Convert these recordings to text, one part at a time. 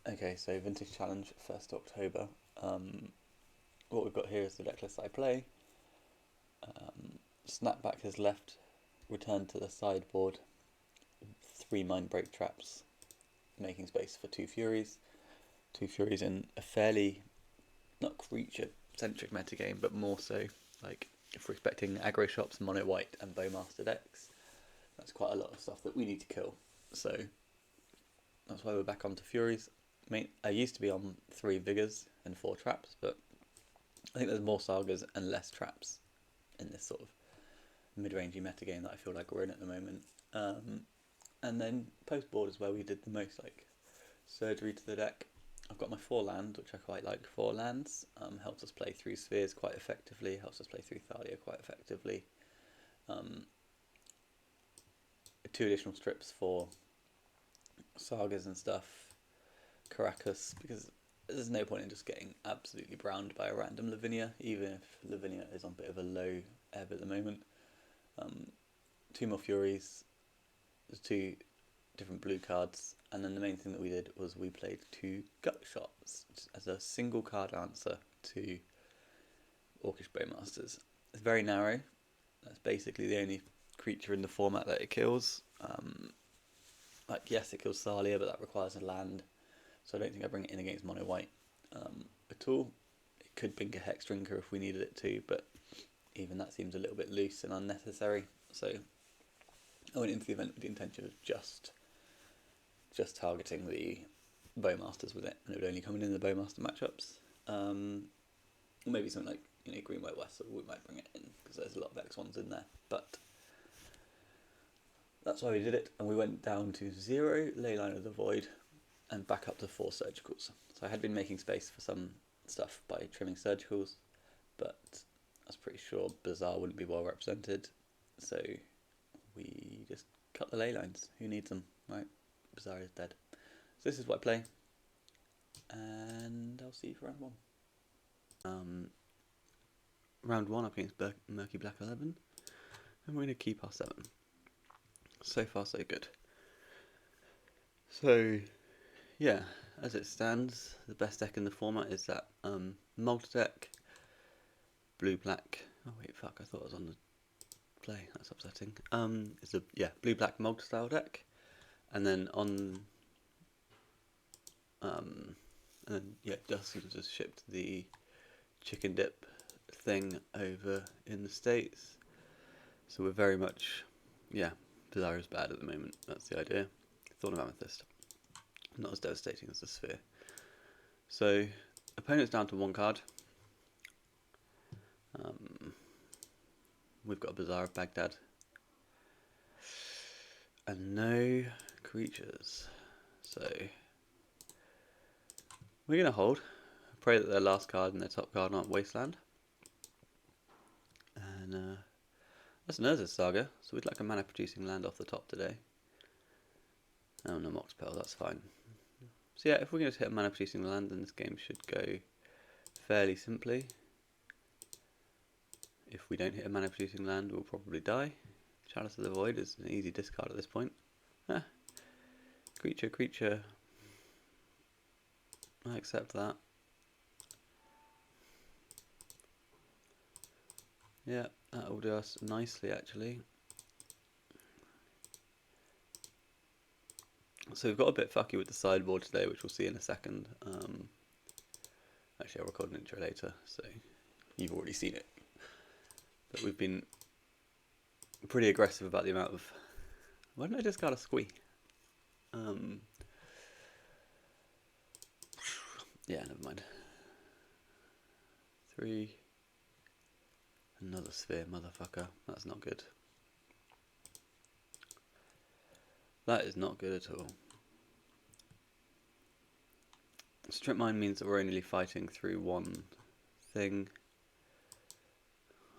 Okay, so Vintage Challenge, 1st October. What we've got here is the deck list I play. Snapback has left, returned to the sideboard, 3 Mind Break traps, making space for 2 Furies. 2 Furies in a fairly, not creature-centric metagame, but more so, like, if we're expecting aggro shops, mono white, and Bowmaster decks, that's quite a lot of stuff that we need to kill. So that's why we're back onto Furies. I used to be on 3 Vigors and 4 traps, but I think there's more Sagas and less traps in this sort of mid-rangey metagame that I feel like we're in at the moment. And then post-board is where we did the most like surgery to the deck. I've got my 4 land, which I quite like. 4 lands helps us play through Spheres quite effectively, helps us play through Thalia quite effectively. 2 additional strips for Sagas and stuff. Caracas, because there's no point in just getting absolutely browned by a random Lavinia, even if Lavinia is on a bit of a low ebb at the moment. 2 more Furies, there's 2 different blue cards, and then the main thing that we did was we played 2 Gut Shots as a single card answer to Orcish Bowmasters. It's very narrow, that's basically the only creature in the format that it kills. Like, yes, it kills Thalia, but that requires a land. So I don't think I bring it in against mono white at all. It could bring a Hex Drinker if we needed it to, but even that seems a little bit loose and unnecessary. So I went into the event with the intention of just targeting the Bowmasters with it, and it would only come in the Bowmaster matchups. Maybe something like Green White West, so we might bring it in because there's a lot of X1s in there. But that's why we did it, and we went down to 0 Leyline of the Void and back up to 4 Surgicals. So I had been making space for some stuff by trimming Surgicals, but I was pretty sure Bazaar wouldn't be well represented, so we just cut the ley lines. Who needs them, right? Bazaar is dead. So this is what I play, and I'll see you for round 1. Round 1 up against Murky Black 11, and we're going to keep our 7. So far so good. So yeah, as it stands, the best deck in the format is that Malta deck, blue-black, oh wait, fuck, I thought I was on the play, that's upsetting. It's a, blue-black Malta style deck, and then on, and then, Dustin just shipped the chicken dip thing over in the States, so we're very much, Desire is bad at the moment, that's the idea. Thorn of Amethyst. Not as devastating as the Sphere. So, opponent's down to 1 card. We've got a Bazaar of Baghdad. And no creatures. So, we're going to hold. Pray that their last card and their top card aren't Wasteland. And that's an Urza's Saga, so we'd like a mana producing land off the top today. Oh, no Moxpel, that's fine. So yeah, if we're going to hit a mana producing land, then this game should go fairly simply. If we don't hit a mana producing land, we'll probably die. Chalice of the Void is an easy discard at this point. Creature. I accept that. Yeah, that will do us nicely actually. So we've got a bit fucky with the sideboard today, which we'll see in a second. Actually, I'll record an intro later, so you've already seen it. But we've been pretty aggressive about the amount of... Why didn't I discard a Squee? Yeah, never mind. 3. Another Sphere, motherfucker. That's not good. That is not good at all. Strip mine means that we're only fighting through 1 thing.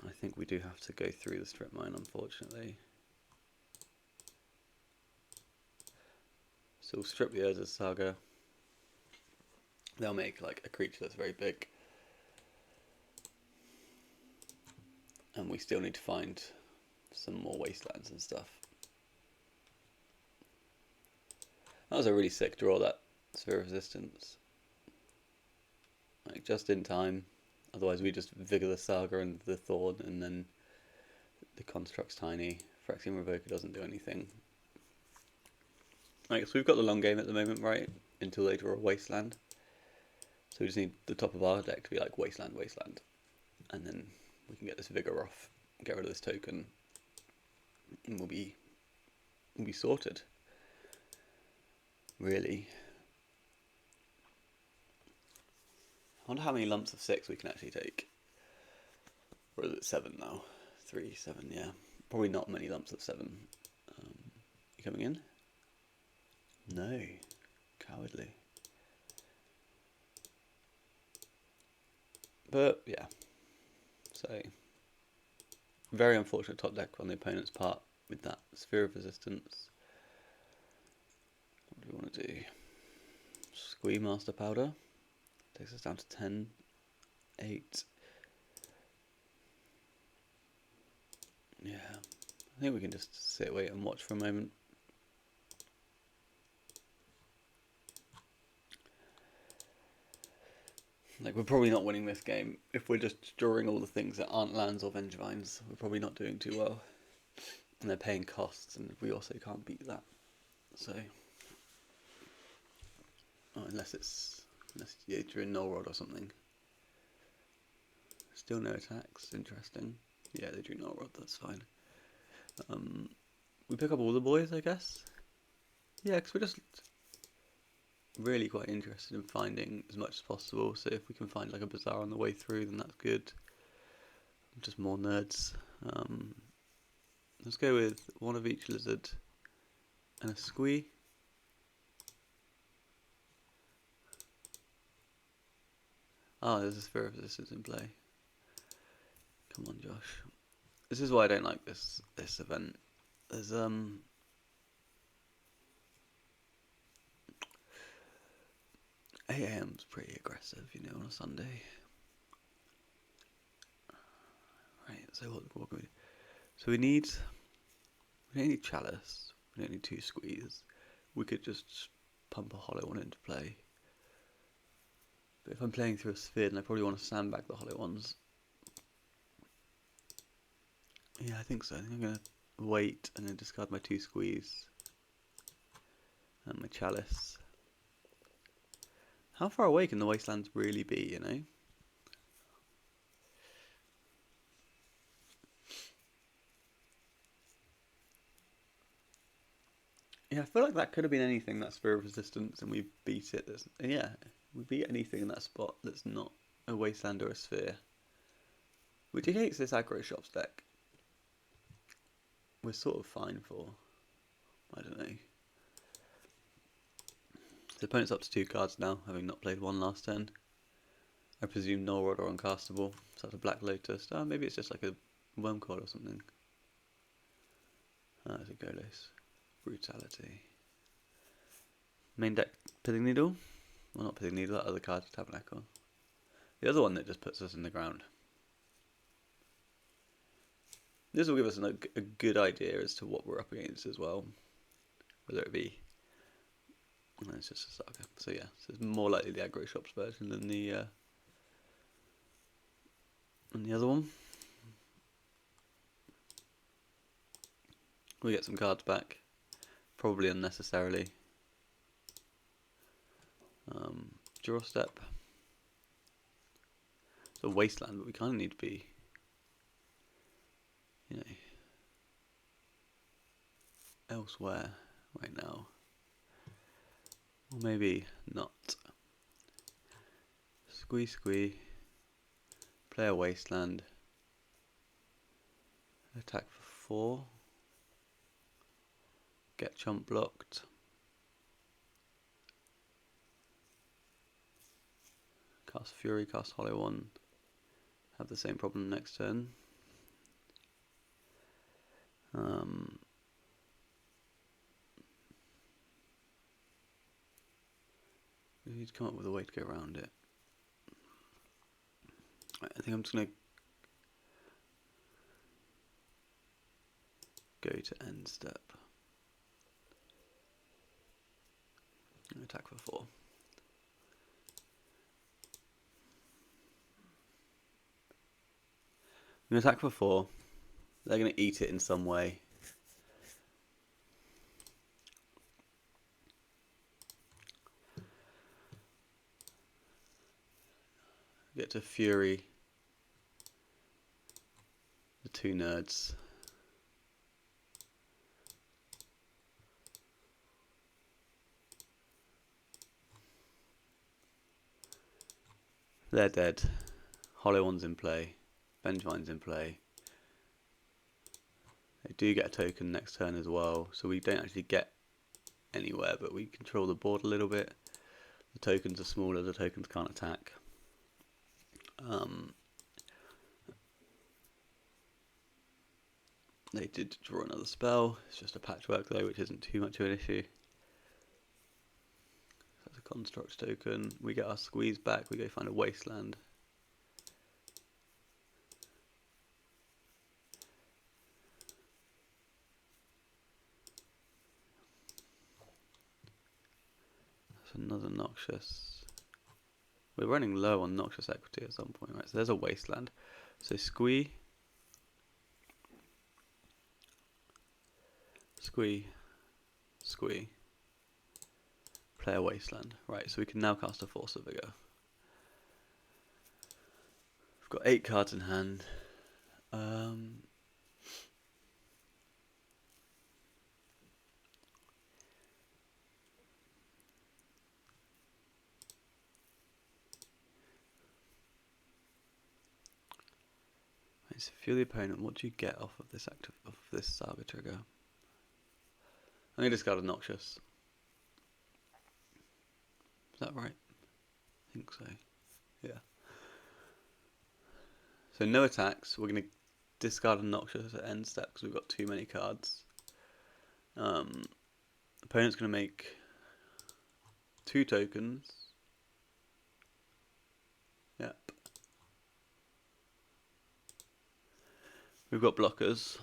I think we do have to go through the strip mine, unfortunately. So we'll strip the Urza's Saga. They'll make like a creature that's very big. And we still need to find some more wastelands and stuff. That was a really sick draw, that Sphere of Resistance. Like, just in time. Otherwise we just Vigor the Saga and the Thorn, and then the Construct's tiny. Phyrexian Revoker doesn't do anything. Right, so we've got the long game at the moment, right? Until they draw a Wasteland. So we just need the top of our deck to be like Wasteland, Wasteland. And then we can get this Vigor off, get rid of this token, and we'll be sorted. Really. I wonder how many lumps of 6 we can actually take. Or is it 7 now? 3, 7, yeah. Probably not many lumps of 7. You coming in? No. Cowardly. But, yeah. So, very unfortunate top deck on the opponent's part with that Sphere of Resistance. What do we want to do? Squee Master Powder. Takes us down to 10, 8. Yeah, I think we can just sit, wait and watch for a moment. Like, we're probably not winning this game. If we're just drawing all the things that aren't lands or Vengevines, we're probably not doing too well. And they're paying costs, and we also can't beat that. So, unless you're in Null Rod or something. Still no attacks, interesting. Yeah, they drew Null Rod, that's fine. We pick up all the boys, I guess. Yeah, because we're just really quite interested in finding as much as possible. So if we can find like a Bazaar on the way through, then that's good. Just more nerds. Let's go with one of each lizard and a squee. Oh, there's a Sphere of Resistance in play. Come on, Josh. This is why I don't like this event. There's 8 AM's pretty aggressive, you know, on a Sunday. Right, so what can we do? So we don't need Chalice, we don't need 2 squeeze. We could just pump a hollow one into play. But if I'm playing through a sphere, then I probably want to sandbag the hollow ones. Yeah, I think so. I think I'm going to wait and then discard my 2 squeeze and my Chalice. How far away can the Wastelands really be, you know? Yeah, I feel like that could have been anything, that Sphere of Resistance, and we beat it. And yeah, we beat anything in that spot that's not a Wasteland or a Sphere. Which he hates this aggro shops deck. We're sort of fine for, I don't know. The opponent's up to 2 cards now, having not played 1 last turn. I presume Null Rod or uncastable, so that's a Black Lotus. Oh, maybe it's just like a Worm Coil or something. Ah, it's a Golos. Brutality. Main deck, Pithing Needle? Well, not Pithing Needle, that other card, Tabernacle. The other one that just puts us in the ground. This will give us a good idea as to what we're up against as well. Whether it be... No, it's just a Saga. So yeah, so it's more likely the aggro shops version than the other one. We get some cards back, probably unnecessarily. Draw step. It's a Wasteland, but we kind of need to be, you know, elsewhere right now. Or maybe not. Squee. Play a Wasteland. Attack for 4. Get chump blocked. Cast Fury, cast Hollow 1. Have the same problem next turn. We need to come up with a way to get around it. I think I'm just going to go to end step. Attack for 4. I'm going to attack for 4. They're going to eat it in some way. Get to Fury. The 2 nerds. They're dead. Hollow One's in play. Vengevine's in play. They do get a token next turn as well, so we don't actually get anywhere, but we control the board a little bit. The tokens are smaller, the tokens can't attack. They did draw another spell. It's just a patchwork though, which isn't too much of an issue. That's a construct token. We get our squeeze back, we go find a wasteland. That's another Noxious. We're running low on Noxious equity at some point, right? So there's a wasteland. So Squee. Play a wasteland. Right, so we can now cast a Force of Vigor. We've got 8 cards in hand. So if you're the opponent, what do you get off of this Saga trigger? I'm going to discard a Noxious. Is that right? I think so. Yeah. So no attacks. We're going to discard a Noxious at end step because we've got too many cards. Opponent's going to make 2 tokens. Yep. We've got blockers.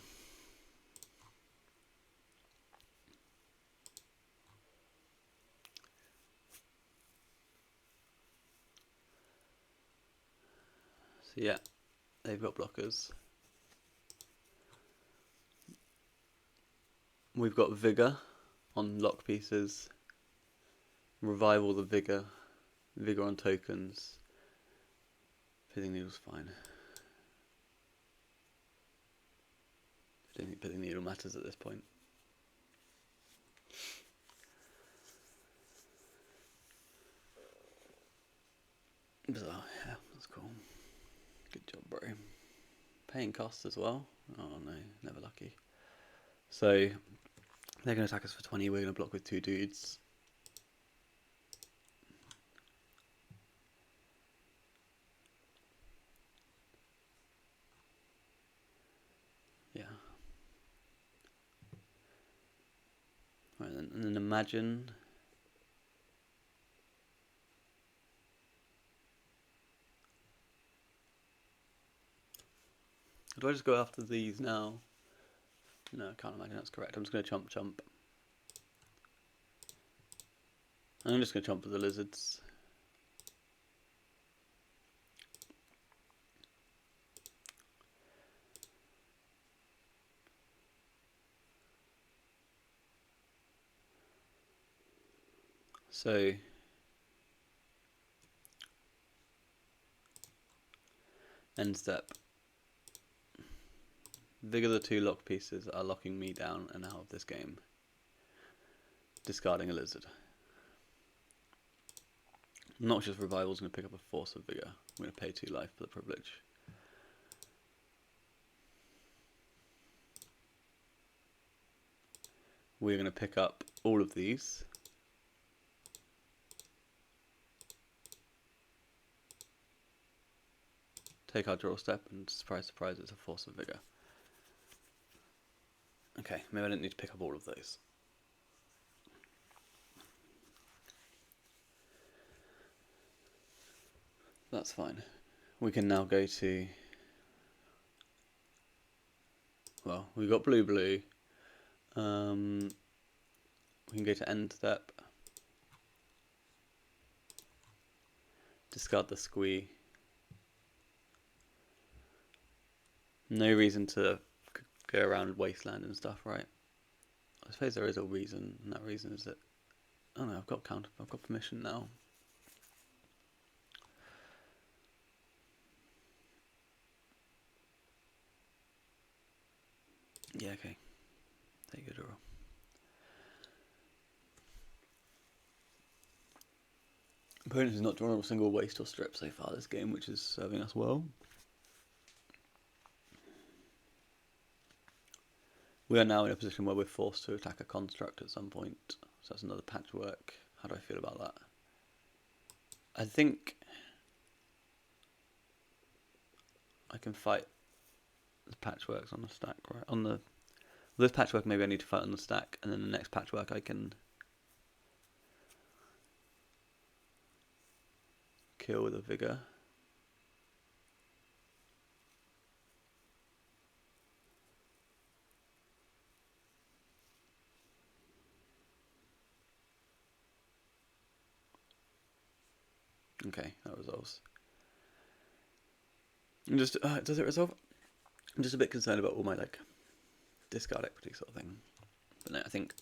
So yeah, they've got blockers. We've got Vigor on lock pieces. Revival the Vigor. Vigor on tokens. Pithing Needle's fine. I don't think Pithing Needle matters at this point. So, yeah, that's cool. Good job, bro. Paying costs as well. Oh no, never lucky. So, they're going to attack us for 20. We're going to block with 2 dudes. Yeah. Right, and then imagine. Do I just go after these now? No, I can't imagine that's correct. I'm just going to chomp. I'm just going to chomp with the lizards. So end step. Vigor the 2 lock pieces are locking me down and out of this game. Discarding a lizard. Noxious Revival is going to pick up a Force of Vigor. I'm going to pay 2 life for the privilege. We're going to pick up all of these. Take our draw step, and surprise, surprise, it's a Force of Vigor. Okay, maybe I don't need to pick up all of those. That's fine. We can now go to... Well, we've got blue. We can go to end step. Discard the Squee. No reason to go around wasteland and stuff, right? I suppose there is a reason, and that reason is that, oh no, I've got permission now. Yeah, okay. Take a draw. Opponent has not drawn a single waste or strip so far this game, which is serving us well. We are now in a position where we're forced to attack a construct at some point. So that's another patchwork. How do I feel about that? I think I can fight the patchworks on the stack, right? On the this patchwork, maybe I need to fight on the stack, and then the next patchwork I can kill with a vigor. Okay, that resolves. And just does it resolve? I'm just a bit concerned about all my like discard equity sort of thing. But no, I think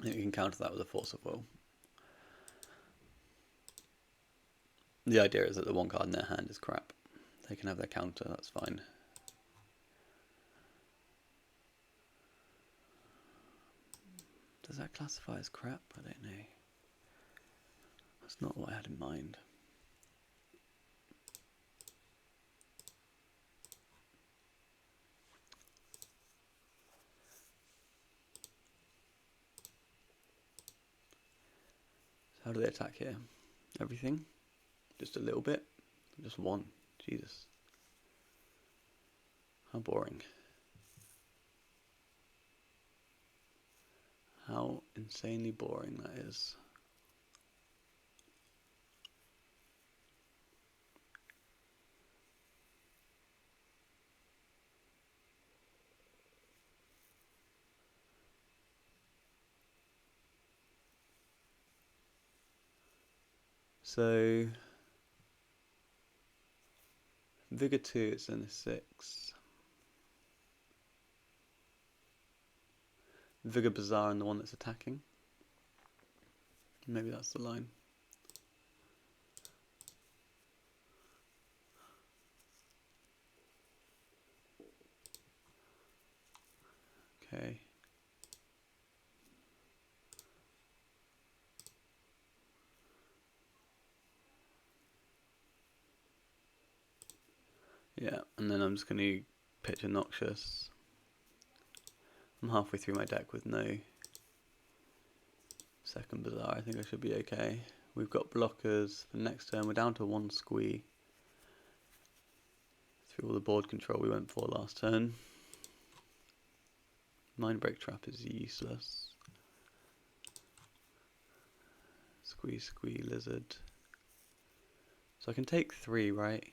we can counter that with a force of will. The idea is that the one card in their hand is crap. They can have their counter, that's fine. Does that classify as crap? I don't know. That's not what I had in mind. So how do they attack here? Everything? Just a little bit? Just one? Jesus. How boring. How insanely boring that is. So Vigor 2, it's in a 6. Vigor Bazaar and the one that's attacking. Maybe that's the line. Okay. Yeah, and then I'm just going to pitch a Noxious. I'm halfway through my deck with no second Bazaar. I think I should be okay. We've got blockers for next turn. We're down to 1 Squee. Through all the board control we went for last turn. Mindbreak Trap is useless. Squee, Lizard. So I can take 3, right?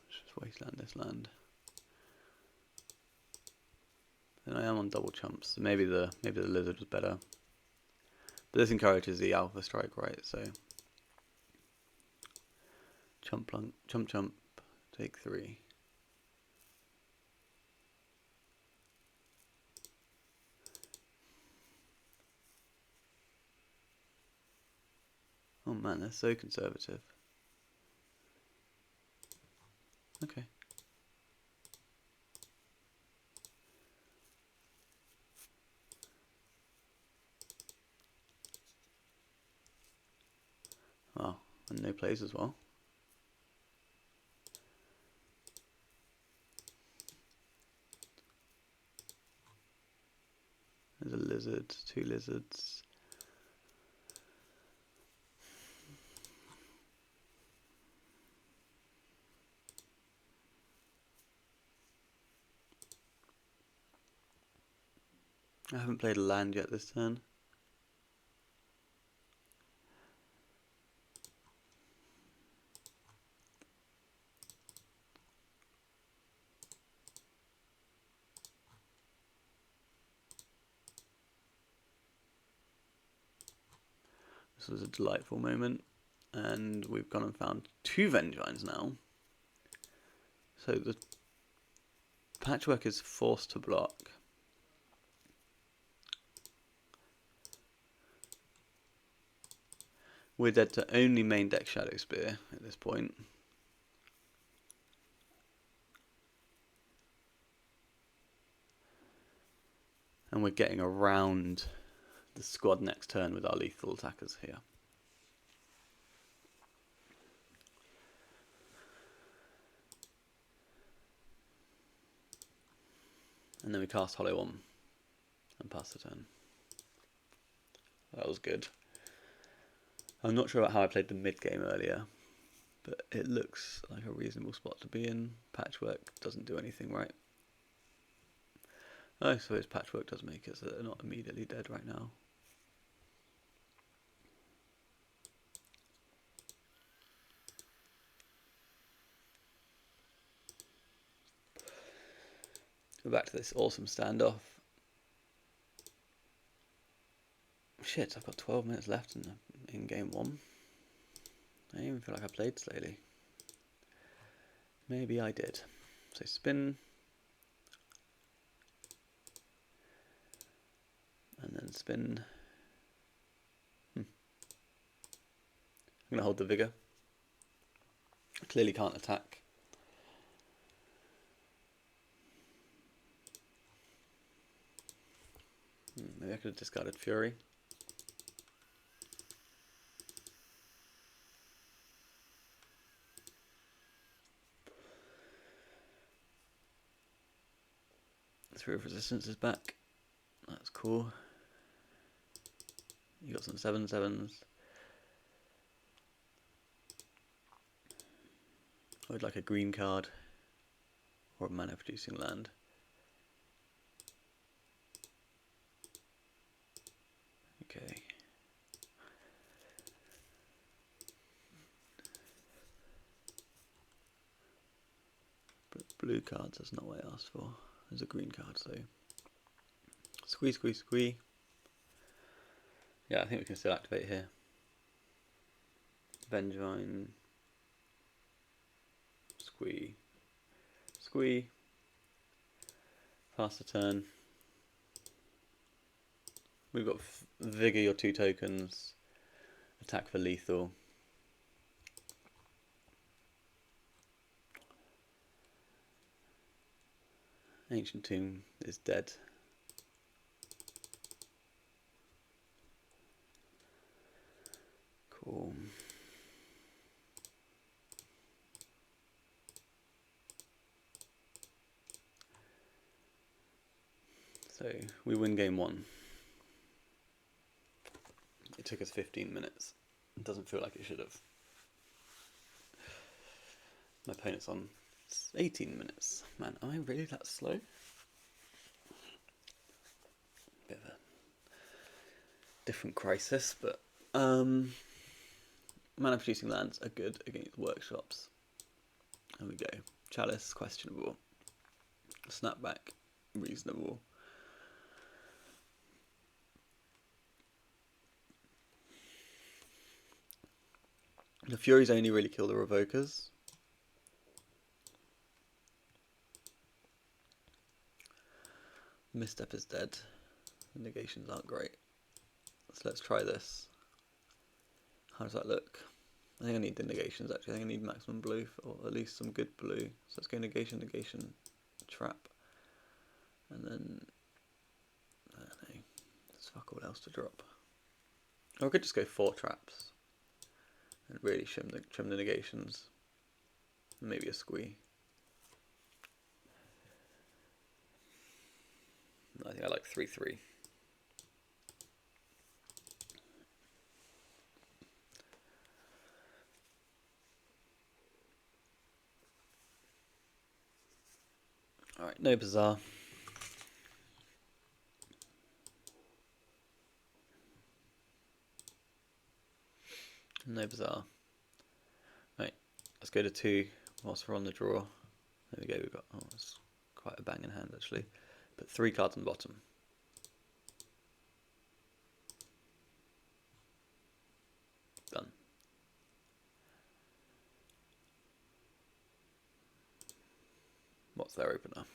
Just wasteland this land. And I am on double chumps, so maybe the Lizard was better. But this encourages the Alpha Strike, right? So chump, take 3. Oh man, they're so conservative. Okay. Oh, and no plays as well. There's a lizard, 2 lizards. I haven't played a land yet this turn. This was a delightful moment. And we've gone and found 2 Vengevines now. So the Patchwork is forced to block. We're dead to only main deck Shadow Spear at this point. And we're getting around the squad next turn with our lethal attackers here. And then we cast Hollow On and pass the turn. That was good. I'm not sure about how I played the mid game earlier, but it looks like a reasonable spot to be in. Patchwork doesn't do anything right. Oh, I suppose Patchwork does make it so they're not immediately dead right now. Go back to this awesome standoff. Shit, I've got 12 minutes left in game 1. I don't even feel like I played slowly. Maybe I did. So spin. And then spin. I'm going to hold the Vigor. I clearly can't attack. Maybe I could have discarded Fury. Three of Resistance is back. That's cool. You got some 7/7s. I would like a green card or a mana producing land. Okay. But blue cards, that's not what I asked for. There's a green card, so squee, squee, squee. Yeah, I think we can still activate here. Vengevine, squee, squee. Pass the turn. We've got Vigor your 2 tokens. Attack for lethal. Ancient Tomb is dead. Cool. So we win game 1. It took us 15 minutes. It doesn't feel like it should have. My opponent's on 18 minutes. Man, am I really that slow? Bit of a different crisis, but mana producing lands are good against workshops. There we go. Chalice, questionable. Snapback, reasonable. The Furies only really kill the Revokers. Misstep is dead. The negations aren't great. So let's try this. How does that look? I think I need the negations actually. I think I need maximum blue, or at least some good blue. So let's go negation, negation, trap. And then, I don't know, there's fuck all else to drop. Or I could just go 4 traps. And really trim the negations. Maybe a squee. I think I like 3/3. Alright, no bazaar. No bazaar. Right, let's go to 2 whilst we're on the draw. There we go, we've got, oh, it's quite a banging hand actually. Put 3 cards on the bottom. What's their opener?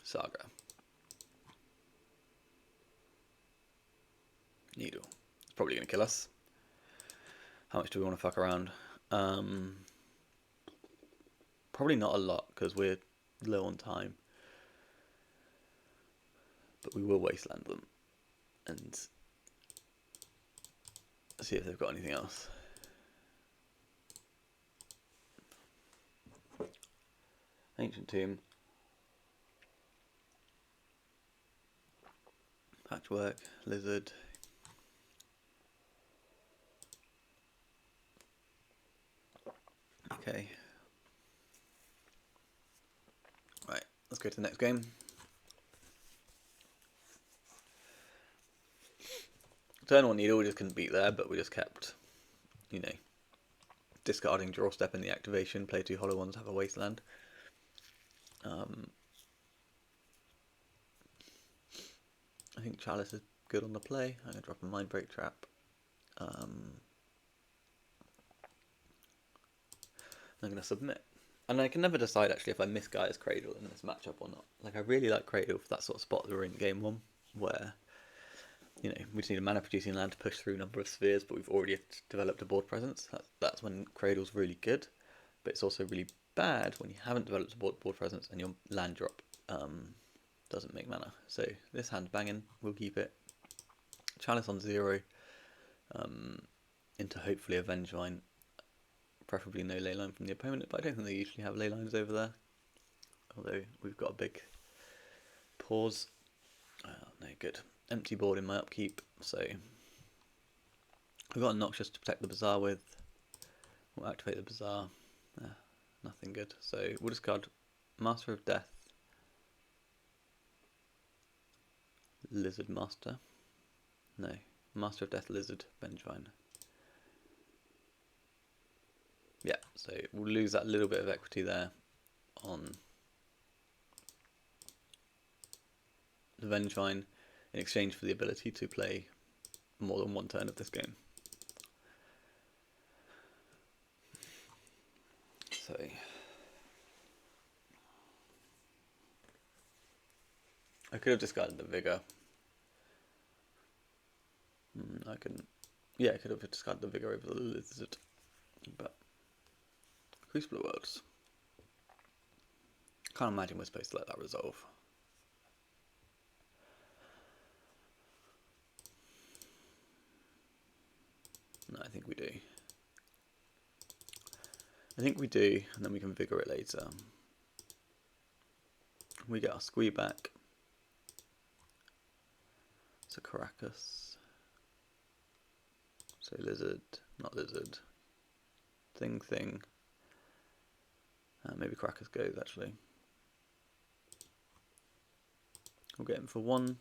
Saga. Needle. It's probably going to kill us. How much do we want to fuck around? Probably not a lot, because we're low on time. But we will wasteland them. And see if they've got anything else. Ancient Tomb. Patchwork. Lizard. Okay. Right, let's go to the next game. Turn 1 Needle, we just couldn't beat there, but we just kept, you know, discarding draw step in the activation, play 2 hollow ones, have a wasteland. I think Chalice is good on the play. I'm going to drop a Mind Break Trap. I'm going to submit. And I can never decide actually if I miss Gaia's Cradle in this matchup or not. Like, I really like Cradle for that sort of spot that we're in game 1, where, you know, we just need a mana producing land to push through a number of spheres, but we've already developed a board presence. That's when Cradle's really good, but it's also really bad when you haven't developed a board presence and your land drop doesn't make mana. So this hand's banging, we'll keep it. Chalice on 0, into hopefully a Vengevine, preferably no leyline from the opponent, but I don't think they usually have leylines over there. Although we've got a big pause. No good. Empty board in my upkeep, so we've got a Noxious to protect the Bazaar with. We'll activate the Bazaar. Nothing good. So we'll discard Master of Death, Lizard Master. No, Master of Death, Lizard, Vengevine. Yeah, so we'll lose that little bit of equity there on the Vengevine in exchange for the ability to play more than one turn of this game. So I could have discarded the Vigor. I couldn't. Yeah, I could have discarded the Vigor over the Lizard, but Crucible of Worlds. Can't imagine we're supposed to let that resolve. No, I think we do. I think we do, and then we can Vigor it later. We get our Squee back. So Caracas. So Lizard, not Lizard. Thing. Maybe Caracas goes actually. We'll get him for 1.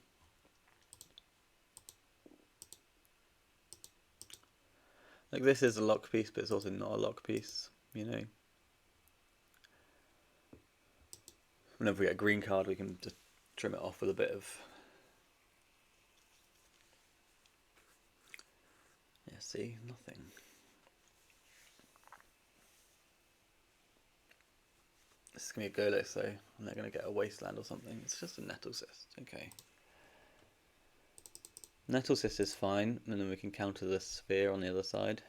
Like, this is a lock piece, but it's also not a lock piece, you know. Whenever we get a green card, we can just trim it off with a bit of... Yeah, see, nothing. This is going to be a go list, though, and they're going to get a wasteland or something. It's just a Nettle Cyst, okay. Nettle Cyst is fine, and then we can counter the sphere on the other side.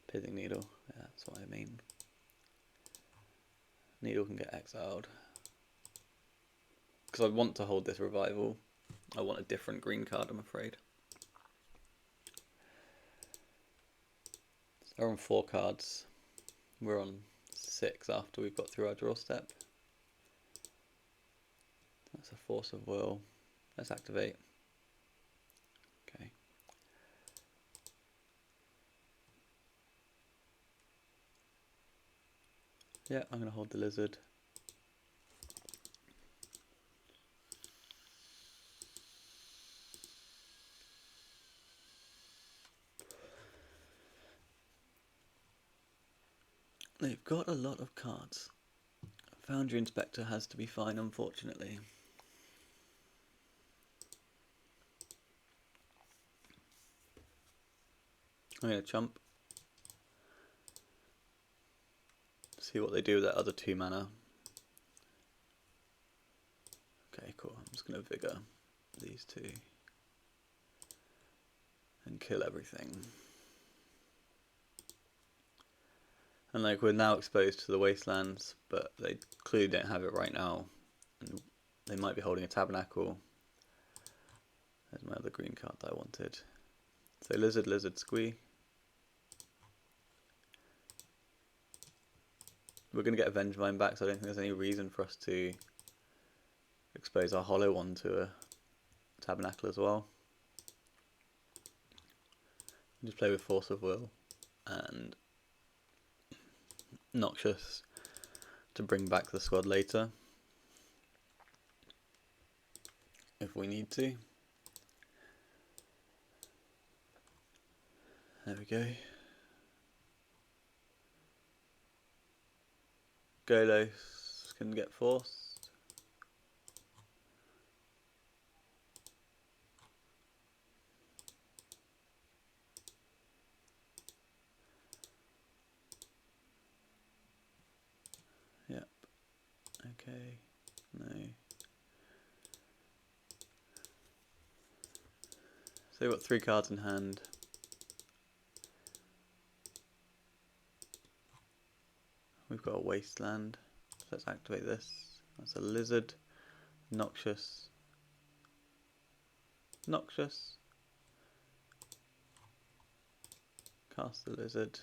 Pithing Needle, yeah, that's what I mean. Needle can get exiled. Because I want to hold this revival. I want a different green card, I'm afraid. So we're on 4 cards. We're on 6 after we've got through our draw step. That's a Force of Will. Let's activate. Okay. Yeah, I'm going to hold the Lizard. They've got a lot of cards. Foundry Inspector has to be fine, unfortunately. I'm going to chump. See See what they do with that other 2 mana. Okay, cool. I'm just going to Vigor these 2 and kill everything. And like, we're now exposed to the Wastelands, but they clearly don't have it right now. And they might be holding a Tabernacle. There's my other green card that I wanted. So Lizard, Lizard, Squee. We're going to get a Vengevine back, so I don't think there's any reason for us to expose our hollow one to a Tabernacle as well. Just play with Force of Will and Noxious to bring back the squad later if we need to. There we go. Golos can get forced. Yep. Okay. No. So we've got 3 cards in hand. We've got a Wasteland. So let's activate this. That's a Lizard. Noxious. Noxious. Cast the Lizard.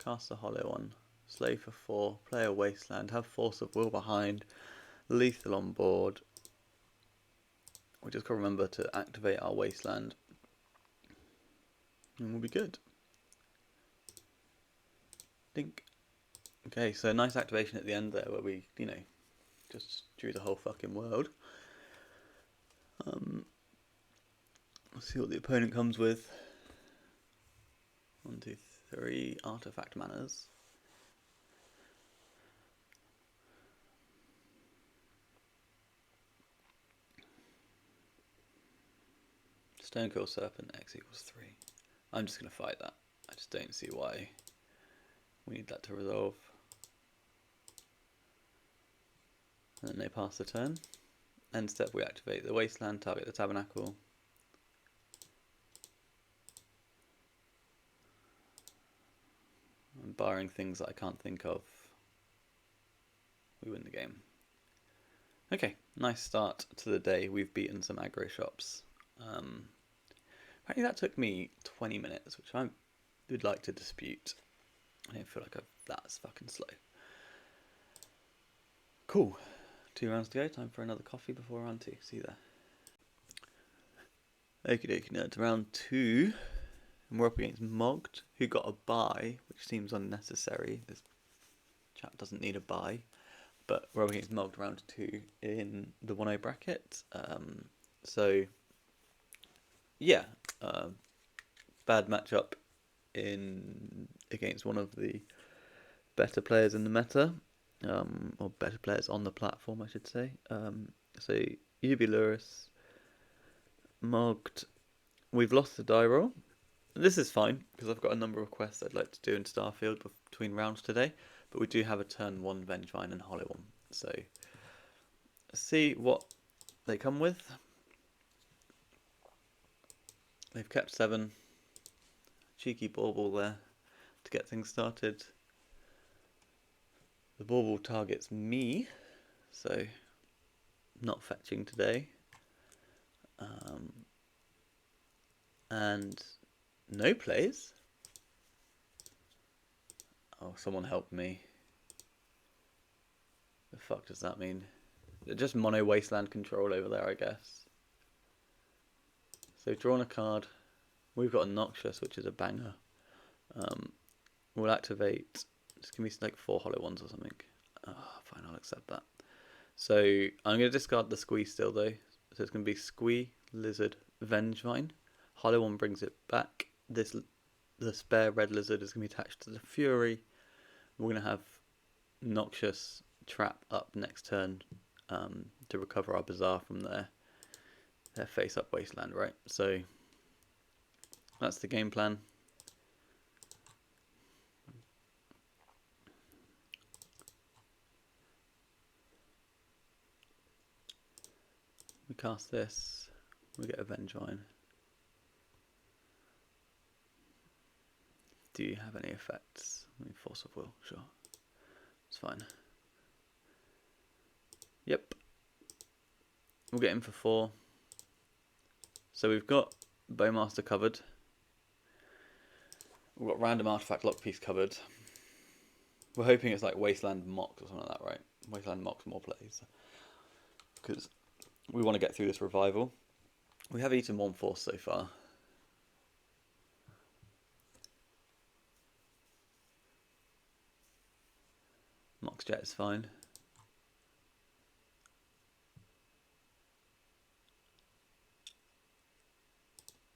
Cast the Hollow one. Slay for 4. Play a Wasteland. Have Force of Will behind. Lethal on board. We just got to remember to activate our Wasteland. And we'll be good. Dink. Okay, so nice activation at the end there where we, you know, just drew the whole fucking world. Let's see what the opponent comes with. 1, 2, 3 artifact manas. Stonecoil Serpent, X equals 3. I'm just going to fight that. I just don't see why we need that to resolve. And then they pass the turn. End step, we activate the Wasteland, target the Tabernacle. And barring things that I can't think of, we win the game. Okay, nice start to the day. We've beaten some aggro shops. Apparently that took me 20 minutes, which I would like to dispute. I don't feel like that's fucking slow. Cool. 2 rounds to go. Time for another coffee before round 2. See you there. Okie dokie, nerds. Round 2. And we're up against Mogged, who got a bye, which seems unnecessary. This chap doesn't need a bye. But we're up against Mogged round 2 in the 1-0 bracket. So, yeah. Bad matchup against one of the better players in the meta. Or better players on the platform, I should say. So, UB Luris, Mogged. We've lost the die roll. This is fine, because I've got a number of quests I'd like to do in Starfield between rounds today. But we do have a turn 1 Vengevine and Hollow one. So, let's see what they come with. They've kept 7. Cheeky Bauble there to get things started. The Bauble targets me, so not fetching today. And no plays. Oh, someone help me. The fuck does that mean? Just mono Wasteland control over there, I guess. So drawn a card. We've got a Noxious, which is a banger. We'll activate. Just give me like 4 hollow ones or something. Oh, fine, I'll accept that. So I'm going to discard the Squee still though. So it's going to be Squee, Lizard, Vengevine. Hollow one brings it back. The spare red lizard is going to be attached to the Fury. We're going to have Noxious trap up next turn to recover our Bazaar from their face up Wasteland, right? So that's the game plan. We cast this, we get Avengevine. Do you have any effects? Force of will, sure. It's fine. Yep. We'll get him for 4. So we've got Bowmaster covered. We've got Random Artifact Lockpiece covered. We're hoping it's like Wasteland Mox or something like that, right? Wasteland Mox more plays. Because we want to get through this revival. We have eaten 1 force so far. Mox Jet is fine.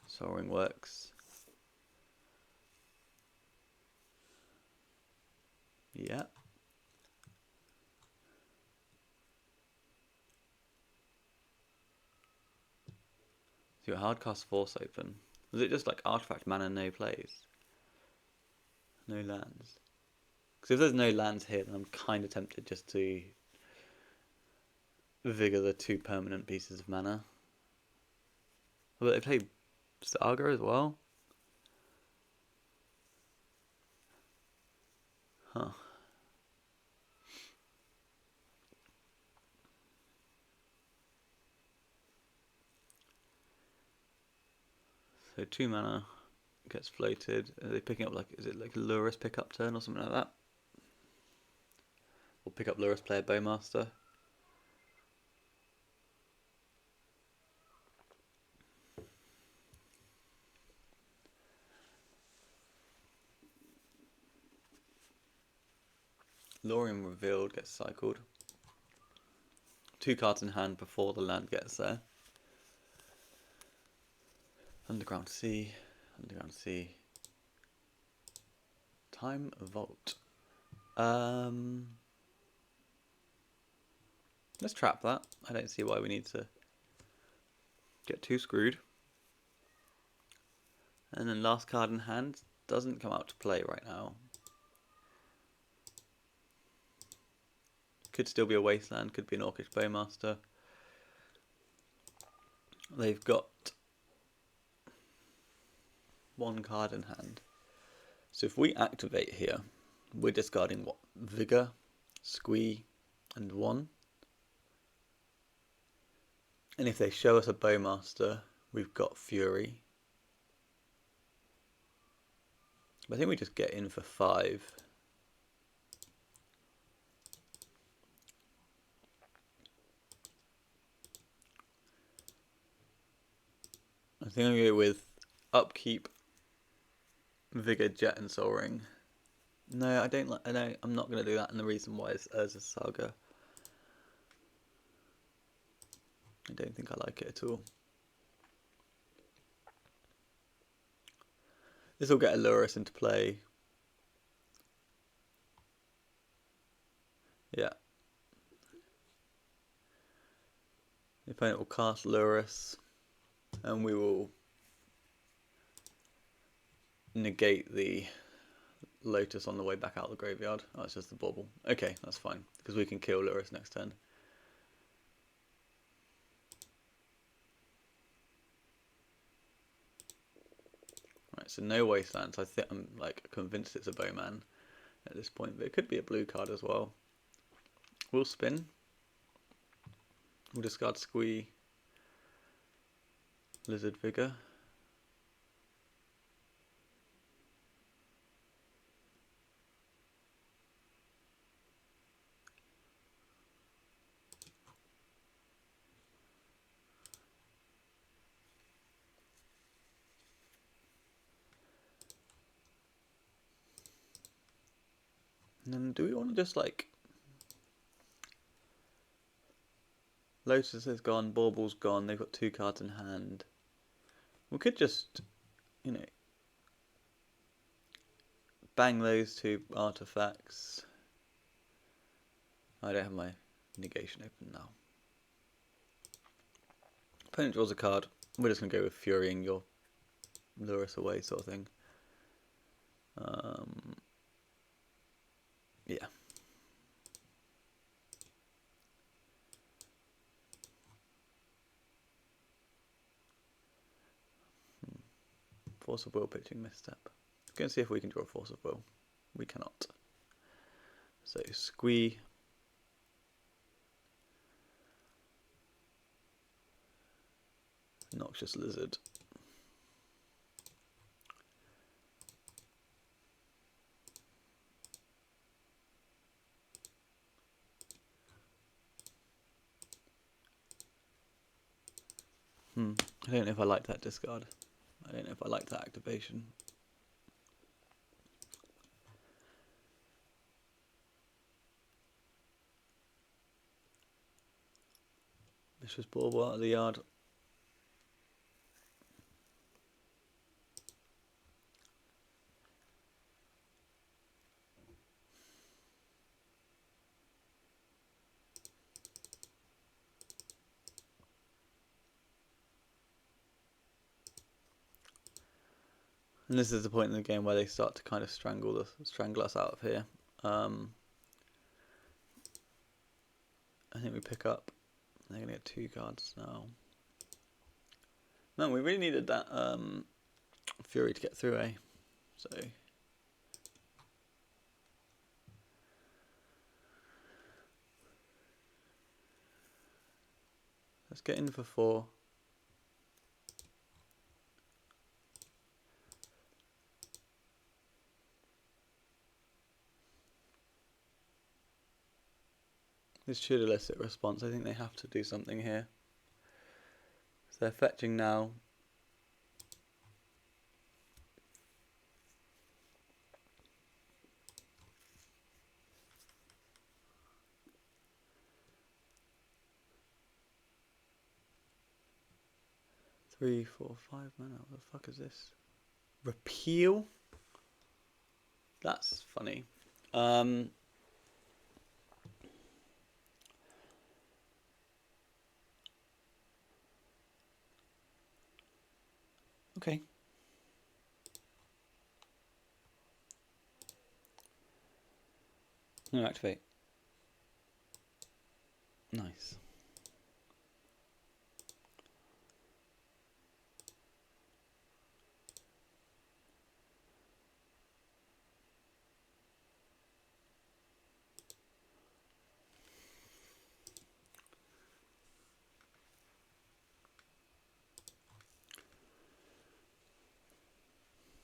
Soaring works. Yeah. So your hard cast force open. Was it just like artifact mana, no plays? No lands? Because if there's no lands here, then I'm kind of tempted just to vigor the 2 permanent pieces of mana. But they play Saga as well? Huh. So 2 mana gets floated. Are they picking up like, is it like a Lurus pickup turn or something like that? Or pick up Lurus, play a Bowmaster. Lorium Revealed gets cycled. 2 cards in hand before the land gets there. Underground Sea, Underground Sea. Time Vault. Let's trap that. I don't see why we need to get too screwed. And then last card in hand doesn't come out to play right now. Could still be a Wasteland, could be an Orcish Bowmaster. They've got 1 card in hand. So if we activate here, we're discarding what? Vigor, Squee, and 1. And if they show us a Bowmaster, we've got Fury. I think we just get in for 5. I think I'm going to go with Upkeep, Vigor, Jet, and Soul Ring. No, I don't like. I know I'm not going to do that, and the reason why is Urza Saga. I don't think I like it at all. This will get a Lurus into play. Yeah. The opponent will cast Lurus, and we will negate the Lotus on the way back out of the graveyard. Oh, it's just the bauble. Okay, that's fine, because we can kill Lurus next turn. Right, so no Wastelands. I think I'm like convinced it's a Bowman at this point, but it could be a blue card as well. We'll spin. We'll discard Squee, Lizard Vigor. And then do we want to just like... Lotus is gone, Bauble's gone, they've got 2 cards in hand. We could just, you know, bang those 2 artifacts. I don't have my negation open now. Opponent draws a card. We're just going to go with Furying your Lurus away sort of thing. Yeah. Force of will, pitching, misstep. Let's go and see if we can draw a force of will. We cannot. So squee. Noxious lizard. I don't know if I like that discard. I don't know if I like that activation. Vicious bauble out of the yard. And this is the point in the game where they start to kind of strangle us out of here. I think we pick up. They're going to get 2 cards now. Man, we really needed that Fury to get through, eh? So let's get in for 4. This should elicit a response. I think they have to do something here. So they're fetching now. Three, 4, 5 mana. What the fuck is this? Repeal? That's funny. Okay. No, activate. Nice.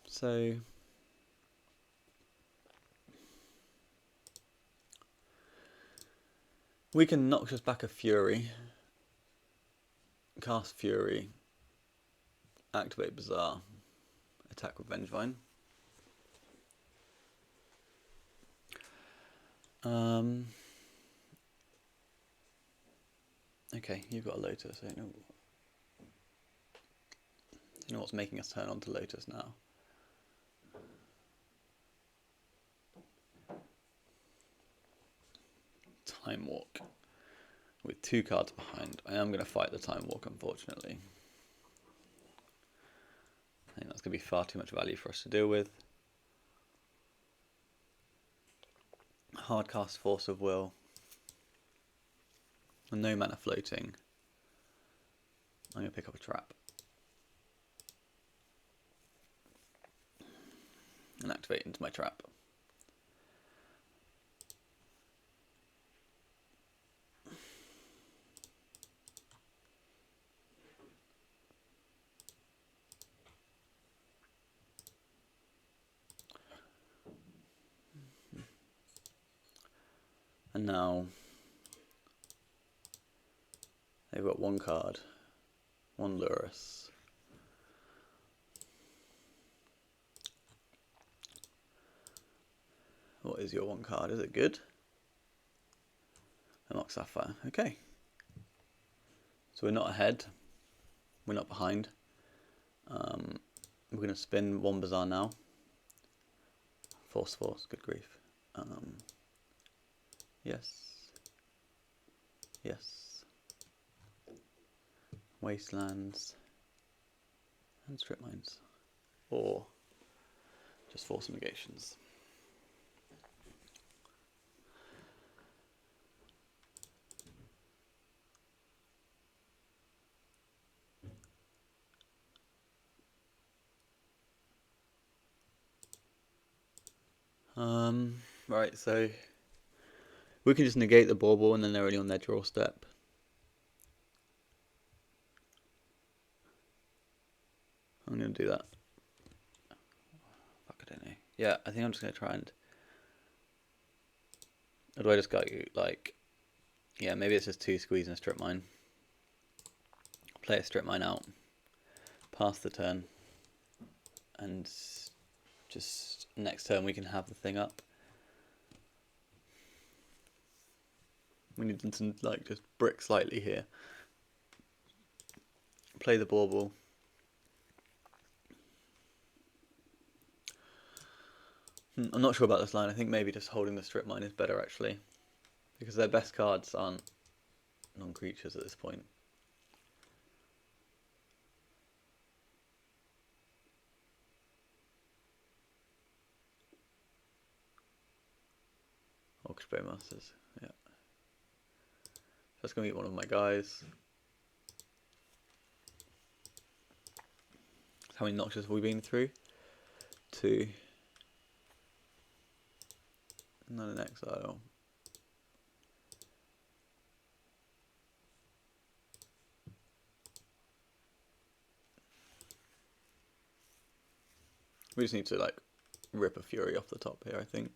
So we can Noxious back a Fury, cast Fury, activate Bazaar, attack with Vengevine. Okay, you've got a Lotus. I don't know what's making us turn on to Lotus now. Time Walk. With 2 cards behind. I am going to fight the Time Walk, unfortunately. I think that's going to be far too much value for us to deal with. Hard cast Force of Will. And no mana floating. I'm going to pick up a trap. And activate into my trap. And now they've got 1 card, 1 Lurus. What is your 1 card? Is it good? Amok Sapphire. Okay. So we're not ahead. We're not behind. We're going to spin 1 Bazaar now. Force, good grief. Yes. Yes. Wastelands. And Strip Mines. Or just Force Negations. Right, so we can just negate the bauble and then they're only on their draw step. I'm going to do that. Fuck, I don't know. Yeah, I think I'm just going to try and... Or do I just got you, like... Yeah, maybe it's just 2 squeeze and a strip mine. Play a strip mine out. Pass the turn. And just next turn we can have the thing up. We need them to like just brick slightly here. Play the bauble. I'm not sure about this line. I think maybe just holding the strip mine is better actually. Because their best cards aren't non-creatures at this point. Orchestra Masters, yeah. That's going to be one of my guys. How many notches have we been through? 2. None in exile. We just need to like rip a Fury off the top here, I think.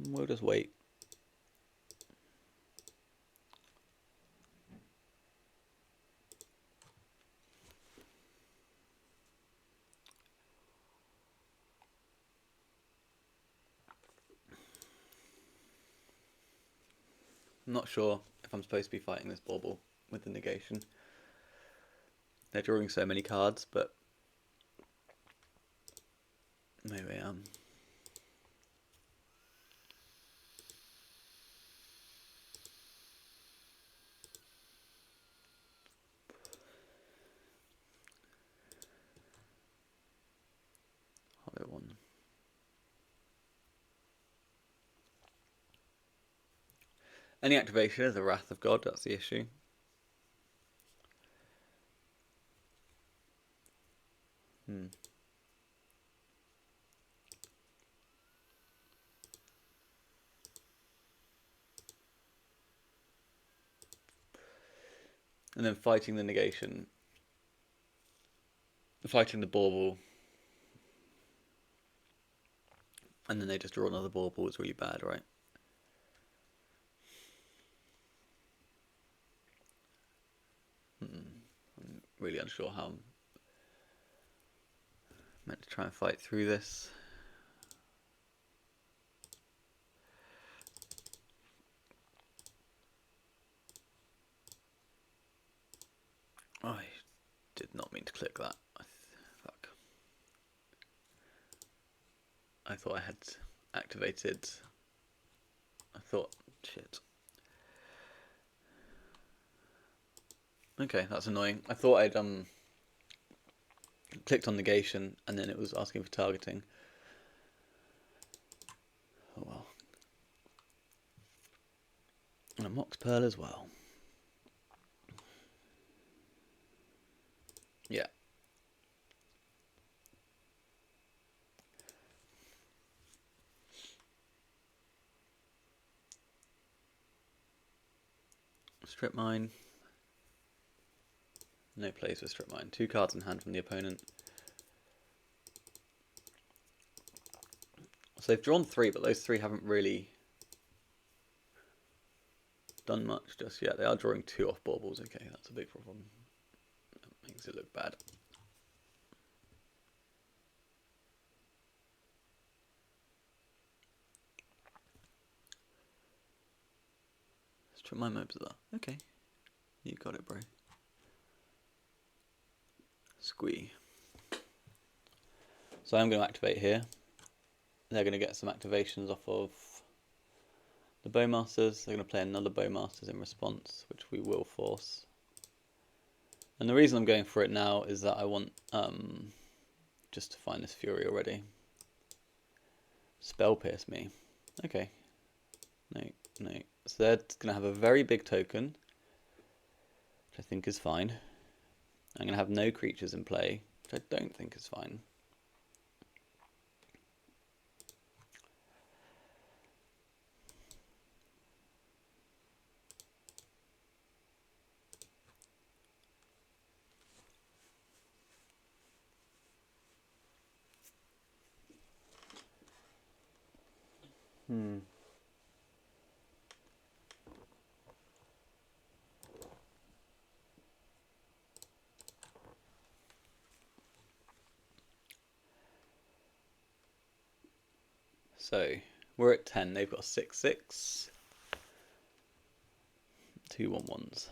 We'll just wait. I'm not sure if I'm supposed to be fighting this bauble with the negation. They're drawing so many cards, but maybe I am. Hollow one. Any activation is a Wrath of God, that's the issue. And then fighting the negation. Fighting the bauble. And then they just draw another bauble is really bad, right? I'm really unsure how I'm meant to try and fight through this. I did not mean to click that. Fuck. I thought I had activated. I thought, shit. Okay, that's annoying. I thought I'd clicked on negation and then it was asking for targeting. Oh well. And a Mox Pearl as well. Yeah. Strip mine. No plays with strip mine. 2 cards in hand from the opponent. So they've drawn 3, but those 3 haven't really done much just yet. They are drawing 2 off baubles. Okay, that's a big problem. That makes it look bad. Strip mine mobs are there. Okay, you got it, bro. Squee. So I'm going to activate here. They're going to get some activations off of the Bowmasters. They're going to play another Bowmasters in response, which we will force. And the reason I'm going for it now is that I want just to find this Fury already. Spell Pierce me. Okay. No, no. So they're going to have a very big token, which I think is fine. I'm going to have no creatures in play, which I don't think is fine. So we're at 10. They've got 6/6. 2 1/1s.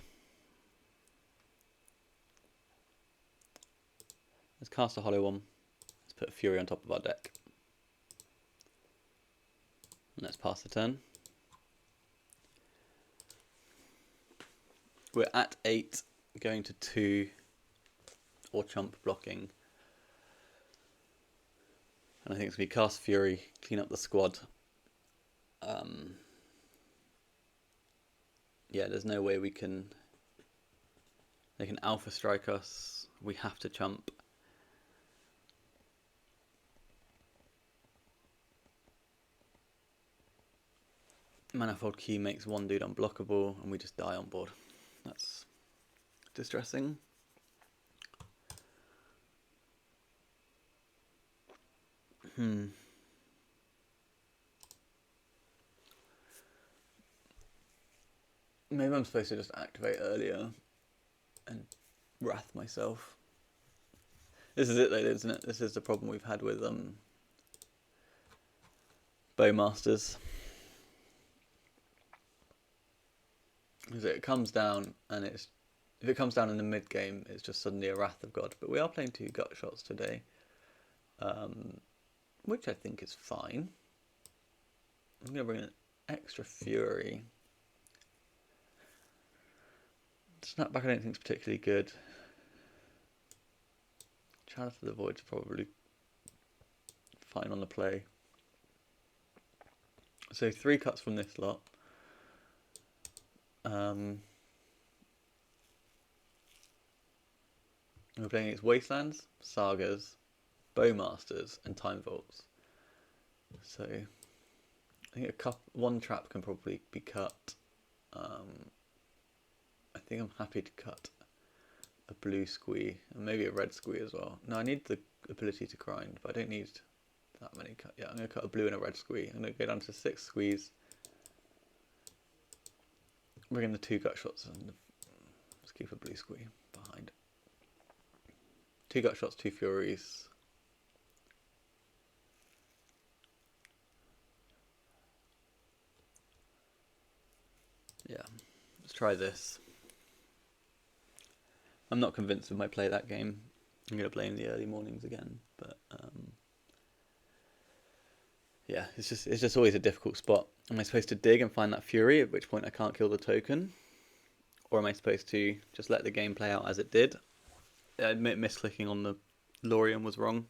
Let's cast a hollow one. Let's put a Fury on top of our deck. And let's pass the turn. We're at 8, going to 2, or chump blocking. And I think it's going to be cast Fury, clean up the squad. Yeah, there's no way they can alpha strike us. We have to chump. Manifold Key makes one dude unblockable, and we just die on board. That's distressing. Maybe I'm supposed to just activate earlier and wrath myself. This is it though, isn't it? This is the problem we've had with Bowmasters. Is it comes down and if it comes down in the mid game, it's just suddenly a Wrath of God. But we are playing 2 gut shots today, which I think is fine. I'm going to bring an extra Fury. Snapback I don't think is particularly good. Chalice of the Void's probably fine on the play. So 3 cuts from this lot. We're playing against Wastelands, Sagas, Bowmasters, and Time Vaults. So I think one trap can probably be cut. I think I'm happy to cut a blue squee and maybe a red squee as well. No, I need the ability to grind, but I don't need that many cut. Yeah, I'm going to cut a blue and a red squee. I'm going to go down to 6 squeeze. Bring in the 2 gut shots and let's keep a blue squee behind. 2 gut shots, 2 furies. Yeah, let's try this. I'm not convinced of my play that game. I'm going to blame the early mornings again, but yeah, it's just always a difficult spot. Am I supposed to dig and find that Fury, at which point I can't kill the token? Or am I supposed to just let the game play out as it did? I admit misclicking on the Lorien was wrong.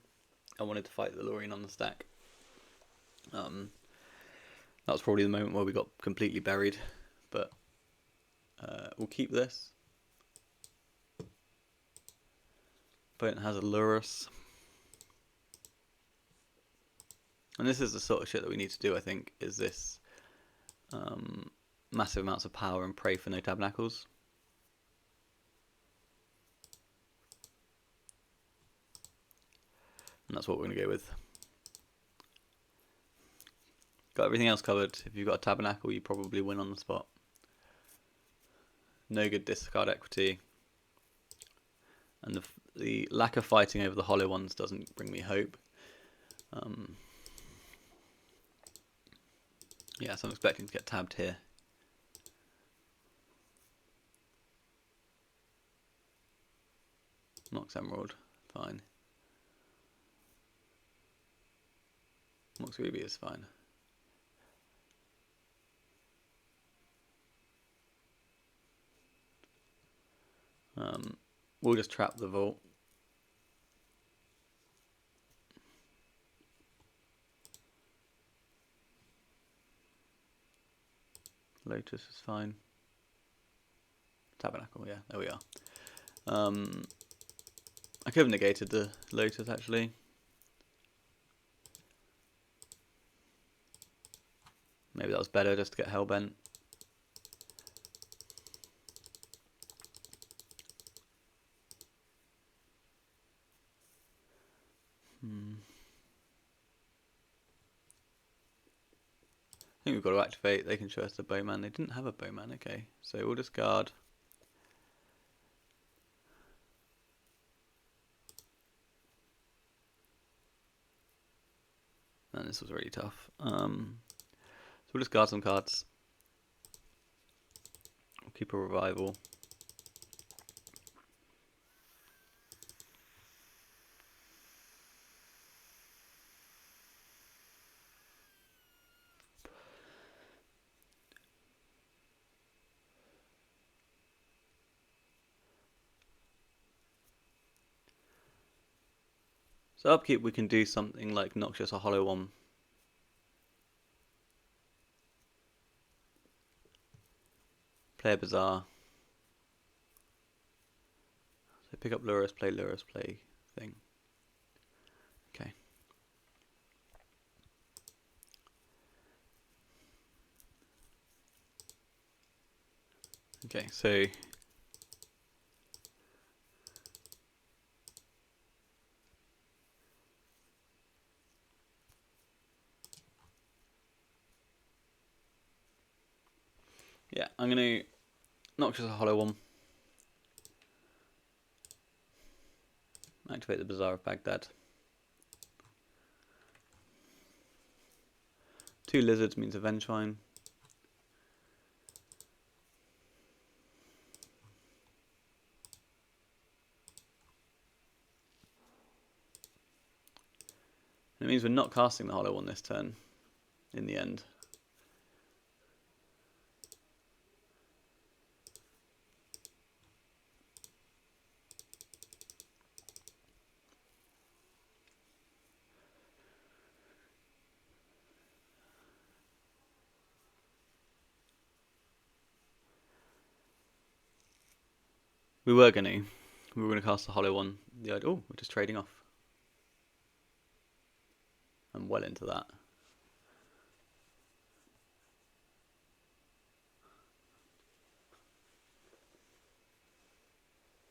I wanted to fight the Lorien on the stack. That was probably the moment where we got completely buried, but we'll keep this. Opponent has a Lurus. And this is the sort of shit that we need to do, I think, is this massive amounts of power and pray for no tabernacles. And that's what we're going to go with. Got everything else covered. If you've got a tabernacle, you probably win on the spot. No good discard equity. And the lack of fighting over the hollow ones doesn't bring me hope. Yeah, so I'm expecting to get tabbed here. Mox Emerald, fine. Mox Ruby is fine. We'll just trap the vault. Lotus is fine. Tabernacle, yeah, there we are. I could have negated the Lotus actually. Maybe that was better just to get Hellbent. I think we've got to activate. They can show us the Bowman. They didn't have a Bowman, okay. So we'll discard. And this was really tough. So we'll discard some cards. We'll keep a Revival. So upkeep we can do something like Noxious or Hollow One. Play a Bazaar. So pick up Lurrus, play thing. Okay. Okay, so yeah, I'm gonna Noxious or Hollow One. Activate the Bazaar of Baghdad. 2 lizards means a Vengevine. It means we're not casting the Hollow One this turn, in the end. We were going to cast the Hollow One. Oh, we're just trading off. I'm well into that.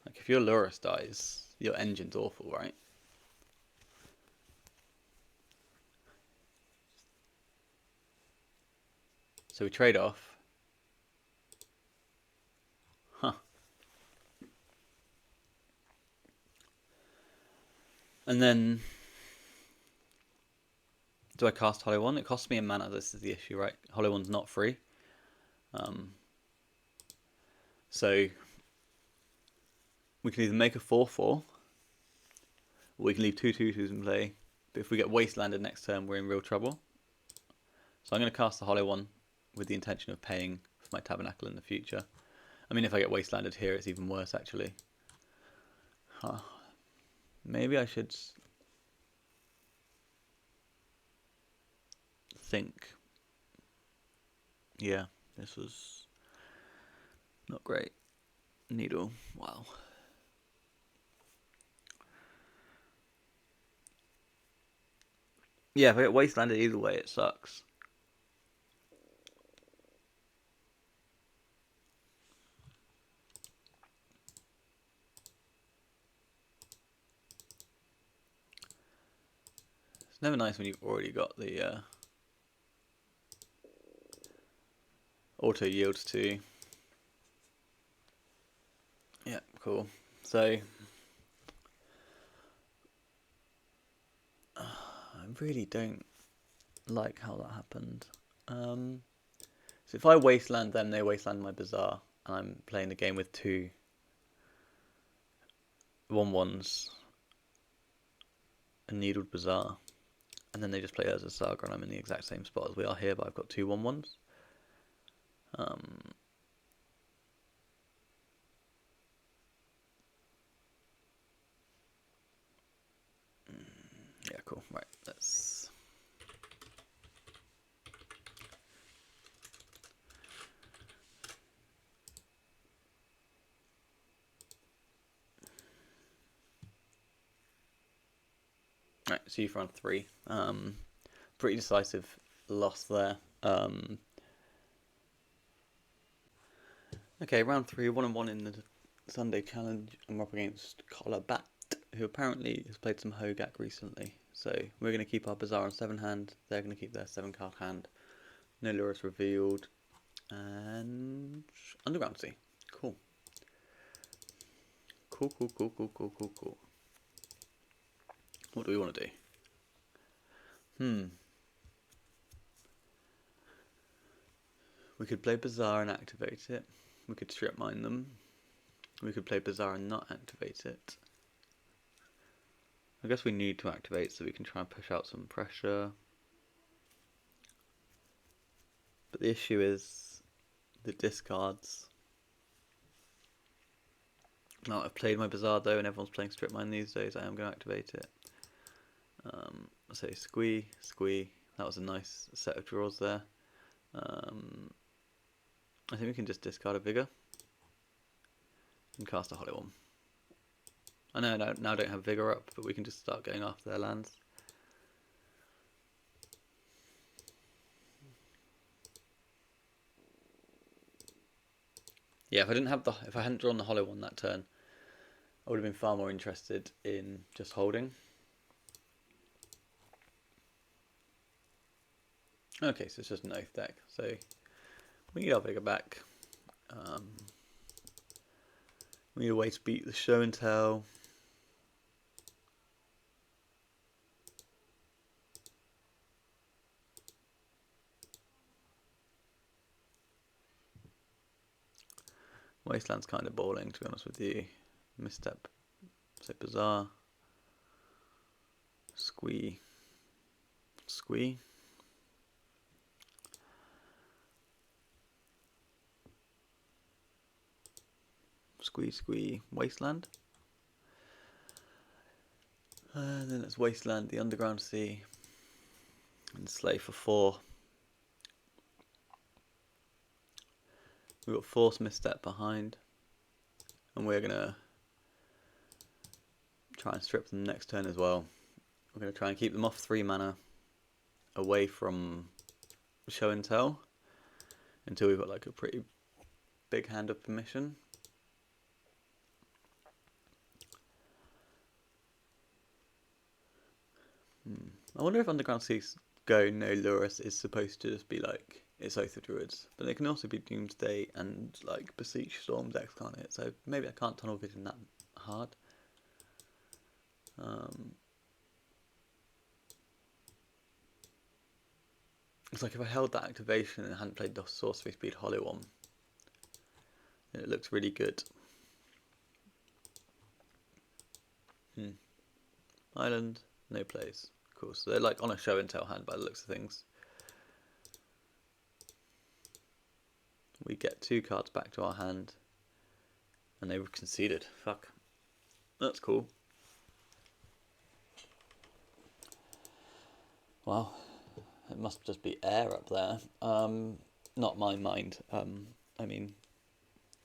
Like if your Lurrus dies, your engine's awful, right? So we trade off. Huh. And then do I cast Hollow One? It costs me a mana, this is the issue, right? Hollow One's not free. So we can either make a 4/4, or we can leave 2 2/2s in play. But if we get Wastelanded next turn, we're in real trouble. So I'm going to cast the Hollow One with the intention of paying for my Tabernacle in the future. I mean, if I get Wastelanded here, it's even worse, actually. Huh. Maybe I should think. Yeah, this was not great. Needle. Wow. Yeah, if I get Wastelanded either way, it sucks. It's never nice when you've already got the auto yields to. Yeah, cool. So I really don't like how that happened. So if I Wasteland them, they Wasteland my Bazaar, and I'm playing the game with 2 1/1s, a Needled Bazaar, and then they just play Urza Saga, and I'm in the exact same spot as we are here, but I've got 2 1/1s. Yeah, cool. Right, let's. Right, so you've round 3. Pretty decisive loss there. Okay, round 3, 1-1 in the Sunday challenge. I'm up against Collar Bat, who apparently has played some Hogak recently. So we're going to keep our Bazaar on 7 hand. They're going to keep their 7 card hand. No Lurus revealed. And Underground Sea. Cool. Cool. What do we want to do? We could play Bazaar and activate it. We could strip mine them. We could play Bazaar and not activate it. I guess we need to activate so we can try and push out some pressure. But the issue is the discards. Now I've played my Bazaar though, and everyone's playing strip mine these days. I am going to activate it. So Squee. That was a nice set of draws there. I think we can just discard a Vigor and cast a Hollow One. I know now I don't have Vigor up, but we can just start going after their lands. Yeah, if I hadn't drawn the Hollow One that turn, I would have been far more interested in just holding. Okay, so it's just an Oath deck. So we need our Vigor back. We need a way to beat the Show and Tell. Wasteland's kind of balling, to be honest with you. Misstep. So Bazaar. Squee. Wasteland. And then it's Wasteland, the Underground Sea, and Slay for 4. We've got Force Misstep behind, and we're going to try and strip them next turn as well. We're going to try and keep them off 3 mana, away from Show and Tell, until we've got like a pretty big hand of permission. I wonder if Underground Sea's Go No Lurus is supposed to just be like it's Oath of Druids, but it can also be Doomsday and like Beseech Storm decks, can't it? So maybe I can't tunnel vision that hard. It's like if I held that activation and hadn't played the Sorcery Speed Hollow One, it looks really good. Island, no plays. Cool, so they're like on a Show and Tell hand by the looks of things. We get 2 cards back to our hand, and they were conceded. Fuck. That's cool. Wow. It must just be air up there. Not my mind. I mean,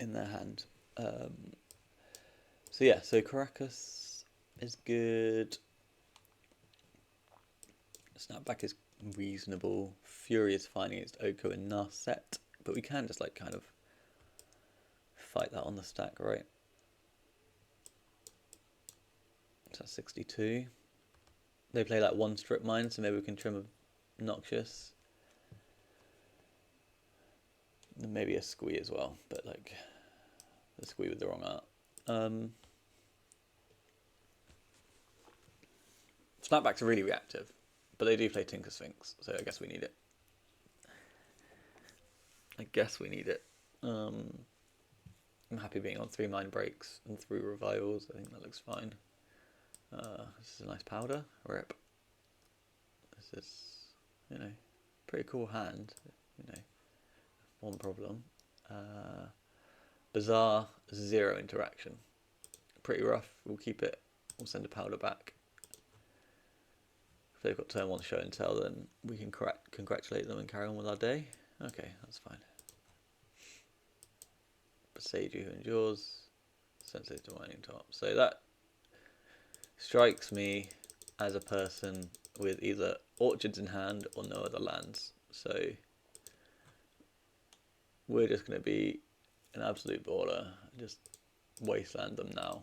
in their hand. So yeah, so Caracas is good. Snapback is reasonable. Fury is fine against Oko and Narset, but we can just like kind of fight that on the stack, right? So that's 62. They play like 1 strip mine, so maybe we can trim a Noxious. And maybe a Squee as well, but like the Squee with the wrong art. Snapbacks are really reactive, but they do play Tinker Sphinx, so I guess we need it. I'm happy being on 3 mind breaks and 3 revivals. I think that looks fine. This is a nice powder. Rip. This is, you know, pretty cool hand. You know, one problem. Bazaar, 0 interaction. Pretty rough. We'll keep it. We'll send a powder back. If they've got turn 1 Show and Tell, then we can congratulate them and carry on with our day. Okay, that's fine. Beseiju who endures. Sensitive to Winding Top. So that strikes me as a person with either orchards in hand or no other lands. So we're just going to be an absolute baller, just wasteland them now.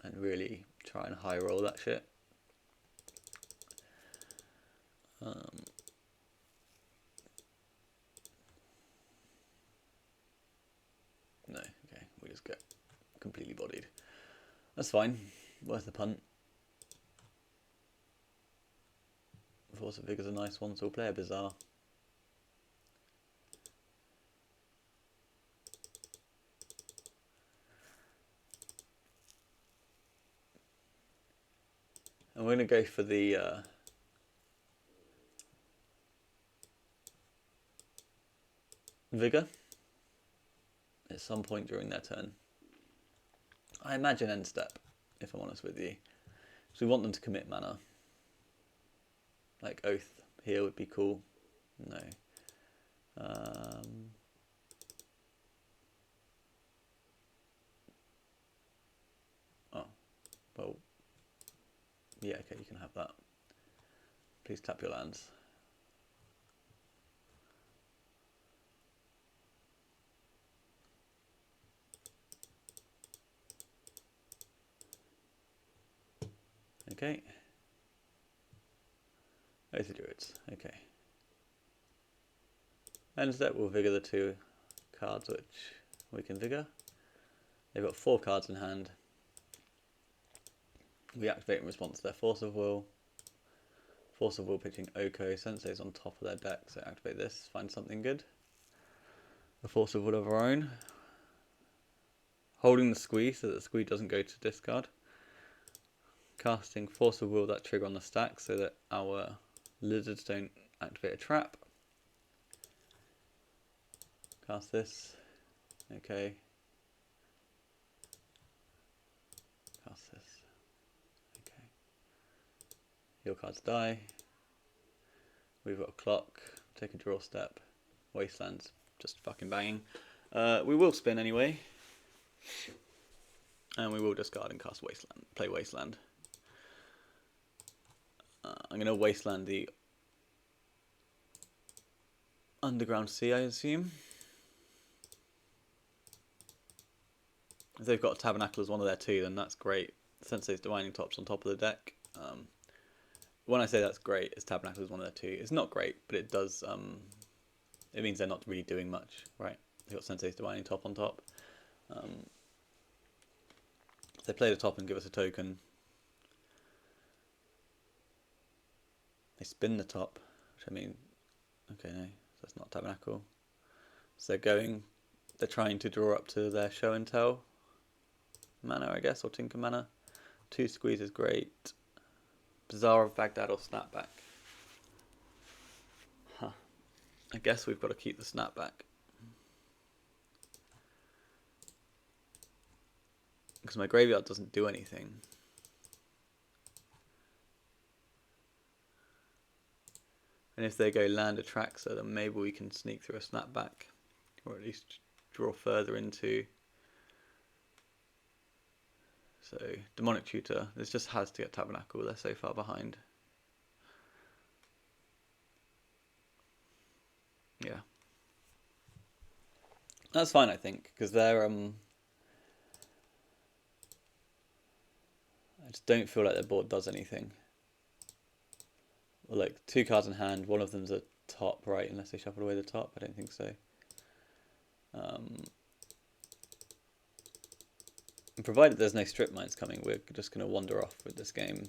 And really try and high roll that shit. No, okay, we just get completely bodied. That's fine, worth the punt. Force of Vigor's a nice one, so we'll play a Bizarre. And we're going to go for the Vigor at some point during their turn. I imagine end step, if I'm honest with you. So we want them to commit mana. Like Oath here would be cool. No. Oh, well, yeah, okay, you can have that. Please tap your lands. Okay. Oath of Druids, okay. End step will Vigor the 2 cards which we can Vigor. They've got 4 cards in hand. We activate in response to their Force of Will. Force of Will pitching Oko. Sensei's on top of their deck, so activate this, find something good. A Force of Will of our own. Holding the Squee so that the Squee doesn't go to discard. Casting Force of Will, that trigger on the stack so that our lizards don't activate a trap. Cast this. Okay. Cast this. Okay. Your cards die. We've got a clock. Take a draw step. Wastelands. Just fucking banging. We will spin anyway. And we will discard and cast Wasteland. Play Wasteland. I'm going to Wasteland the Underground Sea, I assume. If they've got a Tabernacle as one of their 2, then that's great. Sensei's Divining Top's on top of the deck. When I say that's great, it's Tabernacle is one of their 2. It's not great, but it does. It means they're not really doing much, right? They've got Sensei's Divining Top on top. If they play the top and give us a token, they spin the top, which I mean, okay, no, that's not Tabernacle. So they're trying to draw up to their Show and Tell mana, I guess, or Tinker mana. 2 Squeeze is great. Bazaar of Baghdad or Snapback. Huh. I guess we've got to keep the Snapback. Because my graveyard doesn't do anything. And if they go land a Traxxer, then maybe we can sneak through a Snapback. Or at least draw further into. So, Demonic Tutor. This just has to get Tabernacle. They're so far behind. Yeah. That's fine, I think, because they're... I just don't feel like their board does anything. Well, like, 2 cards in hand, one of them's a top, right? Unless they shuffle away the top. I don't think so. And provided there's no strip mines coming, we're just going to wander off with this game.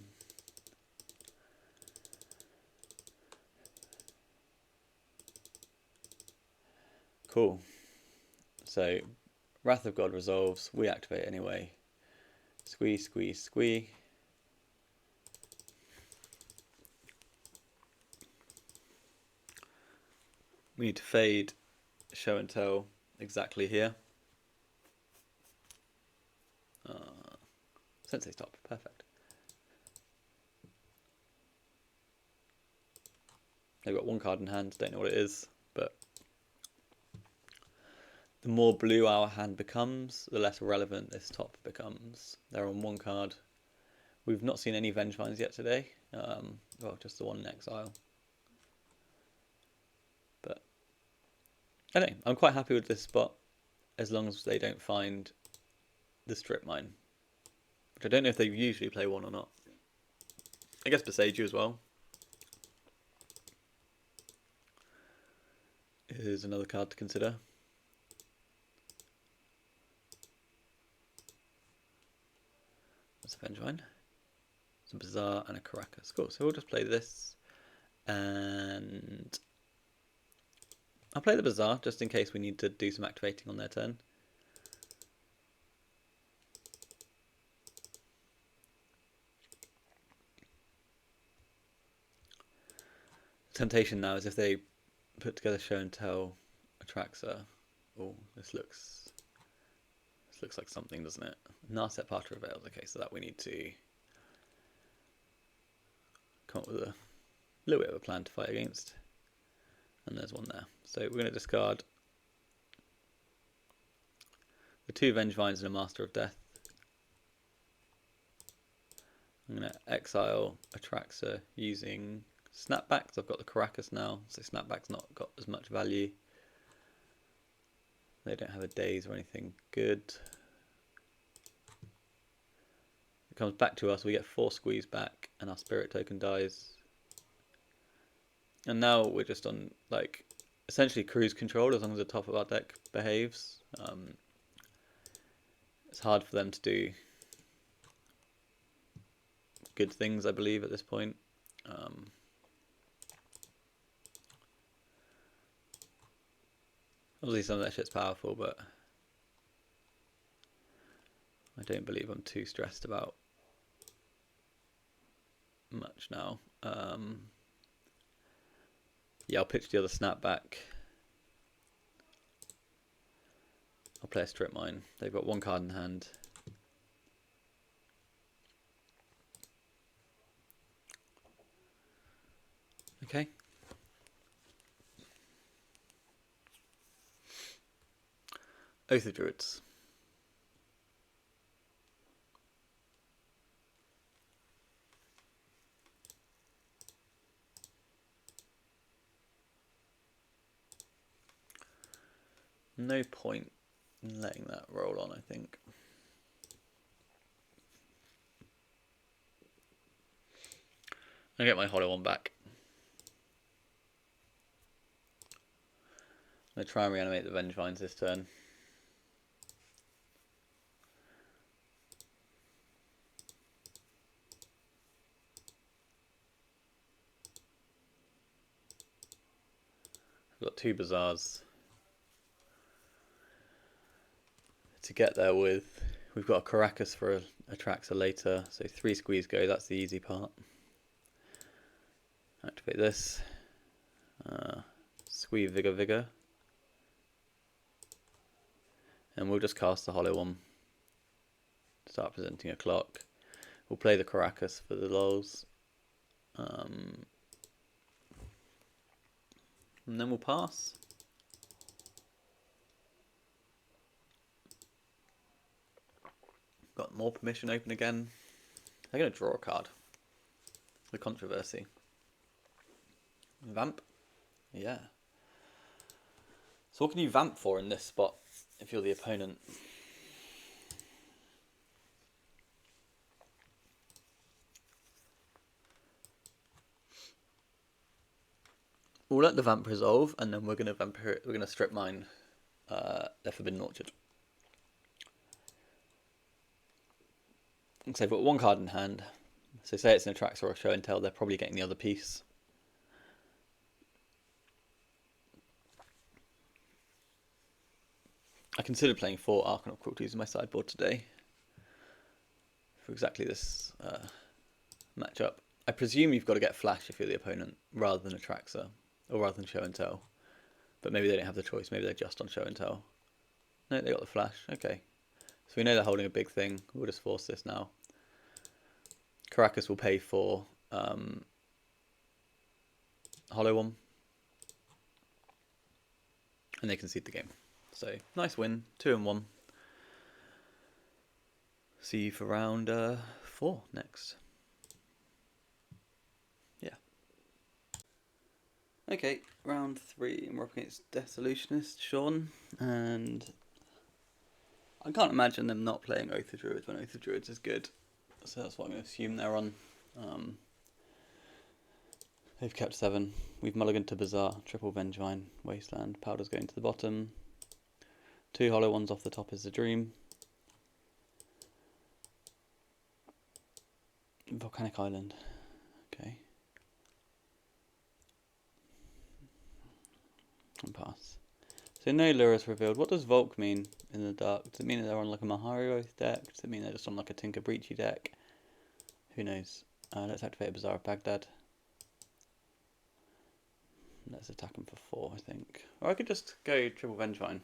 Cool. So, Wrath of God resolves. We activate anyway. Squee, squee, squee. We need to fade Show and Tell exactly here. Sensei's top, perfect. They've got 1 card in hand, don't know what it is, but the more blue our hand becomes, the less relevant this top becomes. They're on 1 card. We've not seen any Vengevines yet today. Well, just the one in exile. But I don't know. I'm quite happy with this spot as long as they don't find the strip mine, which I don't know if they usually play one or not. I guess Besage as well is another card to consider. That's a Vengevine. It's a Bazaar and a Caracas. Cool, so we'll just play this, and I'll play the Bazaar just in case we need to do some activating on their turn. Temptation now is if they put together Show and Tell, Atraxa. Oh, this looks like something, doesn't it? Narset Part Reveals. Okay, so that we need to come up with a little bit of a plan to fight against. And there's one there. So we're going to discard the 2 Vengevines and a Master of Death. I'm going to exile Atraxa using Snapbacks. I've got the Caracas now, so Snapback's not got as much value. They don't have a Daze or anything good. It comes back to us, we get 4 squeeze back, and our Spirit token dies. And now we're just on, like, essentially cruise control as long as the top of our deck behaves. It's hard for them to do good things, I believe, at this point. Obviously some of that shit's powerful, but I don't believe I'm too stressed about much now. Yeah, I'll pitch the other Snapback. I'll play a Strip Mine. They've got 1 card in hand. Okay. Oath of Druids. No point in letting that roll on, I think. I get my Hollow one back. I'm going to try and reanimate the Vengevines this turn. I've got 2 Bazaars to get there with. We've got a Caracas for a Traxa later, so 3 squeeze go, that's the easy part. Activate this. Squeeze Vigor. And we'll just cast the Hollow one. Start presenting a clock. We'll play the Caracas for the lols. And then we'll pass. Got more permission open again. They're going to draw a card. The Controversy. Vamp? Yeah. So what can you vamp for in this spot if you're the opponent? We'll let the vamp resolve, and then we're going to strip mine their Forbidden Orchard. So they've got 1 card in hand. So say it's an Atraxa or a Show and Tell, they're probably getting the other piece. I considered playing 4 Arcanine Cruelties in my sideboard today for exactly this matchup. I presume you've got to get Flash if you're the opponent, rather than Atraxa, or rather than Show and Tell. But maybe they don't have the choice, maybe they're just on Show and Tell. No, they got the Flash, okay. So we know they're holding a big thing, we'll just force this now. Caracas will pay for Hollow one. And they concede the game. So, nice win, 2-1. See you for round 4 next. Yeah. Okay, round 3, and we're up against Dissolutionist Sean, and I can't imagine them not playing Oath of Druids when Oath of Druids is good, so that's what I'm going to assume they're on. They've kept 7. We've mulliganed to Bazaar, triple Vengevine, Wasteland, Powder's going to the bottom. 2 hollow ones off the top is the Dream. Volcanic Island. Okay. And pass. So no Lurus revealed. What does Volk mean in the dark? Does it mean that they're on like a Mahari Oath deck? Does it mean they're just on like a Tinker Breachy deck? Who knows? Let's activate a Bazaar of Baghdad. Let's attack him for 4, I think. Or I could just go triple Vengevine.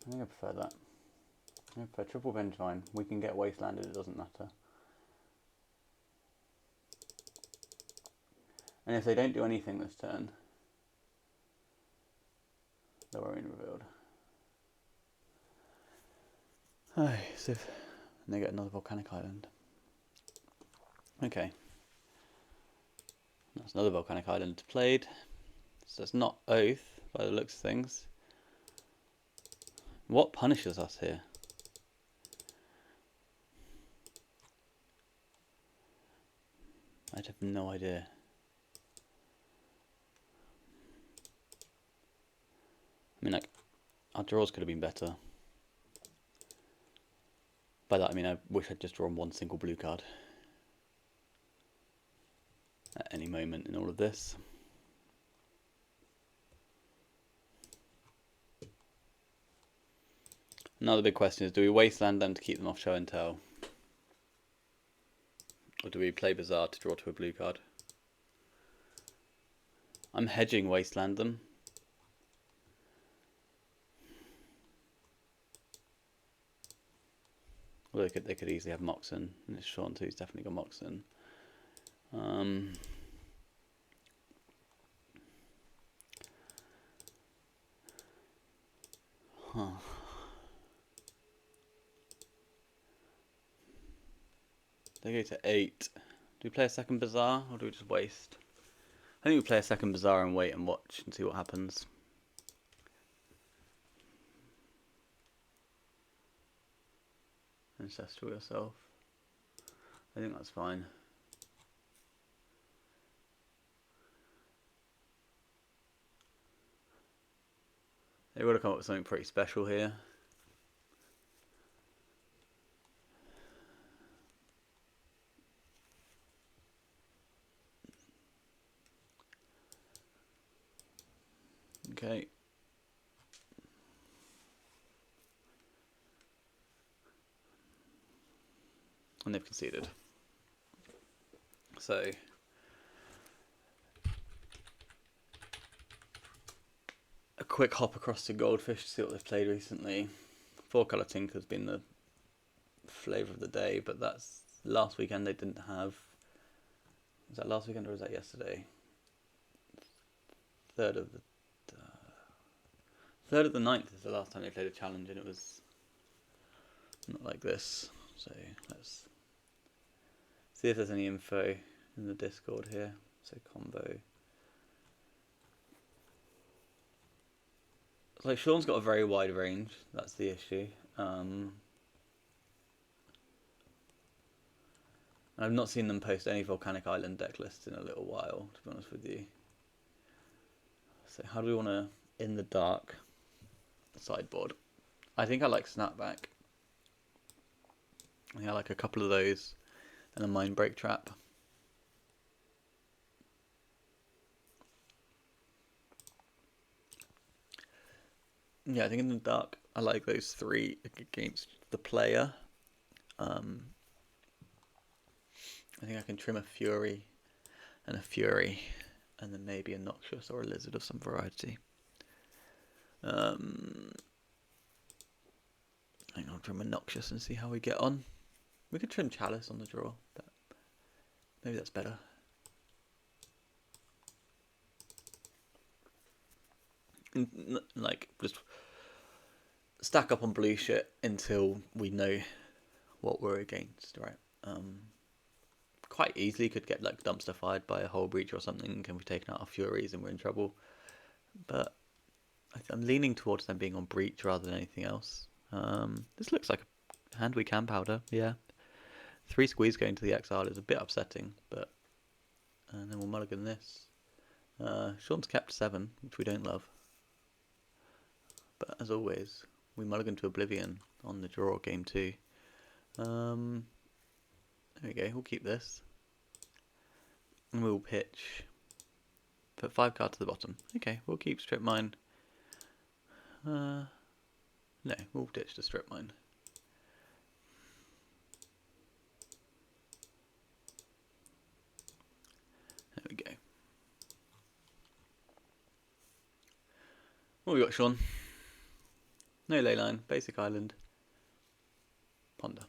I think I prefer that. I prefer triple Vengevine. We can get Wastelanded, it doesn't matter. And if they don't do anything this turn, they're already revealed. So and they get another Volcanic Island. Okay. That's another Volcanic Island played. So it's not Oath by the looks of things. What punishes us here? I have no idea. I mean, like, our draws could have been better. By that I mean I wish I'd just drawn 1 single blue card at any moment in all of this. Now the big question is, do we wasteland them to keep them off show and tell? Or do we play Bazaar to draw to a blue card? I'm hedging wasteland them. Well, they could easily have Moxen, and it's Sean too, he's definitely got Moxen. They go to 8. Do we play a second Bazaar, or do we just waste? I think we play a second Bazaar and wait and watch and see what happens. Ancestral yourself. I think that's fine. They would have come up with something pretty special here. Okay. And they've conceded. So a quick hop across to Goldfish to see what they've played recently. 4-colour Tinker's been the flavour of the day, but that's last weekend they didn't have. Was that last weekend or was that yesterday? 3rd of the 9th is the last time they played a challenge, and it was not like this. So let's see if there's any info in the Discord here. So combo. So Sean's got a very wide range. That's the issue. And I've not seen them post any Volcanic Island deck lists in a little while, to be honest with you. So how do we want to, in the dark, sideboard? I think I like Snapback. I think I like a couple of those and a Mind Break Trap. Yeah, I think in the dark I like those 3 against the player. I think I can trim a Fury and a Fury, and then maybe a Noxious or a Lizard of some variety. I think I'll trim a Noxious and see how we get on. We could trim Chalice on the draw, but maybe that's better. And, like, just stack up on blue shit until we know what we're against, right? Quite easily could get like dumpster fired by a hull breach or something. Can be taken out our Furies and we're in trouble. But I'm leaning towards them being on breach rather than anything else. This looks like a hand we can powder, yeah. 3 squeeze going to the exile is a bit upsetting, but and then we'll mulligan this. Sean's kept 7, which we don't love. But as always, we mulligan to Oblivion on the draw game 2. There we go, we'll keep this. And we'll pitch. Put 5 cards to the bottom. Okay, we'll keep Strip Mine. No, we'll ditch the Strip Mine. There we go. What we got, Sean? No Leyline, Basic Island, Ponder.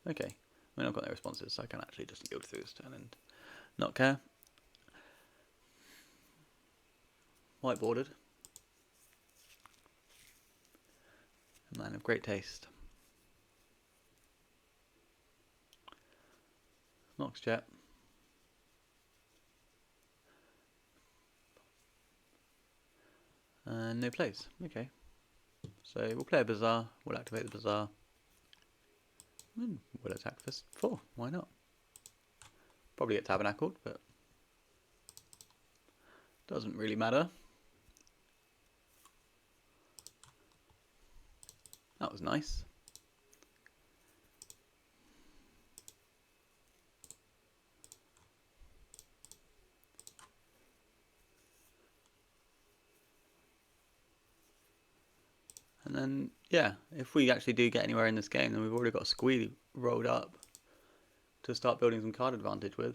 Okay, I mean I've got no responses, so I can actually just go through this turn and not care. Whiteboarded. A man of great taste. Nox Jet. And no plays. Okay. So we'll play a Bazaar, we'll activate the Bazaar, and we'll attack for 4. Why not? Probably get Tabernacled, but doesn't really matter. That was nice. And then, yeah, if we actually do get anywhere in this game, then we've already got a Squee rolled up to start building some card advantage with.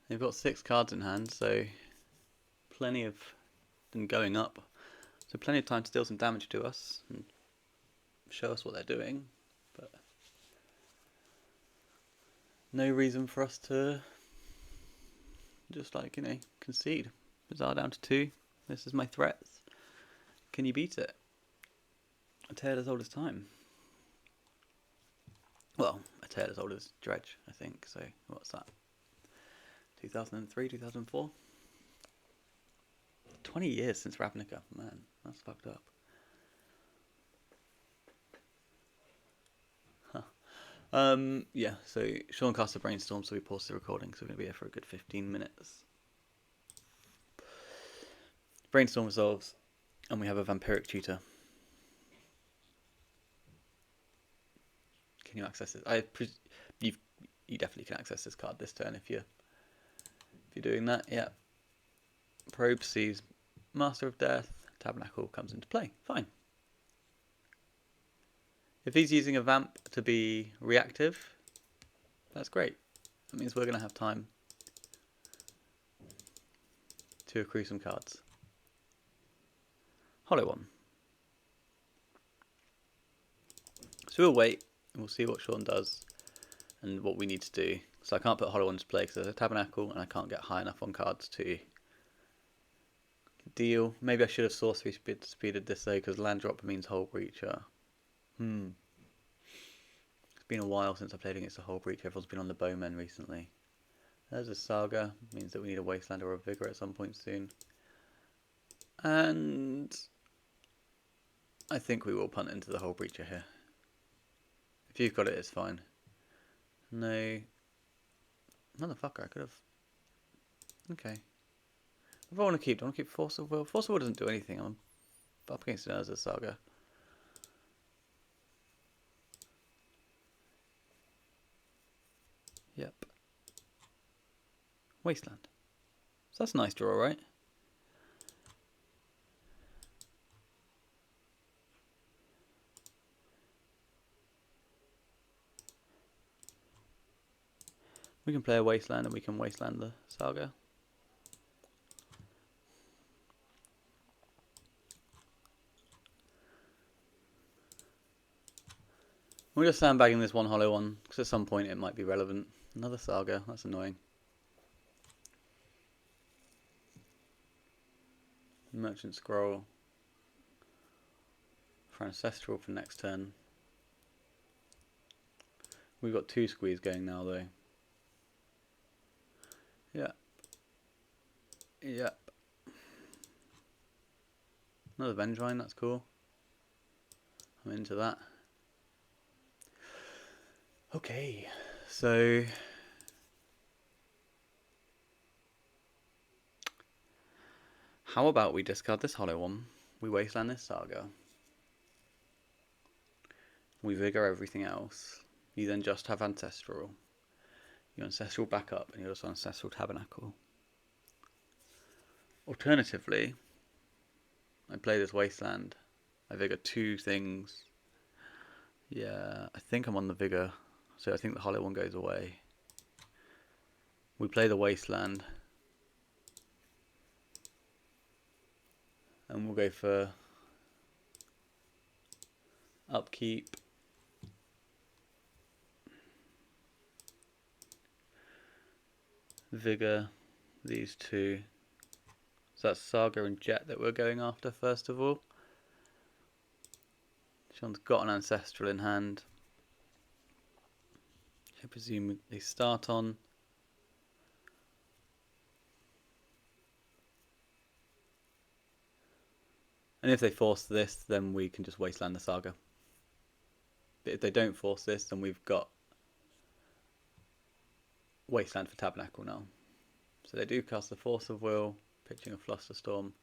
They've got 6 cards in hand, so plenty of them going up. So plenty of time to deal some damage to us and show us what they're doing. But no reason for us to just like, concede. Bazaar down to 2. This is my threats. Can you beat it? A tale as old as time. Well, a tale as old as Dredge, I think. So what's that? 2003, 2004? 20 years since Ravnica. Man, that's fucked up. Huh. Yeah, so Sean cast a brainstorm, so we paused the recording, so we're going to be here for a good 15 minutes. Brainstorm resolves, and we have a Vampiric Tutor. Can you access it? You definitely can access this card this turn if you're doing that. Yeah. Probe sees Master of Death. Tabernacle comes into play. Fine. If he's using a Vamp to be reactive, that's great. That means we're going to have time to accrue some cards. Hollow one. So we'll wait and we'll see what Sean does and what we need to do. So I can't put Hollow one to play because there's a Tabernacle and I can't get high enough on cards to deal. Maybe I should have sorcery speeded this though because land drop means Hull Breacher. It's been a while since I played against a Hull Breacher. Everyone's been on the Bowmen recently. There's a Saga. Means that we need a Wasteland or a Vigor at some point soon. And I think we will punt into the Hull Breacher here. If you've got it, it's fine. No. Motherfucker, I could have... Okay. If I want to keep, do I want to keep Force of Will? Force of Will doesn't do anything. I'm up against an Urza Saga. Yep. Wasteland. So that's a nice draw, right? We can play a Wasteland and we can Wasteland the Saga. We're just sandbagging this one hollow one because at some point it might be relevant. Another Saga, that's annoying. Merchant Scroll. for Ancestral for next turn. We've got 2 squeeze going now though. Yeah. Yep. Another Vengevine, that's cool. I'm into that. Okay, so how about we discard this hollow one, we wasteland this Saga, we vigor everything else, you then just have Ancestral, your Ancestral back up, and you also Ancestral Tabernacle. Alternatively, I play this wasteland, I vigor 2 things. Yeah, I think I'm on the vigor, so I think the hollow one goes away. We play the wasteland, and we'll go for upkeep. Vigor, these 2. So that's Saga and Jet that we're going after first of all. Sean's got an Ancestral in hand. I presume they start on. And if they force this, then we can just wasteland the Saga. But if they don't force this, then we've got wasteland for Tabernacle now. So they do cast the Force of Will, pitching a Flusterstorm.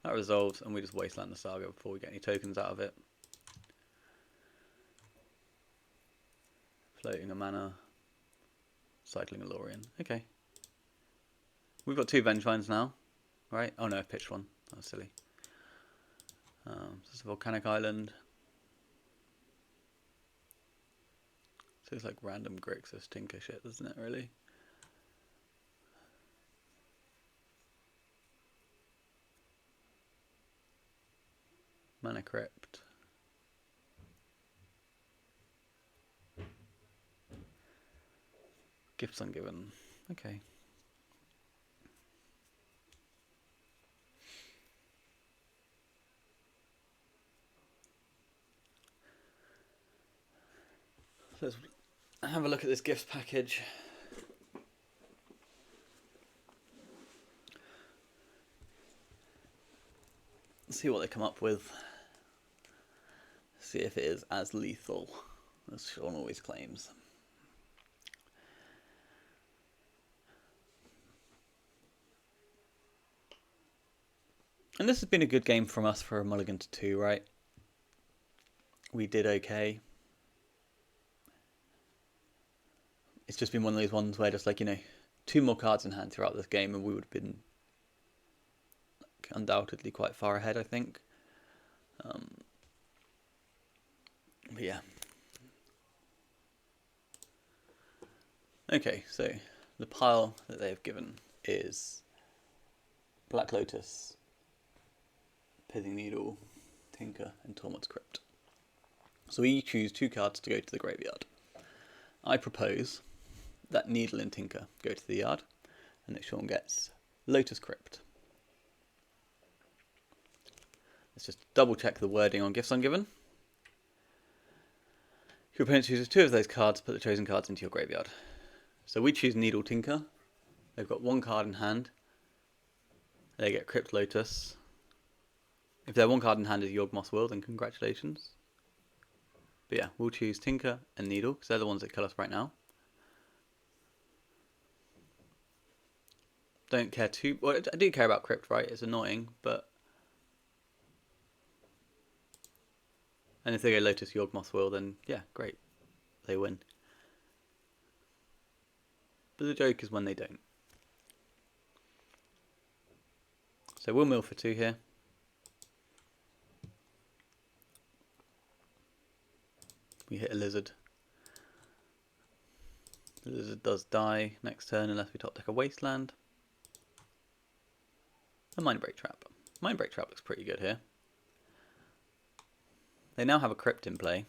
That resolves, and we just wasteland the Saga before we get any tokens out of it. Floating a mana, cycling a Lorien. Okay. We've got 2 Vengevines now, right? Oh no, I pitched one. That was silly. So it's a volcanic island. So it's like random Grixis Tinker shit, doesn't it, really? Mana Crypt. Gifts Ungiven. Okay. So let's have a look at this gifts package. See what they come up with. See if it is as lethal as Sean always claims. And this has been a good game from us for a mulligan to 2, right? We did okay. It's just been one of those ones where just like, you know, 2 more cards in hand throughout this game and we would have been like, undoubtedly quite far ahead, I think. But yeah. Okay, so the pile that they've given is Black Lotus, Pithing Needle, Tinker, and Tormod's Crypt. So we choose 2 cards to go to the graveyard. I propose that Needle and Tinker go to the yard, and that Sean gets Lotus Crypt. Let's just double check the wording on Gifts Ungiven. Your opponent chooses 2 of those cards, put the chosen cards into your graveyard. So we choose Needle Tinker. They've got 1 card in hand. They get Crypt Lotus. If their 1 card in hand is Yawgmoth's Will, then congratulations. But yeah, we'll choose Tinker and Needle, because they're the ones that kill us right now. Don't care too... Well, I do care about Crypt, right? It's annoying, but... And if they go Lotus Yawgmoth's Will, then yeah, great. They win. But the joke is when they don't. So we'll mill for 2 here. We hit a lizard. The lizard does die next turn unless we top deck a wasteland. A Mindbreak Trap. Mindbreak Trap looks pretty good here. They now have a Crypt in play.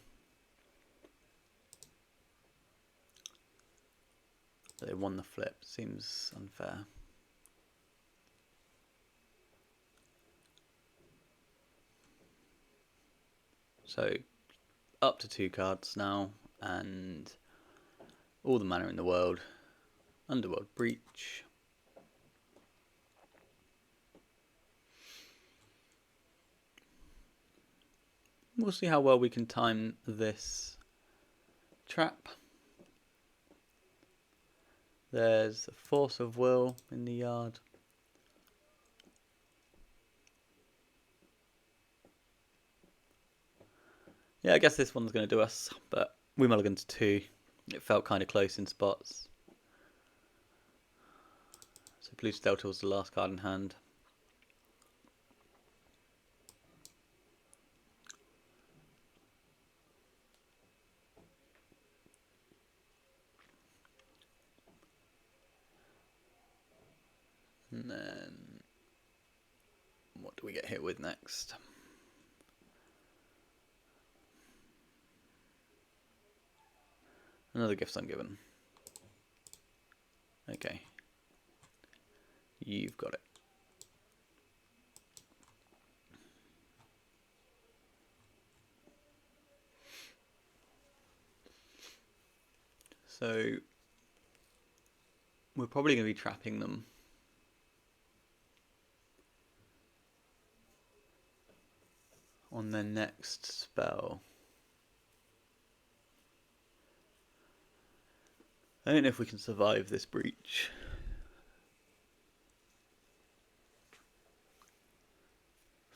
They won the flip. Seems unfair. So up to 2 cards now, and all the mana in the world. Underworld Breach. We'll see how well we can time this trap. There's a Force of Will in the yard. Yeah, I guess this one's going to do us, but we mulliganed to 2. It felt kind of close in spots. So Blue Delta was the last card in hand. And then, what do we get hit with next? Another Gifts Ungiven. Okay. You've got it. So, we're probably going to be trapping them. On their next spell. I don't know if we can survive this breach.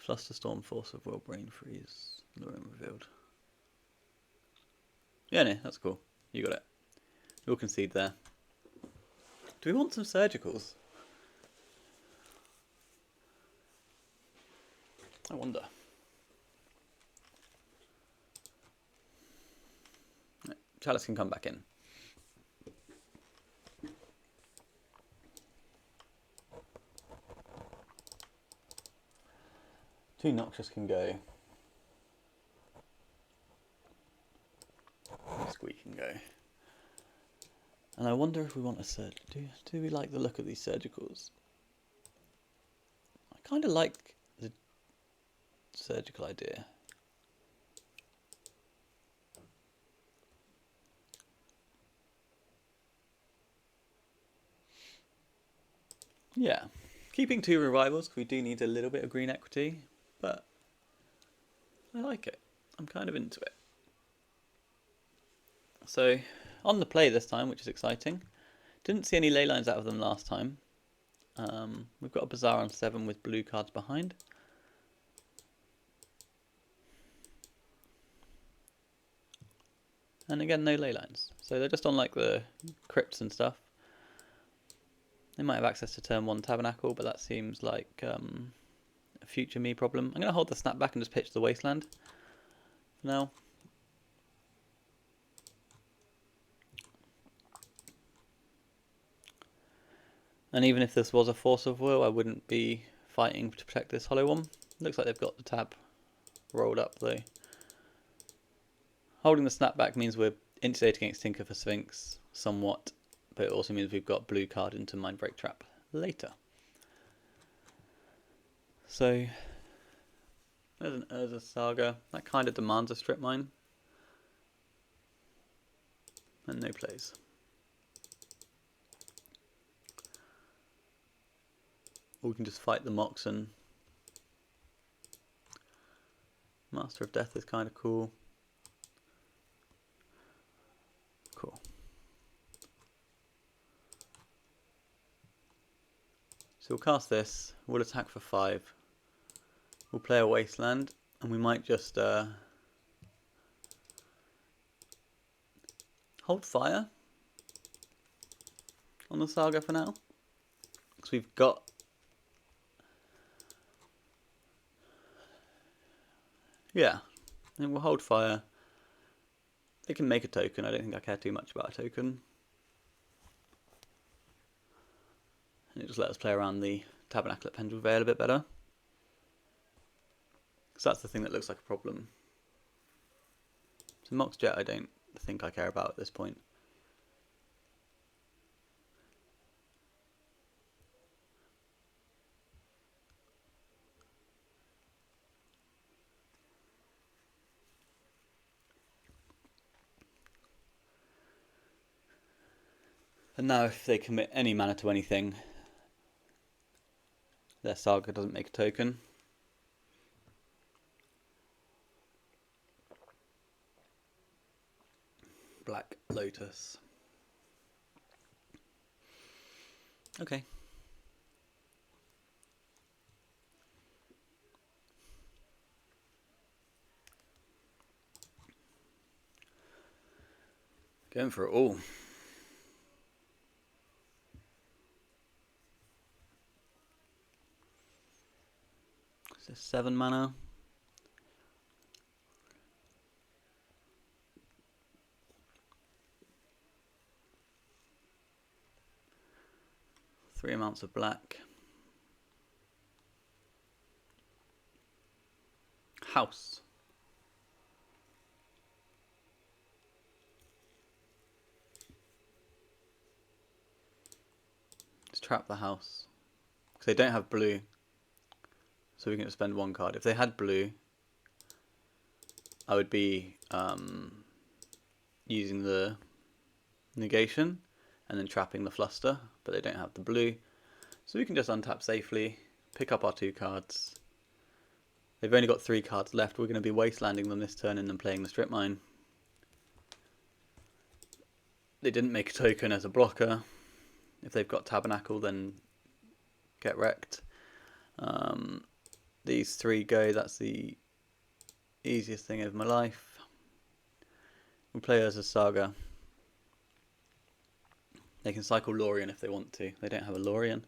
Flusterstorm, Force of Will, Brain Freeze, Luring Revealed. Yeah, no, that's cool. You got it. You'll concede there. Do we want some surgicals? I wonder. Chalice can come back in. Two Noxious can go. Squee can go. And I wonder if we want a surge. Do we like the look of these surgicals? I kind of like the surgical idea. Yeah, keeping 2 revivals because we do need a little bit of green equity, but I like it. I'm kind of into it. So, on the play this time, which is exciting. Didn't see any ley lines out of them last time. We've got a Bazaar on 7 with blue cards behind. And again, no ley lines. So they're just on like the crypts and stuff. They might have access to turn 1 Tabernacle, but that seems like a future me problem. I'm going to hold the snapback and just pitch the Wasteland for now. And even if this was a Force of Will, I wouldn't be fighting to protect this hollow one. Looks like they've got the tab rolled up though. Holding the snapback means we're insulating against Tinker for Sphinx somewhat, but it also means we've got blue card into Mindbreak Trap later. So there's an Urza Saga. That kind of demands a strip mine. And no plays. Or we can just fight the Moxen. Master of Death is kind of cool. Cool. So we'll cast this, we'll attack for 5. We'll play a Wasteland, and we might just hold fire on the Saga for now. Because we've got... Yeah, and we'll hold fire. They can make a token, I don't think I care too much about a token. And it just let us play around the Tabernacle at Pendrell Vale a bit better. Because that's the thing that looks like a problem. So Mox Jet I don't think I care about at this point. And now if they commit any mana to anything, their Saga doesn't make a token. Black Lotus. Okay. Going for it all. Is this 7 mana? Three amounts of black. House. Let's trap the house. Because they don't have blue. So we can spend one card. If they had blue, I would be using the negation and then trapping the fluster, but they don't have the blue. So we can just untap safely, pick up our 2 cards. They've only got 3 cards left. We're going to be wastelanding them this turn and then playing the strip mine. They didn't make a token as a blocker. If they've got Tabernacle, then get wrecked. These 3 go, that's the easiest thing of my life. We'll play as a Saga. They can cycle Lorien if they want to. They don't have a Lorien.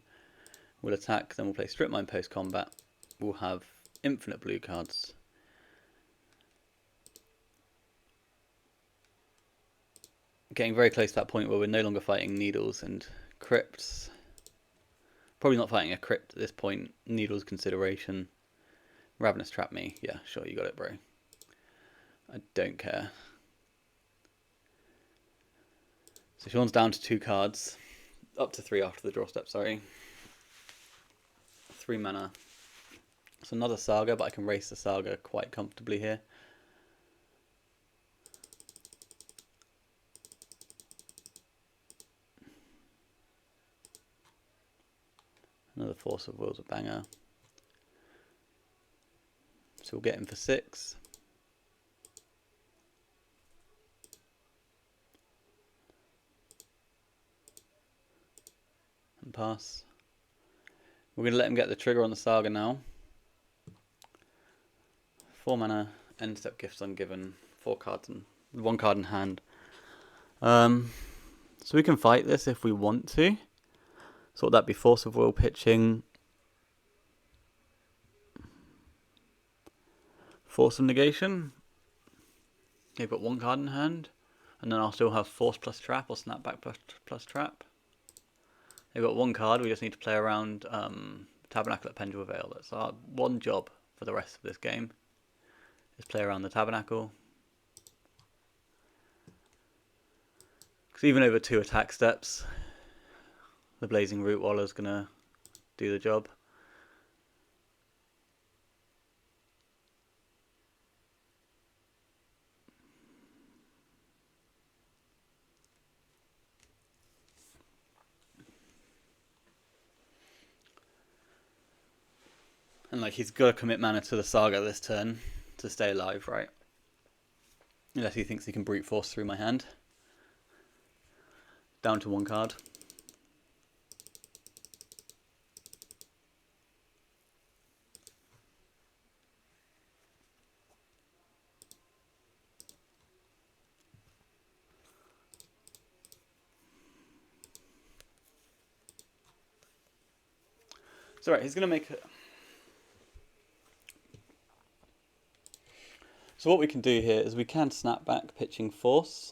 We'll attack, then we'll play Strip Mine post combat. We'll have infinite blue cards. Getting very close to that point where we're no longer fighting Needles and Crypts. Probably not fighting a Crypt at this point. Needles consideration. Ravenous trap me. Yeah, sure, you got it, bro. I don't care. So Sean's down to 2 cards. Up to 3 after the draw step, sorry. 3 mana. It's another Saga, but I can race the Saga quite comfortably here. Another Force of Will's a banger. So we'll get him for 6. And pass. We're going to let him get the trigger on the Saga now. 4 mana, end step gifts ungiven, 4 cards and 1 card in hand. So we can fight this if we want to. So would that be Force of Will pitching, Force of Negation. They've got 1 card in hand, and then I'll still have Force plus Trap or Snapback plus Trap. They've got 1 card, we just need to play around Tabernacle at Pendulum Veil. That's our one job for the rest of this game, is play around the Tabernacle. Because even over 2 attack steps, the Blazing Root Waller's going to do the job. And like, he's got to commit mana to the Saga this turn to stay alive, right? Unless he thinks he can brute force through my hand. Down to 1 card. It's alright, he's going to make it. So what we can do here is we can snap back pitching Force.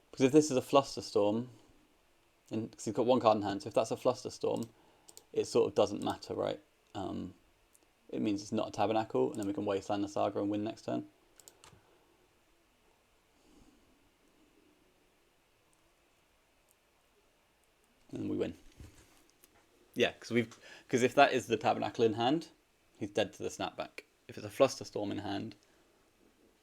Because if this is a Flusterstorm, because he's got 1 card in hand, so if that's a Flusterstorm, it sort of doesn't matter, right? It means it's not a Tabernacle, and then we can wasteland the Saga and win next turn. And we win. Yeah, because if that is the Tabernacle in hand, he's dead to the snapback. If it's a Flusterstorm in hand,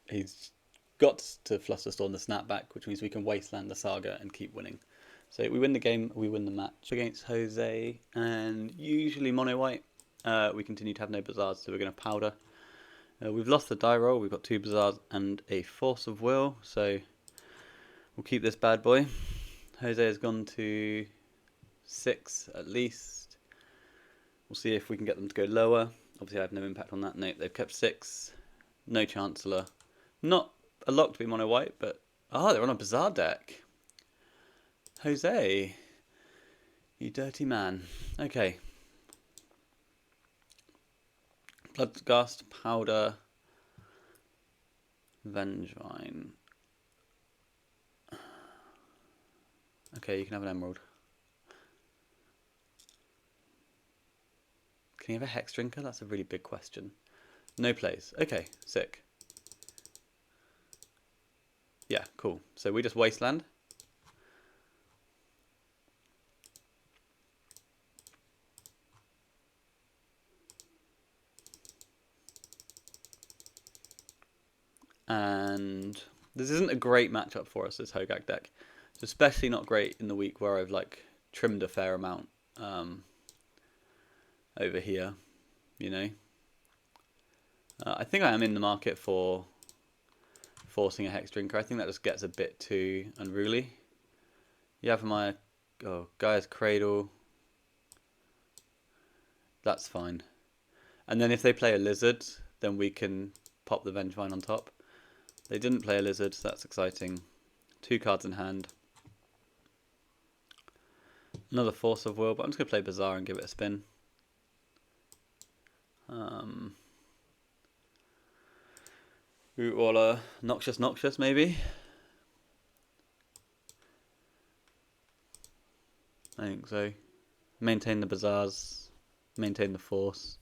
he's got to Flusterstorm the snapback, which means we can wasteland the Saga and keep winning. So we win the game, we win the match against Jose, and usually mono white. We continue to have no bazaars, so we're going to powder. We've lost the die roll, we've got 2 bazaars and a force of will, so we'll keep this bad boy. Jose has gone to 6 at least. We'll see if we can get them to go lower. Obviously I have no impact on that. Nope, they've kept 6. No Chancellor. Not a lock to be mono white, but they're on a bazaar deck. Jose, you dirty man. Okay. Bloodgast, powder, Vengevine. Okay, you can have an emerald. Can you have a hex drinker? That's a really big question. No plays. Okay, sick. Yeah, cool. So we just wasteland. And this isn't a great matchup for us, this Hogak deck. It's especially not great in the week where I've like trimmed a fair amount over here, you know. I think I am in the market for forcing a hex drinker. I think that just gets a bit too unruly. You have my Gaia's Cradle. That's fine. And then if they play a lizard, then we can pop the Vengevine on top. They didn't play a lizard, so that's exciting. 2 cards in hand. Another Force of Will, but I'm just going to play Bazaar and give it a spin. Rootwaller, Noxious maybe? I think so. Maintain the Bazaars, maintain the Force.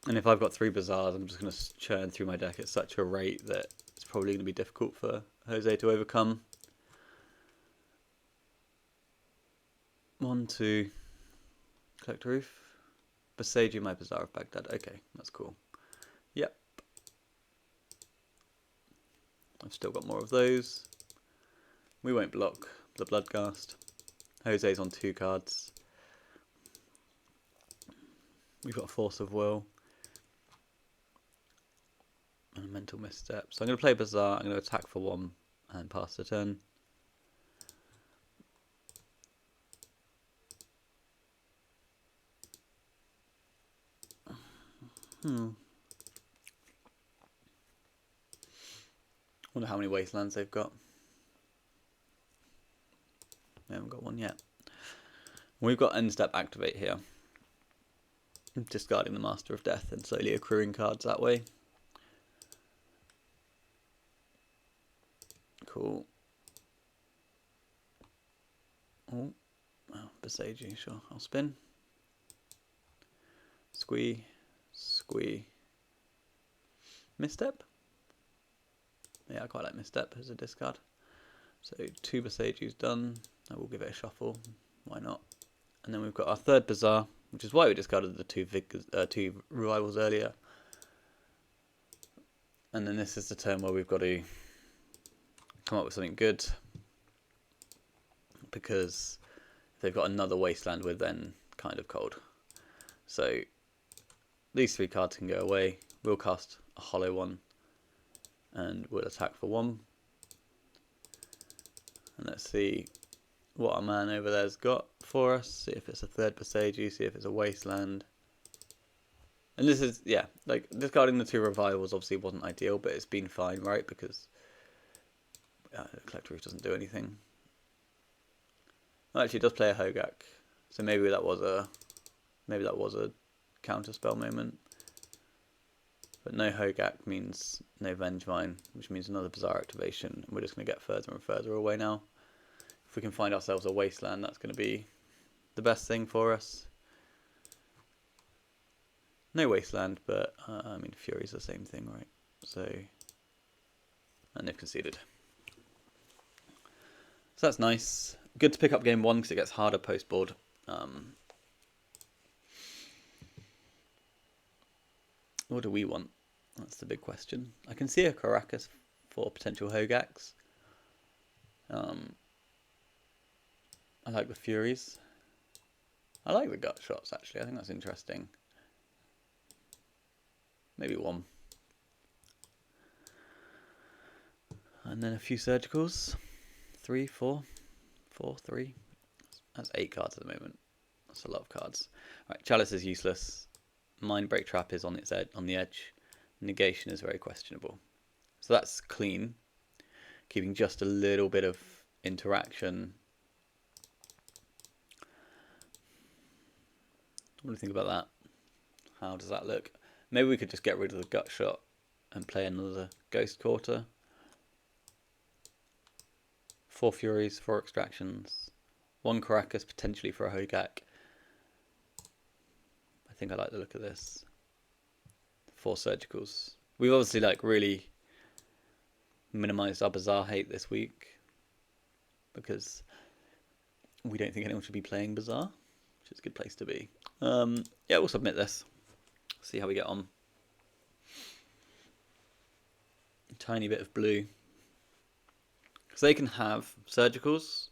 And if I've got 3 Bazaars, I'm just going to churn through my deck at such a rate that it's probably going to be difficult for Jose to overcome. 1, 2, collect a roof. Besage my Bazaar of Baghdad. Okay, that's cool. Yep. I've still got more of those. We won't block the Bloodgast. Jose's on 2 cards. We've got a Force of Will. And a Mental Misstep. So I'm going to play Bazaar, I'm going to attack for 1 and pass the turn. Wonder how many wastelands they've got. They haven't got one yet. We've got end step activate here. Discarding the Master of Death and slowly accruing cards that way. Cool. Oh, Besage, sure. I'll spin. Squee. Misstep? Yeah, I quite like Misstep as a discard. So 2 Besage's done. I will give it a shuffle. Why not? And then we've got our 3rd Bazaar, which is why we discarded the 2 revivals earlier. And then this is the turn where we've got to come up with something good, because if they've got another wasteland, we're then kind of cold. So these 3 cards can go away. We'll cast a hollow one and we'll attack for 1. And let's see what our man over there's got for us. See if it's a 3rd Besage, see if it's a wasteland. And this is, yeah, like discarding the 2 revivals obviously wasn't ideal, but it's been fine, right? Because Collector Roof doesn't do anything. Oh, actually, it does play a Hogak, so maybe that was a counter spell moment. But no Hogak means no Vengevine, which means another Bazaar activation. And we're just going to get further and further away now. If we can find ourselves a wasteland, that's going to be the best thing for us. No wasteland, but I mean Fury's the same thing, right? So, and they've conceded. So that's nice. Good to pick up game 1 because it gets harder post board. What do we want? That's the big question. I can see a Caracas for potential Hogaks. I like the Furies. I like the gut shots, actually. I think that's interesting. Maybe one. And then a few surgicals. 3, 4, 4, 3. That's 8 cards at the moment. That's a lot of cards. Right, Chalice is useless. Mind Break Trap is on its on the edge. Negation is very questionable. So that's clean. Keeping just a little bit of interaction. What do you think about that? How does that look? Maybe we could just get rid of the gut shot and play another Ghost Quarter. 4 Furies, 4 Extractions, 1 Caracas potentially for a Hogak. I think I like the look of this. 4 Surgicals. We've obviously like really minimised our Bazaar hate this week because we don't think anyone should be playing Bazaar, which is a good place to be. Yeah, we'll submit this. See how we get on. A tiny bit of blue. So they can have surgicals,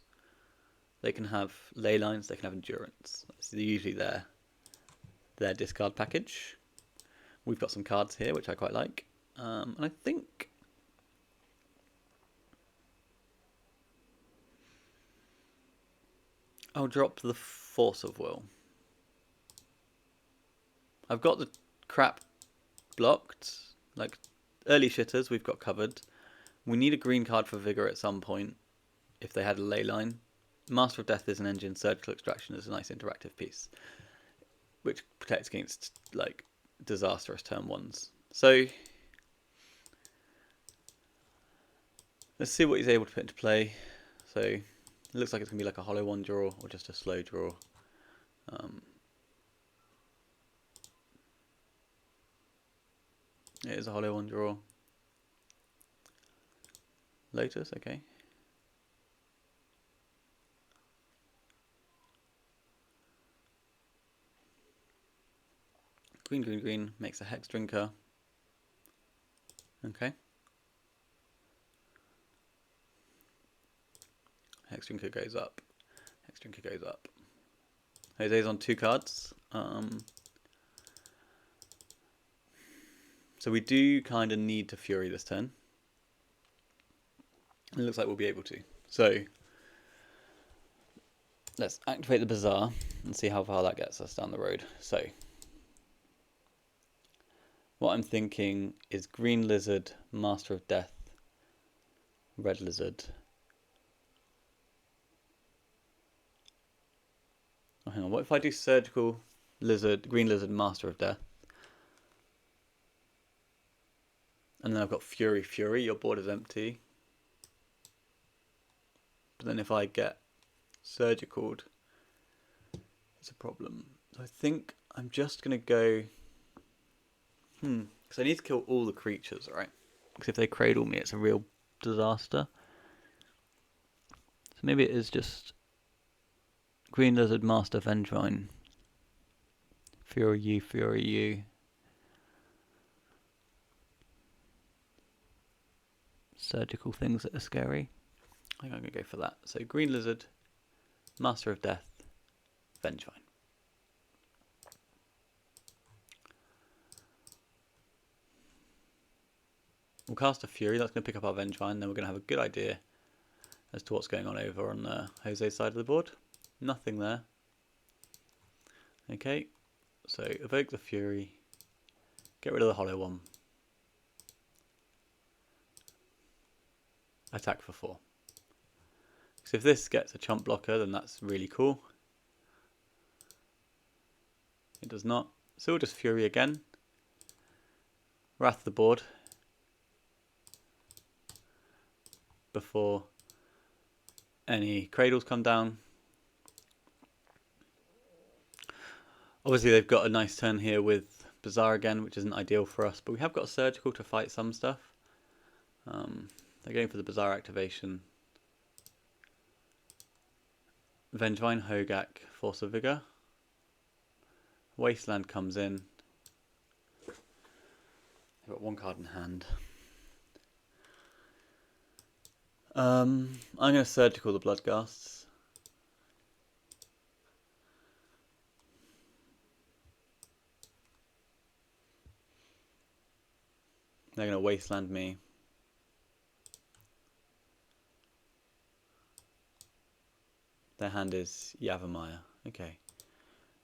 they can have ley lines, they can have endurance. That's usually their discard package. We've got some cards here which I quite like, and I think I'll drop the Force of Will. I've got the crap blocked, like early shitters we've got covered. We need a green card for Vigor at some point, if they had a ley line. Master of Death is an engine, Surgical Extraction is a nice interactive piece, which protects against like disastrous turn 1s. So let's see what he's able to put into play. So it looks like it's going to be like a hollow 1 draw or just a slow draw. It is a hollow 1 draw. Lotus, okay. Green, green, green makes a Hex Drinker. Okay. Hex Drinker goes up. Hex Drinker goes up. Jose's on 2 cards. So we do kind of need to Fury this turn. It looks like we'll be able to. So let's activate the Bazaar and see how far that gets us down the road. So what I'm thinking is Green Lizard, Master of Death, Red Lizard. Oh, hang on, what if I do Surgical Lizard, Green Lizard, Master of Death? And then I've got Fury, Fury, your board is empty. But then if I get Surgical, it's a problem. So I think I'm just going to go... Because I need to kill all the creatures, right? Because if they cradle me, it's a real disaster. So maybe it is just Green Lizard, Master, Vengevine. Fury you, Fury you. Surgical things that are scary. I think I'm going to go for that. So Green Lizard, Master of Death, Vengevine. We'll cast a Fury, that's going to pick up our Vengevine, then we're going to have a good idea as to what's going on over on Jose's side of the board. Nothing there. Okay, so evoke the Fury, get rid of the hollow 1. Attack for 4. So if this gets a chump blocker, then that's really cool. It does not. So we'll just Fury again. Wrath the board. Before any cradles come down. Obviously they've got a nice turn here with Bazaar again, which isn't ideal for us, but we have got a Surgical to fight some stuff. They're going for the Bazaar activation. Vengevine, Hogak, Force of Vigor. Wasteland comes in. I've got one card in hand. I'm going to Surgical the Bloodghasts. They're going to Wasteland me. Their hand is Yavimaya. Okay.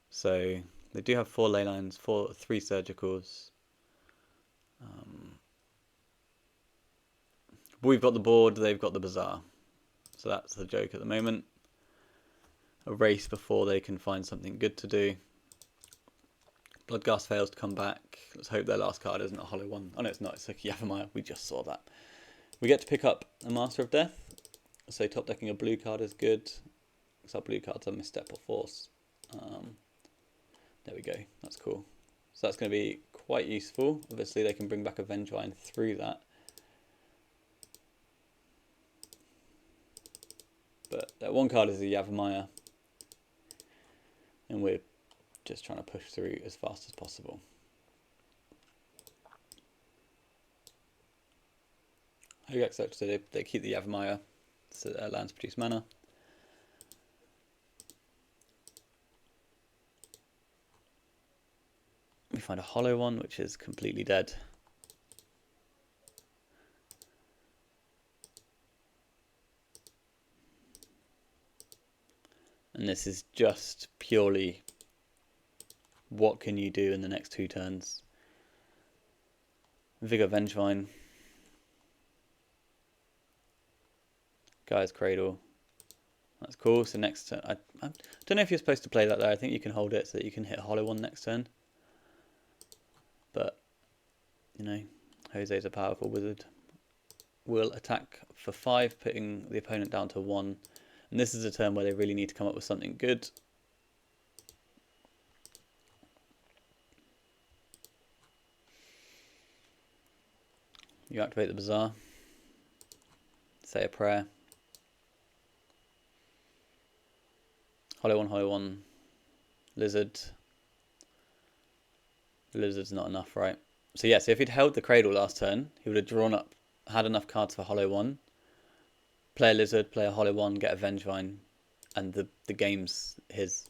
So they do have 4 ley lines, 3 surgicals. We've got the board, they've got the bazaar. So that's the joke at the moment. A race before they can find something good to do. Bloodghast fails to come back. Let's hope their last card isn't a hollow one. Oh no, it's not, it's like Yavimaya. We just saw that. We get to pick up a Master of Death. So top decking a blue card is good. Because our blue cards are Misstep or Force. There we go, that's cool. So that's going to be quite useful. Obviously they can bring back a Vengevine through that. But that one card is the Yavimaya. And we're just trying to push through as fast as possible. Hogak Search, so they keep the Yavimaya, so their lands produce mana. We find a hollow one, which is completely dead. And this is just purely what can you do in the next 2 turns. Vigor Vengevine. Guy's Cradle. That's cool. So next turn, I don't know if you're supposed to play that there. I think you can hold it so that you can hit a hollow one next turn. But, you know, Jose's a powerful wizard. Will attack for 5, putting the opponent down to 1. And this is a turn where they really need to come up with something good. You activate the Bazaar. Say a prayer. Hollow one. Lizard. Lizard's not enough, right? So yeah, so if he'd held the Cradle last turn, he would have drawn up, had enough cards for Hollow one. Play a Lizard, play a Hollow one, get a Vengevine, and the game's his.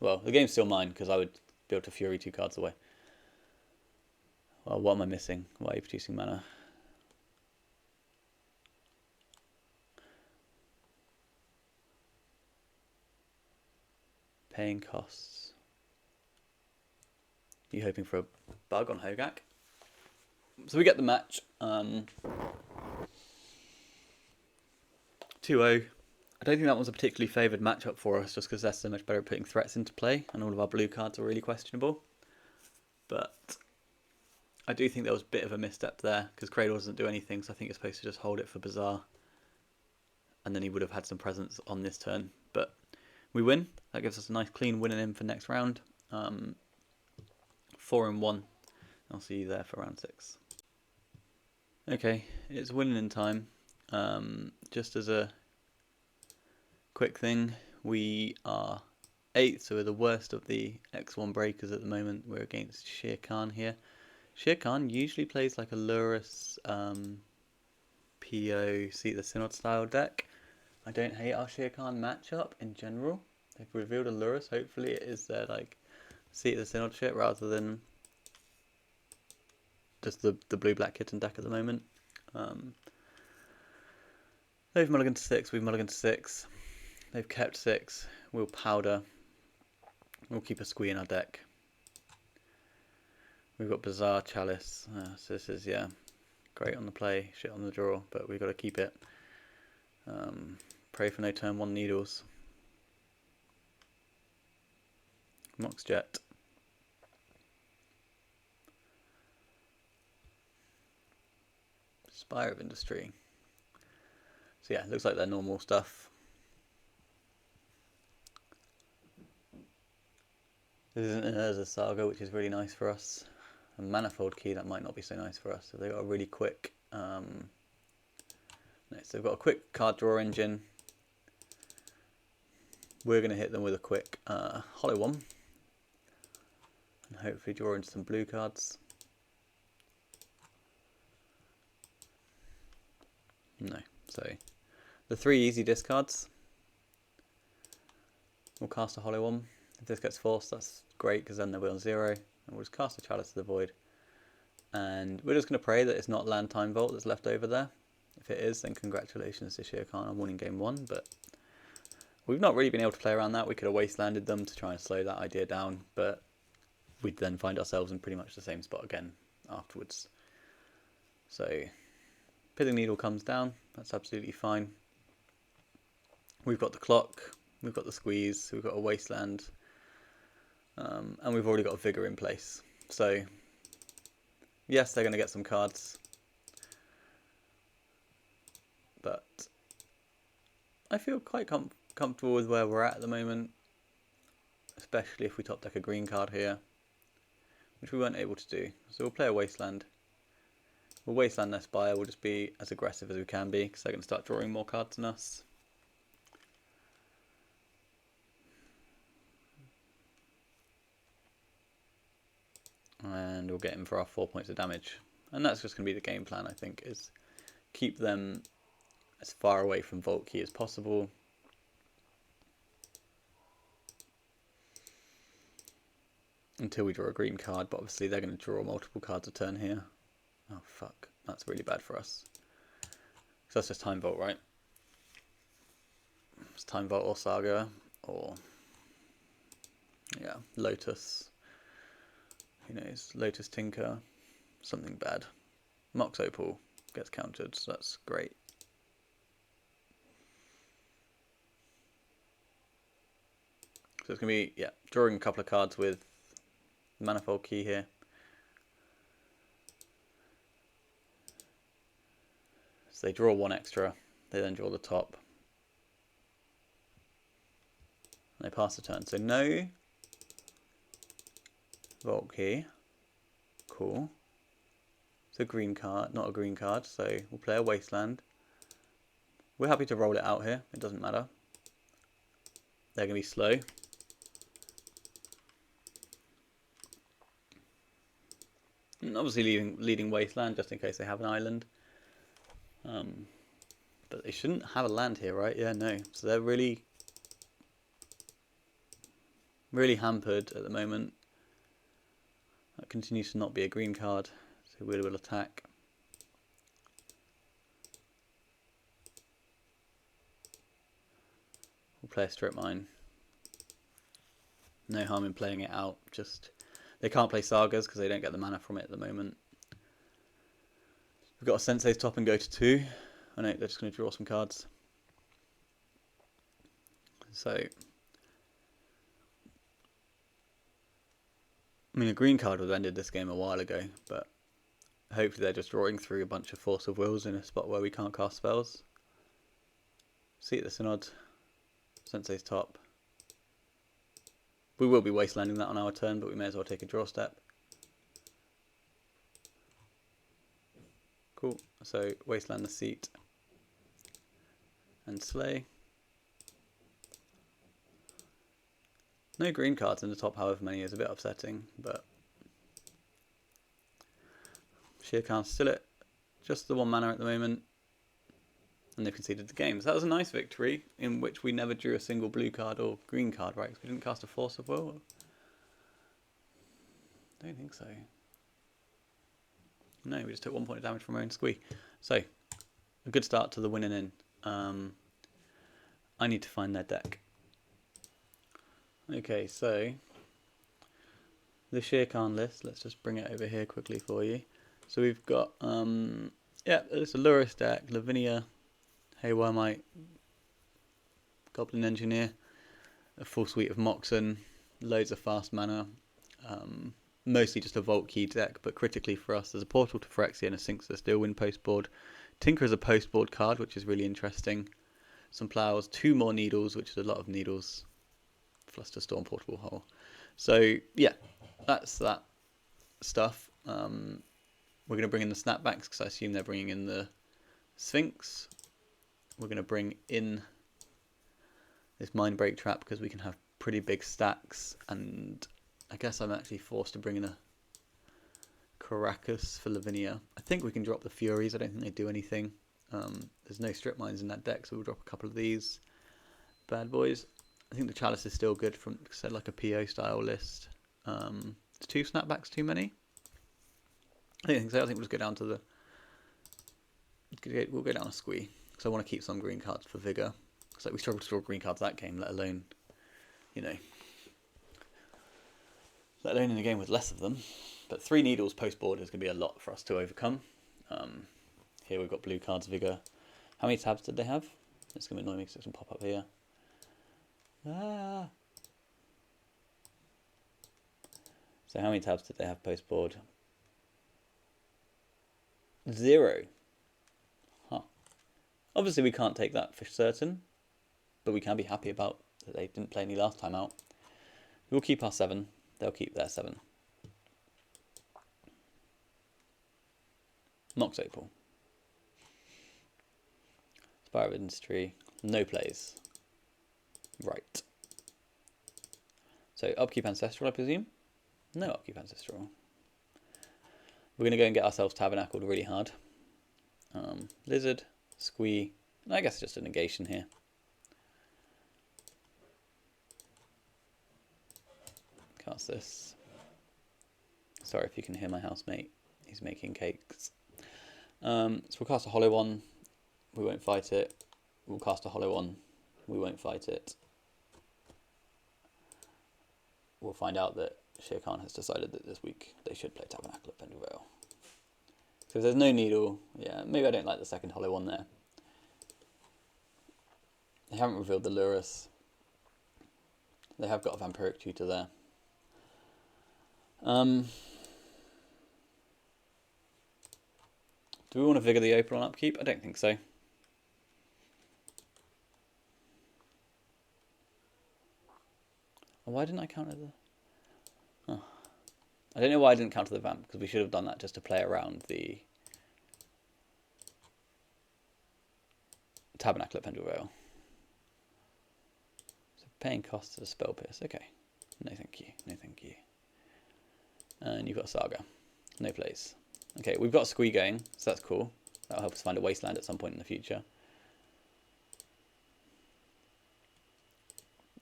Well, the game's still mine, because I would be able to Fury 2 cards away. Well, what am I missing? Why are you producing mana? Paying costs. You hoping for a bug on Hogak? So we get the match. 2-0. I don't think that was a particularly favoured matchup for us, just because they're so much better at putting threats into play, and all of our blue cards are really questionable. But I do think there was a bit of a misstep there, because Cradle doesn't do anything, so I think you're supposed to just hold it for Bazaar. And then he would have had some presence on this turn. But we win. That gives us a nice clean win in him for next round. 4-1. I'll see you there for round 6. Okay, it's winning in time. Just as a quick thing, we are 8th, so we're the worst of the X1 breakers at the moment. We're against Shere Khan here. Shere Khan usually plays like a Lurrus PO Seat the Synod style deck. I don't hate our Shere Khan matchup in general. They've revealed a Lurrus. Hopefully it is their like Seat the Synod shit rather than just the blue-black kitten deck at the moment. They've mulliganed to 6, we've mulliganed to 6. They've kept 6. We'll powder. We'll keep a squee in our deck. We've got Bazaar, Chalice. So this is, yeah, great on the play, shit on the draw, but we've got to keep it. Pray for no turn 1 needles. Mox Jet. Spire of Industry. So yeah, looks like they're normal stuff. This isn't an Urza Saga, which is really nice for us. A Manifold Key, that might not be so nice for us. So they've got a really quick... so they've got a quick card draw engine. We're going to hit them with a quick Hollow one. And hopefully draw into some blue cards. No. So the 3 easy discards. We'll cast a hollow one. If this gets forced, that's great because then they'll be on 0. And we'll just cast a Chalice of the Void. And we're just going to pray that it's not Land Time Vault that's left over there. If it is, then congratulations to Shirkan on winning game 1. But we've not really been able to play around that. We could have wastelanded them to try and slow that idea down. But we'd then find ourselves in pretty much the same spot again afterwards. So Pithing Needle comes down. That's absolutely fine. We've got the clock. We've got the squeeze. We've got a wasteland. And we've already got a vigor in place. So yes, they're going to get some cards. But I feel quite comfortable with where we're at the moment. Especially if we top deck a green card here. Which we weren't able to do. So we'll play a wasteland. We'll wasteland their Spire. We'll just be as aggressive as we can be. Because they're going to start drawing more cards than us. And we'll get him for our 4 points of damage. And that's just going to be the game plan, I think, is keep them as far away from Vault Key as possible. Until we draw a green card, but obviously they're going to draw multiple cards a turn here. Oh fuck, that's really bad for us. So that's just Time Vault, right? It's Time Vault or Saga, or yeah, Lotus. Who knows? Lotus Tinker, something bad. Mox Opal gets countered, so that's great. So it's going to be, yeah, drawing a couple of cards with Manifold Key here. So they draw 1 extra, they then draw the top. And they pass the turn. So no Vault Key. Cool. It's a green card, not a green card, so we'll play a Wasteland. We're happy to roll it out here, it doesn't matter. They're going to be slow. And obviously leading Wasteland just in case they have an island. But they shouldn't have a land here, right? Yeah, no. So they're really hampered at the moment. That continues to not be a green card, so we will attack. We'll play a Strip Mine. No harm in playing it out, just they can't play Sagas because they don't get the mana from it at the moment. We've got a Sensei's top and go to 2. Oh no, they're just going to draw some cards. So, I mean, a green card would have ended this game a while ago, but hopefully they're just drawing through a bunch of Force of Wills in a spot where we can't cast spells. Seat at the Synod, Sensei's top. We will be wastelanding that on our turn, but we may as well take a draw step. Cool, so wasteland the Seat and Slay. No green cards in the top however many is a bit upsetting, but Shirkan's still at just the 1 mana at the moment, and they've conceded the game. So that was a nice victory in which we never drew a single blue card or green card, right? Because we didn't cast a Force of Will. I don't think so. No, we just took 1 point of damage from our own Squee. So, a good start to the winning in. I need to find their deck. Okay, so the Shirkan list, let's just bring it over here quickly for you. So we've got, yeah, it's a Lurrus deck, Lavinia, Haywire, Goblin Engineer, a full suite of Moxen, loads of fast mana, mostly just a Vault Key deck, but critically for us, there's a Portal to Phyrexia and a Sphinx Steelwind postboard. Tinker is a postboard card, which is really interesting. Some Plows, 2 more Needles, which is a lot of Needles. Flusterstorm, Portable Hole. So, yeah, that's that stuff. We're going to bring in the Snapbacks, because I assume they're bringing in the Sphinx. We're going to bring in this Mindbreak Trap, because we can have pretty big stacks, and I guess I'm actually forced to bring in a Caracas for Lavinia. I think we can drop the Furies. I don't think they do anything. There's no strip mines in that deck, so we'll drop a couple of these bad boys. I think the Chalice is still good from, said, like a PO style list. Is 2 snapbacks too many? I don't think so. I think we'll just go down to the. We'll go down a Squee because I want to keep some green cards for Vigor. It's like we struggled to draw green cards that game, let alone, you know, let alone in a game with less of them. But 3 needles post board is going to be a lot for us to overcome. Here we've got blue cards, Vigor. How many tabs did they have? It's going to annoy me because it's going to pop up here. So how many tabs did they have post board? 0. Huh. Obviously we can't take that for certain, but we can be happy about that they didn't play any last time out. We'll keep our 7. They'll keep their 7. Nox Opal. Spire of Industry. No plays. Right. So upkeep Ancestral, I presume? No upkeep Ancestral. We're going to go and get ourselves Tabernacled really hard. Lizard, Squee. I guess just a negation here. Cast this. Sorry if you can hear my housemate. He's making cakes. So we'll cast a hollow one. We won't fight it. We'll cast a hollow one. We won't fight it. We'll find out that Shere Khan has decided that this week they should play Tabernacle at Pendle Vale. So if there's no needle, yeah, maybe I don't like the second hollow one there. They haven't revealed the Lurus. They have got a Vampiric Tutor there. Do we want to Vigor the Opal on upkeep? I don't think so. Why didn't I counter the... Oh. I don't know why I didn't counter the Vamp, because we should have done that just to play around the Tabernacle at Pendle Vale. So paying costs of Spell Pierce. Okay. No thank you. No thank you. And you've got Saga. No plays. Okay, we've got a Squee going, so that's cool. That'll help us find a Wasteland at some point in the future.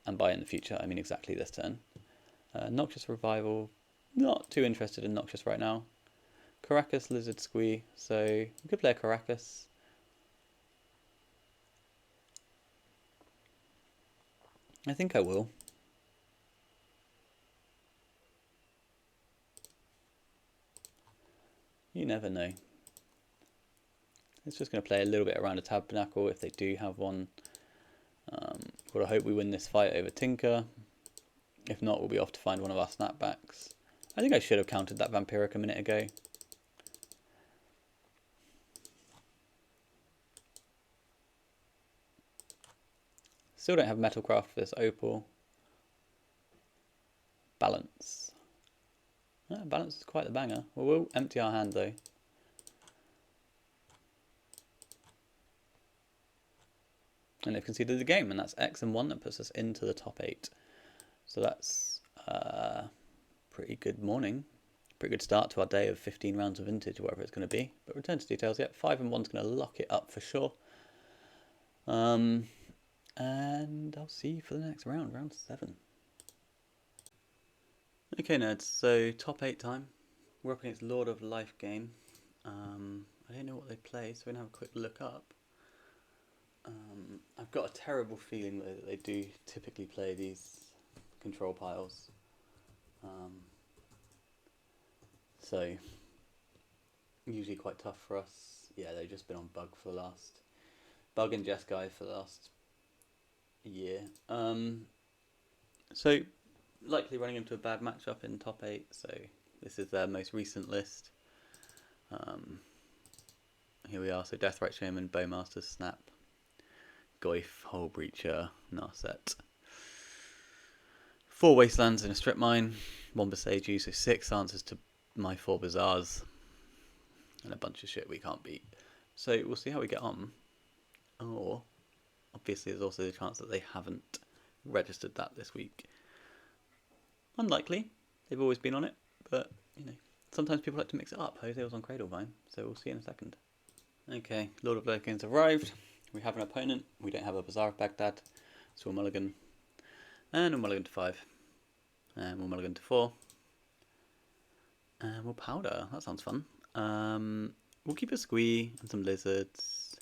And by in the future, I mean exactly this turn. Noxious Revival. Not too interested in Noxious right now. Caracas, Lizard, Squee. So we could play a Caracas. I think I will. You never know. It's just going to play a little bit around a Tabernacle if they do have one. Got to hope we win this fight over Tinker. If not, we'll be off to find one of our snapbacks. I think I should have countered that Vampiric a minute ago. Still don't have Metalcraft for this Opal. Balance. Balance is quite the banger. Well, we'll empty our hand though. And they've conceded the game, and that's X and 1 that puts us into the top 8. So that's pretty good morning. Pretty good start to our day of 15 rounds of Vintage, or whatever it's going to be. But return to details, yeah, 5 and 1's going to lock it up for sure. And I'll see you for the next round, round 7. Okay, nerds, so top 8 time. We're up against Lord of Life game. I don't know what they play, so we're going to have a quick look up. I've got a terrible feeling though that they do typically play these control piles. So, usually quite tough for us. Yeah, they've just been on Bug for the last... Bug and Jeskai for the last year. So, likely running into a bad matchup in top 8, so this is their most recent list. Here we are, so Deathrite Shaman, Bowmaster, Snap, Goyf, Hole Breacher, Narset. 4 Wastelands and a Strip Mine, 1 Beseiju, so 6 answers to my 4 Bazaars, and a bunch of shit we can't beat. So we'll see how we get on. Or, obviously there's also the chance that they haven't registered that this week. Unlikely, They've always been on it, but you know, sometimes people like to mix it up. Jose was on Cradlevine, so we'll see in a second. Okay, Lord of Lurkins arrived. We have an opponent. We don't have a Bazaar of Baghdad, so we'll mulligan. And we'll mulligan to 5. And we'll mulligan to 4. And we'll powder. That sounds fun. We'll keep a Squee and some lizards.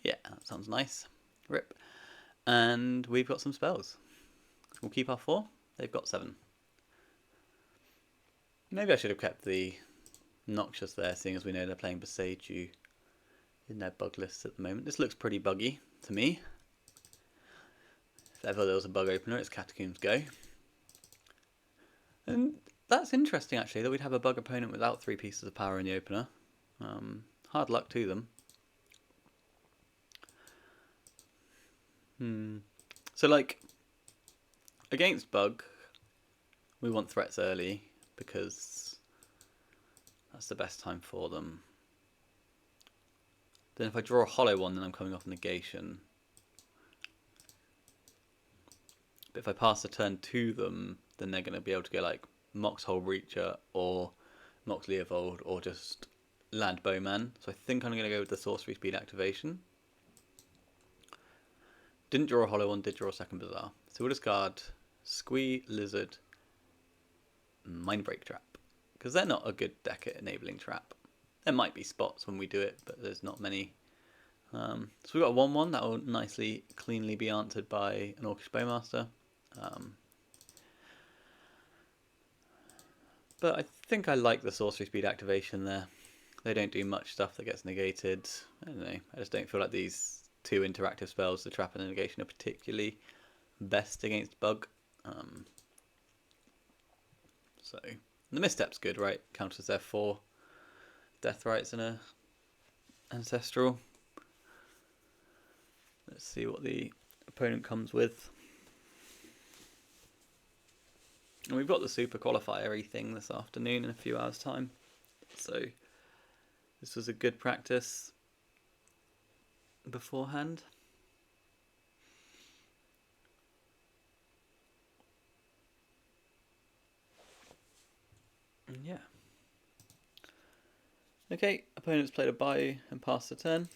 Yeah, that sounds nice. Rip. And we've got some spells. We'll keep our 4. They've got 7. Maybe I should have kept the Noxious there, seeing as we know they're playing Boseiju in their bug list at the moment. This looks pretty buggy to me. If ever there was a bug opener, it's Catacombs Go. And that's interesting, actually, that we'd have a bug opponent without 3 pieces of power in the opener. Hard luck to them. So, like, against bug, we want threats early because that's the best time for them. Then if I draw a hollow one, then I'm coming off negation. But if I pass the turn to them, then they're going to be able to go like Moxhole Breacher or Mox Leovold or just Land Bowman. So I think I'm going to go with the Sorcery Speed activation. Didn't draw a hollow one, did draw a second Bazaar. So we'll discard Squee, Lizard, Mindbreak Trap. Because they're not a good deck at enabling trap. There might be spots when we do it, but there's not many. So we've got a 1-1 that will nicely, cleanly be answered by an Orcish Bowmaster. But I think I like the Sorcery Speed activation there. They don't do much stuff that gets negated. I don't know. I just don't feel like these 2 interactive spells, the trap and the negation, are particularly best against bug. So the Misstep's good, right? Counters their 4 Death Rites and a Ancestral. Let's see what the opponent comes with. And we've got the Super Qualifier-y thing this afternoon in a few hours' time. So this was a good practice beforehand. And yeah. Okay, opponent's played a Bayou and passed the turn.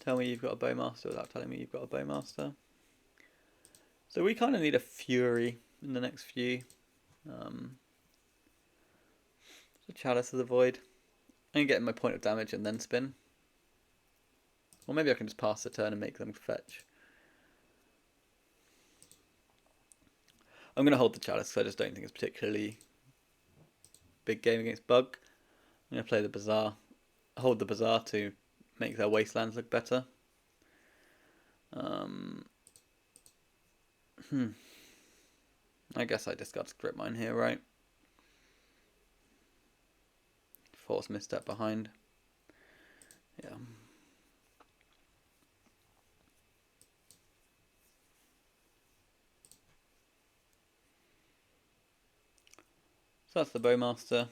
Tell me you've got a Bowmaster without telling me you've got a Bowmaster. So we kind of need a Fury in the next few. So Chalice of the Void. I can get my point of damage and then spin. Or maybe I can just pass the turn and make them fetch. I'm going to hold the Chalice because I just don't think it's particularly big game against bug. I'm going to play the Bazaar. Hold the Bazaar to make their Wastelands look better. I guess I discard Script Mine here, right? Force Misstep behind. Yeah. So that's the Bowmaster.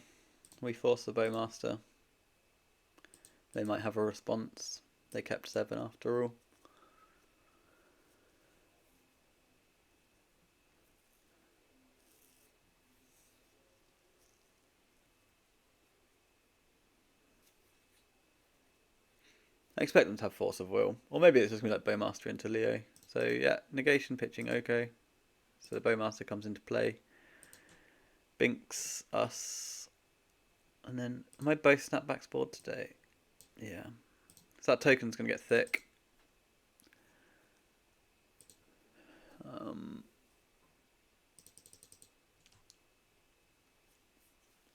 We force the Bowmaster. They might have a response. They kept 7 after all. I expect them to have Force of Will. Or maybe it's just going to be like Bowmaster into Leo. So yeah, negation pitching Oko. So the Bowmaster comes into play. Binks us. And then, am I both snapbacks board today? Yeah. So that token's going to get thick.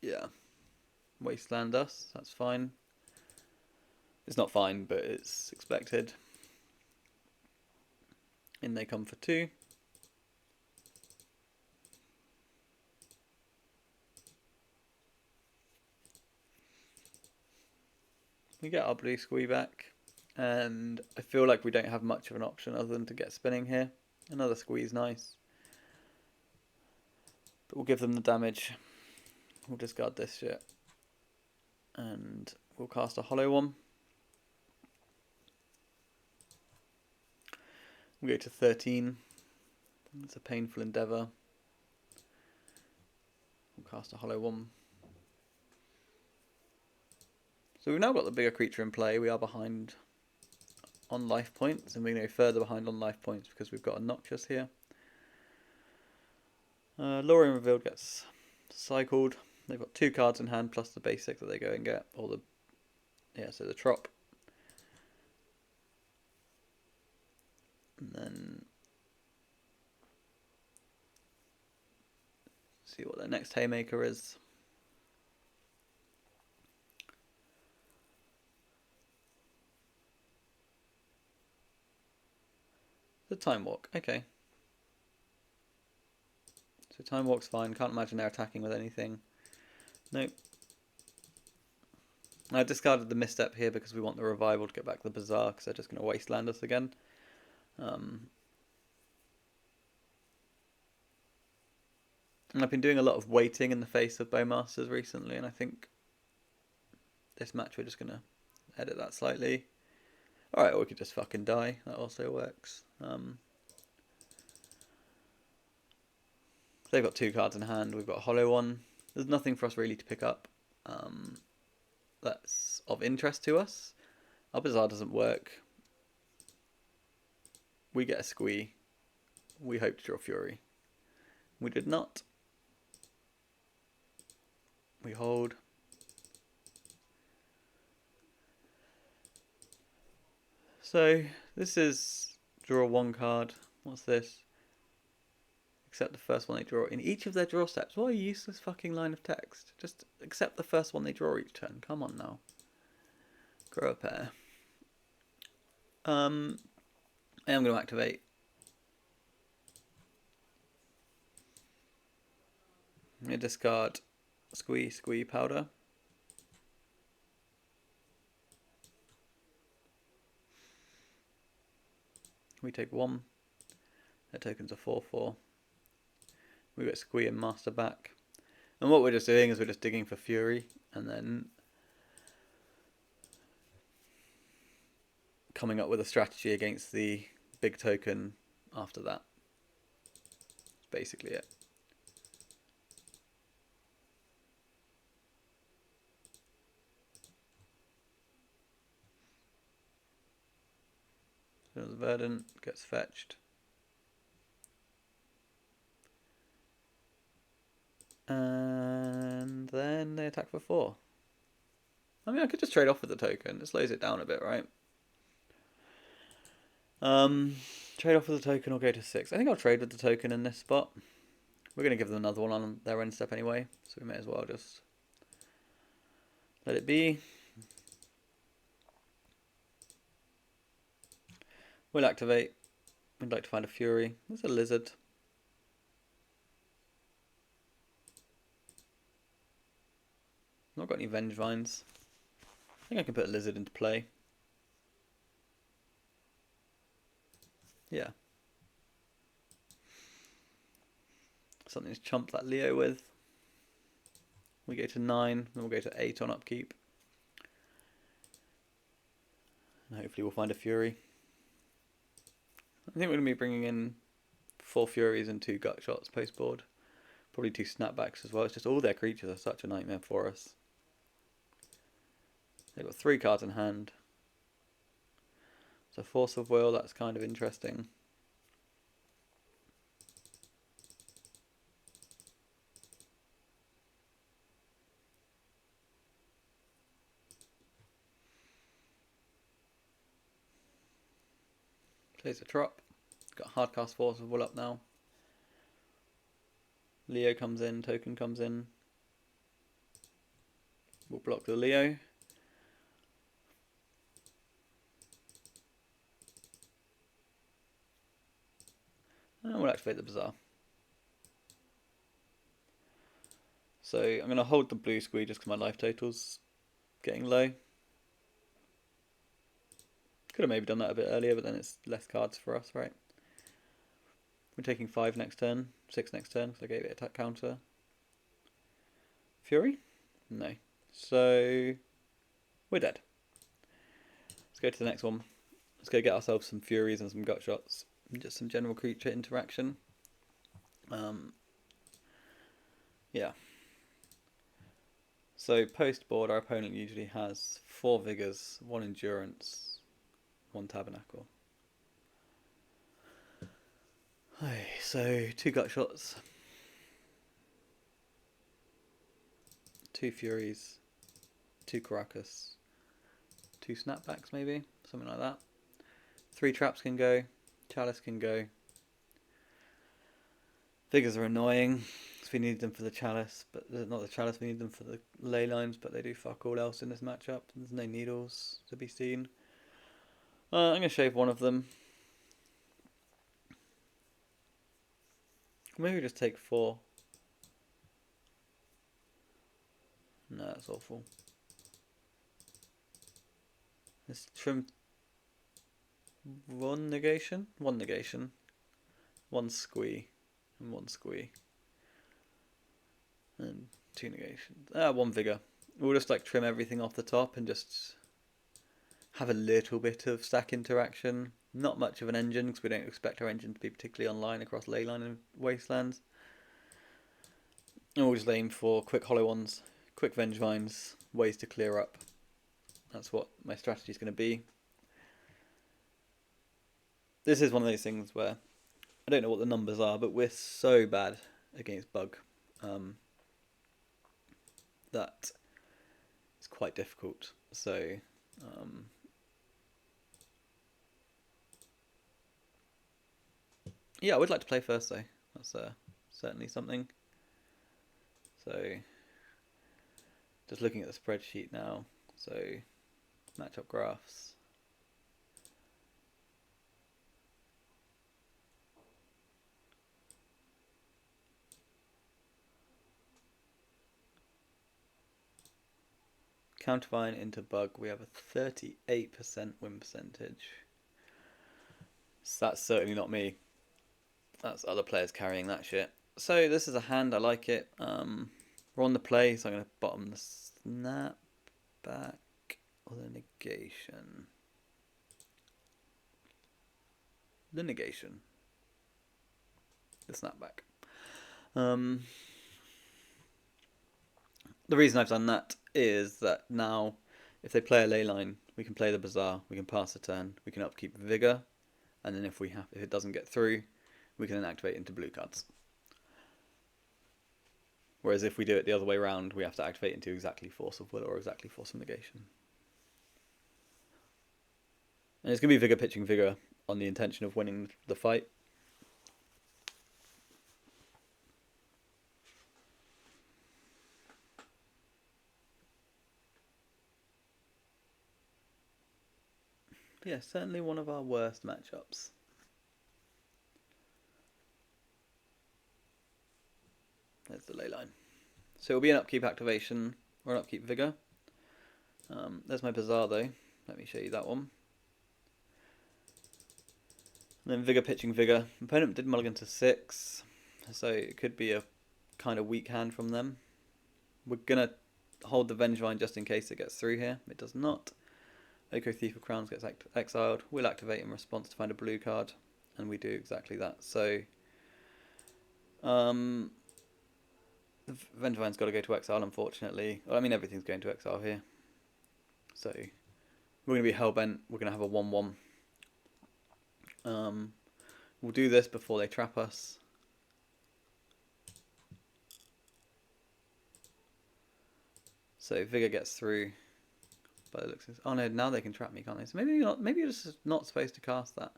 Yeah. Wasteland us, that's fine. It's not fine, but it's expected. In they come for 2. We get our blue Squee back, and I feel like we don't have much of an option other than to get spinning here. Another Squee's nice. But we'll give them the damage. We'll discard this shit. And we'll cast a hollow one. We'll go to 13. It's a painful endeavour. We'll cast a hollow one. So we've now got the bigger creature in play. We are behind on life points, and we're going to go further behind on life points because we've got a Noxious here. Lorien Revealed gets cycled. They've got 2 cards in hand plus the basic that they go and get, or the so the trop. And then see what their next Haymaker is. The Time Walk, okay. So Time Walk's fine, can't imagine they're attacking with anything. Nope. I discarded the Misstep here because we want the Revival to get back the Bazaar, because they're just going to wasteland us again. And I've been doing a lot of waiting in the face of Bowmasters recently, and I think this match we're just going to edit that slightly. Alright, or we could just fucking die, that also works. They've got 2 cards in hand, we've got a hollow one. There's nothing for us really to pick up that's of interest to us. Our Bazaar doesn't work. We get a Squee. We hope to draw Fury. We did not. We hold. So this is draw 1 card. What's this? Accept the first one they draw in each of their draw steps. What a useless fucking line of text. Just accept the first one they draw each turn. Come on now. Grow a pair. I am going to activate. I'm going to discard Squee Powder. We take 1. Their tokens are 4/4. We get Squee and Master back. And what we're just doing is we're just digging for Fury and then coming up with a strategy against the big token after that. That's basically it. So Verdant gets fetched. And then they attack for 4. I mean, I could just trade off with the token. It slows it down a bit, right? Trade off with the token or go to 6. I think I'll trade with the token in this spot. We're going to give them another one on their end step anyway, so we may as well just let it be. We'll activate. We'd like to find a Fury. There's a Lizard. Not got any Vengevines. I think I can put a Lizard into play. Yeah. Something to chump that Leo with. We go to 9, then we'll go to 8 on upkeep. And hopefully we'll find a Fury. I think we're going to be bringing in 4 Furies and 2 Gut Shots post board. Probably 2 Snapbacks as well. It's just all their creatures are such a nightmare for us. They've got 3 cards in hand. So Force of Will, that's kind of interesting. Plays a trop. Got Hardcast Force of Will up now. Leo comes in, token comes in. We'll block the Leo. And we'll activate the Bazaar. So I'm going to hold the blue Squee just because my life total's getting low. Could have maybe done that a bit earlier, but then it's less cards for us, right? We're taking 5 next turn, 6 next turn, because I gave it attack counter. Fury? No. So we're dead. Let's go to the next one. Let's go get ourselves some Furies and some Gut Shots. And just some general creature interaction. Yeah. So post board, our opponent usually has 4 vigors, 1 endurance, 1 tabernacle. Okay, so 2 gut shots, 2 furies, 2 Caracas, 2 snapbacks maybe, something like that. 3 traps can go, chalice can go. Vigors are annoying, because we need them for the chalice, but not the chalice, we need them for the ley lines, but they do fuck all else in this matchup. There's no needles to be seen. I'm going to shave one of them. Maybe just take 4. No, that's awful. Let's trim 1 negation, 1 squee, and 1 squee. And 2 negations. 1 vigor. We'll just like trim everything off the top and just have a little bit of stack interaction. Not much of an engine because we don't expect our engine to be particularly online across Leyline and Wastelands. And we'll just aim for quick hollow ones, quick Vengevines, ways to clear up. That's what my strategy is going to be. This is one of those things where I don't know what the numbers are, but we're so bad against bug that it's quite difficult. So yeah, I would like to play first though. That's certainly something. So just looking at the spreadsheet now. So matchup graphs. Countervine into bug, we have a 38% win percentage. So that's certainly not me. That's other players carrying that shit. So this is a hand, I like it. We're on the play, so I'm going to bottom the snap back or the negation. The negation. The snapback. The reason I've done that is that now if they play a ley line, we can play the Bazaar, we can pass the turn, we can upkeep Vigor, and then if it doesn't get through, we can then activate into blue cards. Whereas if we do it the other way around, we have to activate into exactly Force of Will or exactly Force of Negation. And it's going to be Vigor pitching Vigor on the intention of winning the fight. But yeah, certainly one of our worst matchups. There's the ley line. So it'll be an upkeep activation or an upkeep Vigor. There's my Bazaar though. Let me show you that one. And then Vigor pitching Vigor. Opponent did mulligan to 6, so it could be a kind of weak hand from them. We're going to hold the Vengevine just in case it gets through here. It does not. Oko Thief of Crowns gets exiled. We'll activate in response to find a blue card, and we do exactly that. So the Vengevine's got to go to exile, unfortunately. Well, I mean, everything's going to exile here. So we're going to be hellbent. We're going to have a 1-1. We'll do this before they trap us. So Vigor gets through. By the looks of this. Oh no, now they can trap me, can't they? So maybe not. Maybe you're just not supposed to cast that.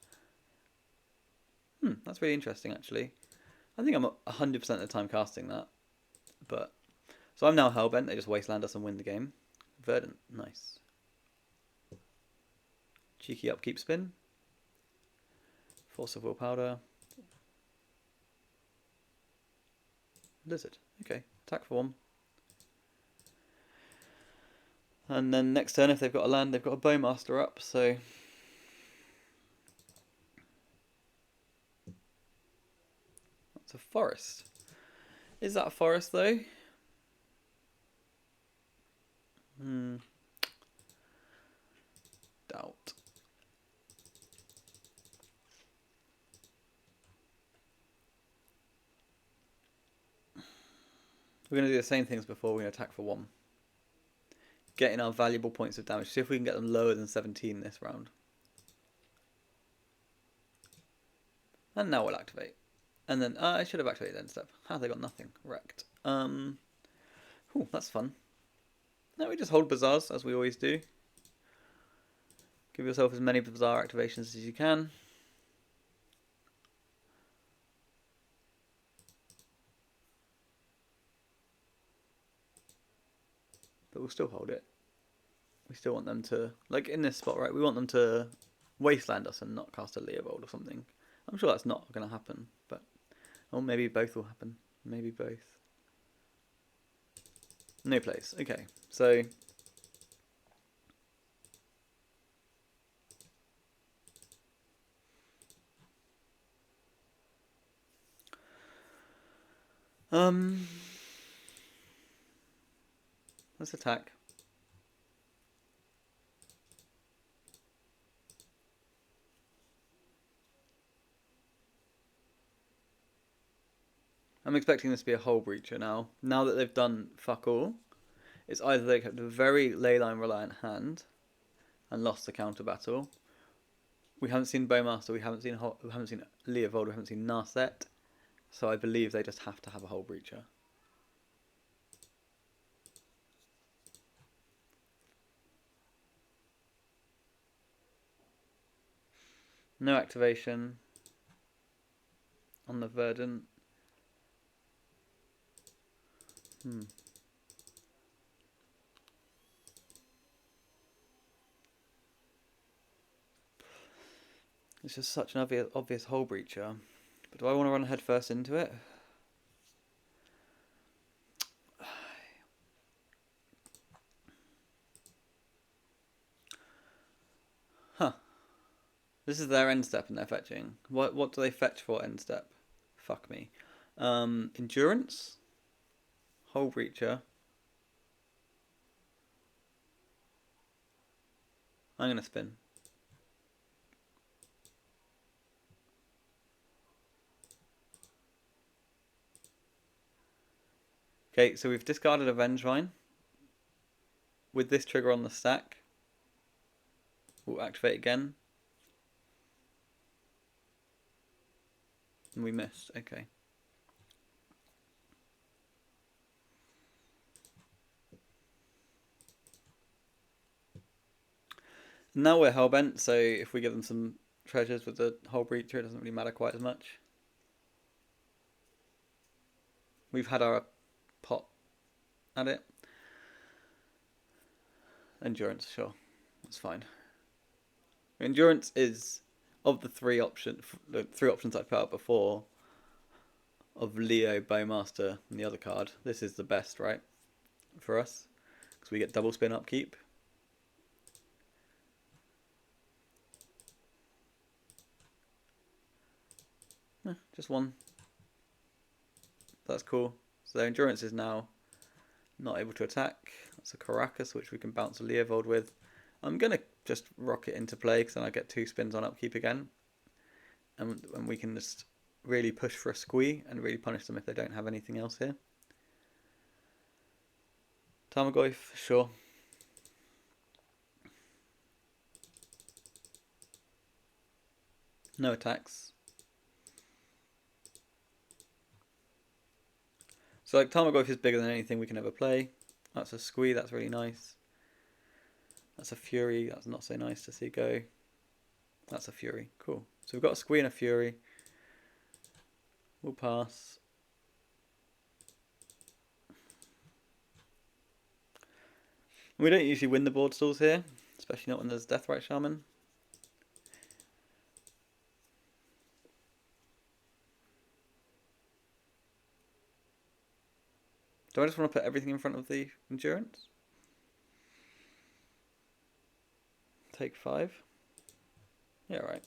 That's really interesting, actually. I think I'm 100% of the time casting that. But so I'm now hellbent. They just wasteland us and win the game. Verdant, nice. Cheeky upkeep spin. Force of Will powder. Lizard. Okay, attack for 1. And then next turn, if they've got a land, they've got a Bowmaster up, so that's a forest. Is that a forest though? Doubt. We're going to do the same things before. We're going to attack for 1. Getting our valuable points of damage. See if we can get them lower than 17 this round. And now we'll activate. And then, I should have activated end step. They got nothing. Wrecked. Ooh, that's fun. Now we just hold bazaars, as we always do. Give yourself as many bazaar activations as you can. But we'll still hold it. We still want them to, like in this spot, right? We want them to wasteland us and not cast a Leovold or something. I'm sure that's not going to happen, but... Or maybe both will happen. Maybe both. No place. Okay, so... Let's attack. I'm expecting this to be a Hull Breacher now. Now that they've done fuck all, it's either they kept a very leyline reliant hand and lost the counter battle. We haven't seen Bowmaster, we haven't seen Leovold, we haven't seen Narset, so I believe they just have to have a Hull Breacher. No activation on the Verdant. It's just such an obvious Hull Breacher. But do I want to run head first into it? Huh. This is their end step and they're fetching. What do they fetch for end step? Fuck me. Endurance? Hull Breacher. I'm going to spin. Okay, so we've discarded a Vengevine. With this trigger on the stack, we'll activate again. And we missed, okay. Now we're hellbent, so if we give them some treasures with the Hull Breacher, it doesn't really matter quite as much. We've had our pot at it. Endurance, sure, that's fine. Endurance is, of the three options I put out before, of Leo, Bowmaster, and the other card, this is the best, right, for us, because we get double spin upkeep. Just one. That's cool. So their endurance is now not able to attack. That's a Caracas, which we can bounce a Leovold with. I'm going to just rock it into play, because then I get 2 spins on upkeep again. And we can just really push for a squee and really punish them if they don't have anything else here. Tarmogoyf, sure. No attacks. So like Tarmogoyf is bigger than anything we can ever play. That's a squee, that's really nice. That's a Fury, that's not so nice to see go. That's a Fury, cool. So we've got a squee and a Fury. We'll pass. We don't usually win the board stalls here, especially not when there's Deathrite Shaman. Do I just want to put everything in front of the endurance? Take 5. Yeah, right.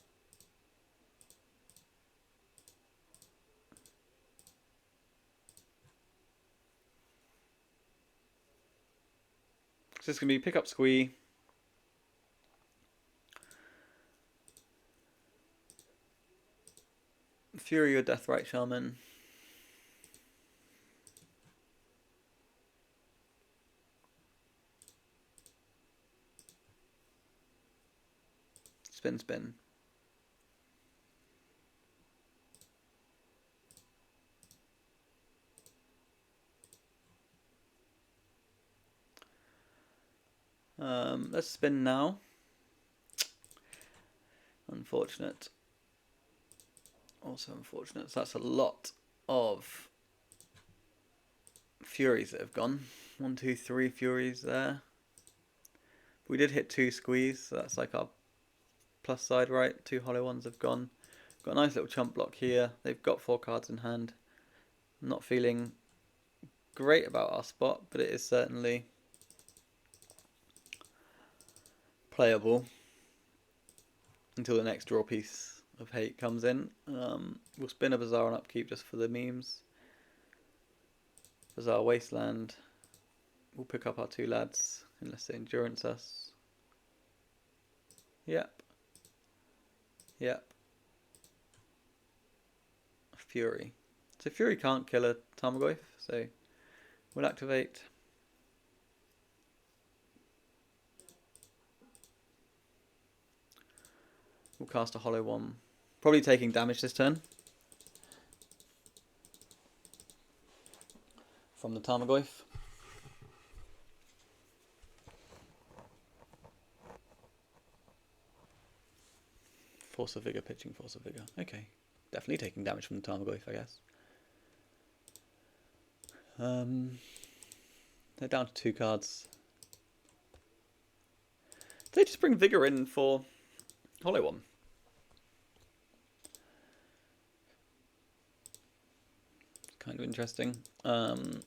So it's going to be pick up squee. Fury or Deathrite Shaman. Spin, spin. Let's spin now. Unfortunate. Also unfortunate. So that's a lot of Furies that have gone. 1, 2, 3 Furies there. We did hit 2 squeeze, so that's like our plus side, right? 2 hollow ones have gone. Got a nice little chump block here. They've got 4 cards in hand. I'm not feeling great about our spot, but it is certainly playable until the next draw piece of hate comes in. We'll spin a Bazaar on upkeep just for the memes. Bazaar Wasteland. We'll pick up our 2 lads unless they endurance us. Yep. Yep. Fury. So Fury can't kill a Tarmogoyf, so we'll activate. We'll cast a hollow one. Probably taking damage this turn from the Tarmogoyf. Force of Vigor, pitching Force of Vigor. Okay. Definitely taking damage from the Tarmogoyf, I guess. They're down to 2 cards. They just bring Vigor in for hollow one. Kind of interesting. No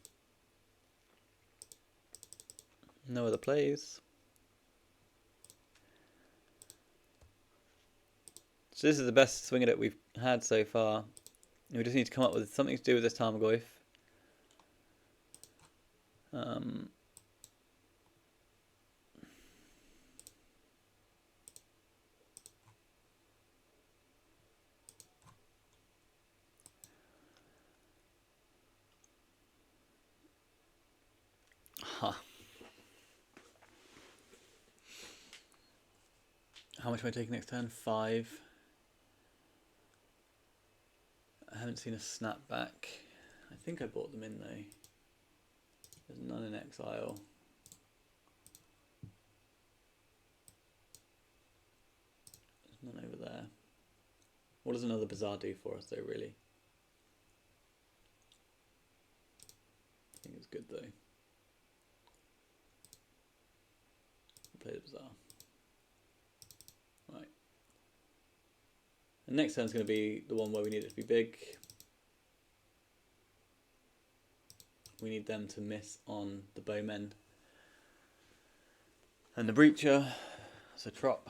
other plays. So this is the best swing at it we've had so far. We just need to come up with something to do with this Tarmogoyf. How much am I taking next turn? 5. I haven't seen a snapback. I think I bought them in though. There's none in exile. There's none over there. What does another Bazaar do for us though, really? I think it's good though. Play the Bazaar. Right. The next turn is going to be the one where we need it to be big. We need them to miss on the Bowmen and the Breacher. So trop.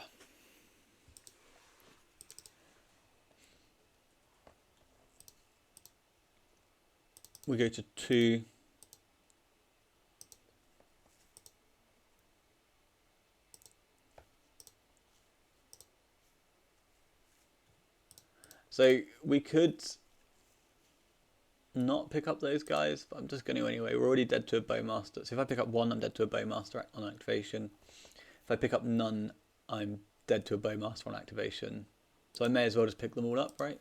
We go to 2. So we could not pick up those guys, but I'm just going to anyway. We're already dead to a Bowmaster. So if I pick up 1, I'm dead to a Bowmaster on activation. If I pick up none, I'm dead to a Bowmaster on activation. So I may as well just pick them all up, right?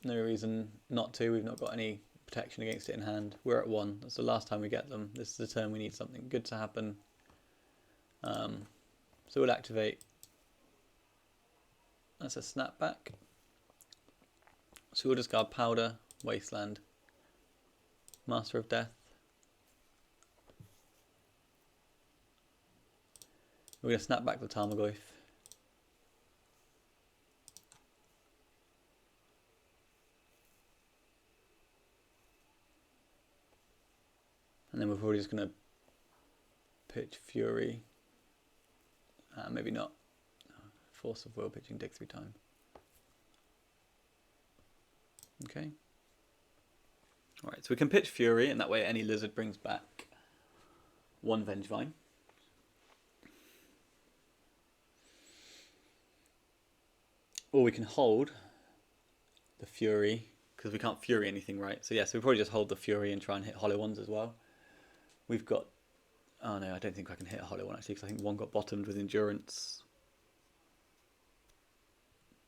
No reason not to. We've not got any protection against it in hand. We're at 1. That's the last time we get them. This is the turn we need something good to happen. So we'll activate. That's a snapback. So we'll discard Powder, Wasteland, Master of Death. We're going to snap back the Tarmogoyf. And then we're probably just going to pitch Fury. Maybe not. Force of Will pitching takes 3 time. Okay. Alright, so we can pitch Fury, and that way any lizard brings back 1 Vengevine. Or we can hold the Fury, because we can't Fury anything, right? So yeah, so we probably just hold the Fury and try and hit hollow ones as well. We've got Oh no, I don't think I can hit a hollow one actually, because I think one got bottomed with endurance.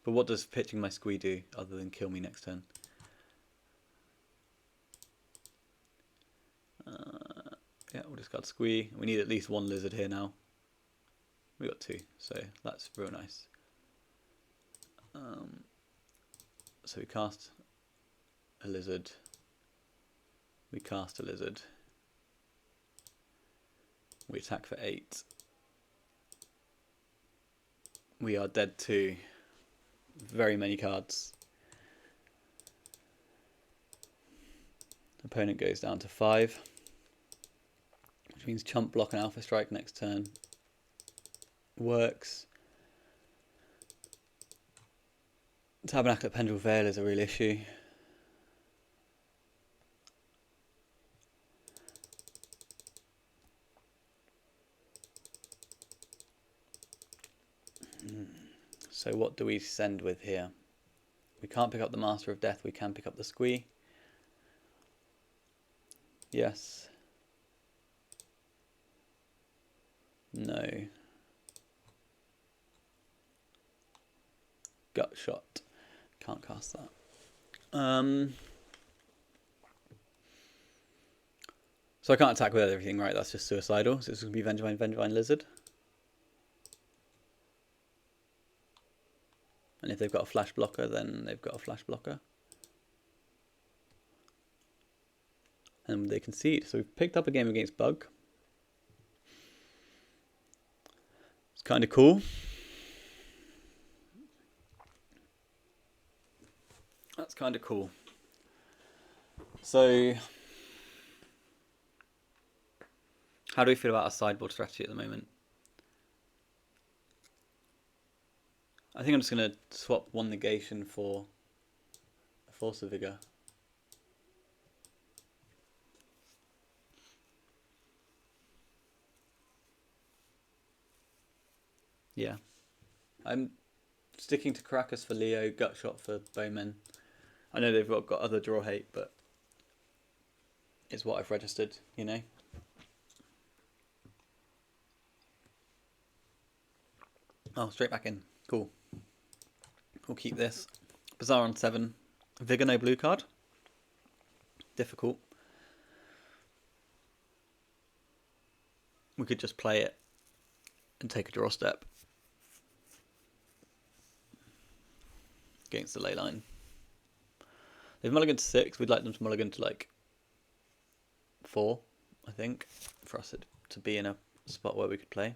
But what does pitching my Squee do other than kill me next turn? Yeah, we'll discard Squee. We need at least one lizard here now. We got two, so that's real nice. So we cast a lizard. We cast a lizard. We attack for 8. We are dead to very many cards. Opponent goes down to 5, which means chump block and alpha strike next turn works. Tabernacle at Pendrell Vale is a real issue. So what do we send with here? We can't pick up the Master of Death, we can pick up the Squee. Yes. No. Gut shot. Can't cast that. So I can't attack with everything, right? That's just suicidal. So it's going to be Vengevine, Lizard. And if they've got a flash blocker, then they've got a flash blocker. And they concede. So we've picked up a game against Bug. It's kind of cool. That's kind of cool. So, how do we feel about our sideboard strategy at the moment? I think I'm just going to swap one negation for a Force of Vigor. Yeah. I'm sticking to Caracas for Leo, Gut Shot for Bowmen. I know they've got other draw hate, but it's what I've registered, you know. Oh, straight back in. Cool. We'll keep this. Bazaar on 7. Vigor no blue card. Difficult. We could just play it and take a draw step against the ley line. They've mulliganed to 6. We'd like them to mulligan to like 4, I think, for us to be in a spot where we could play.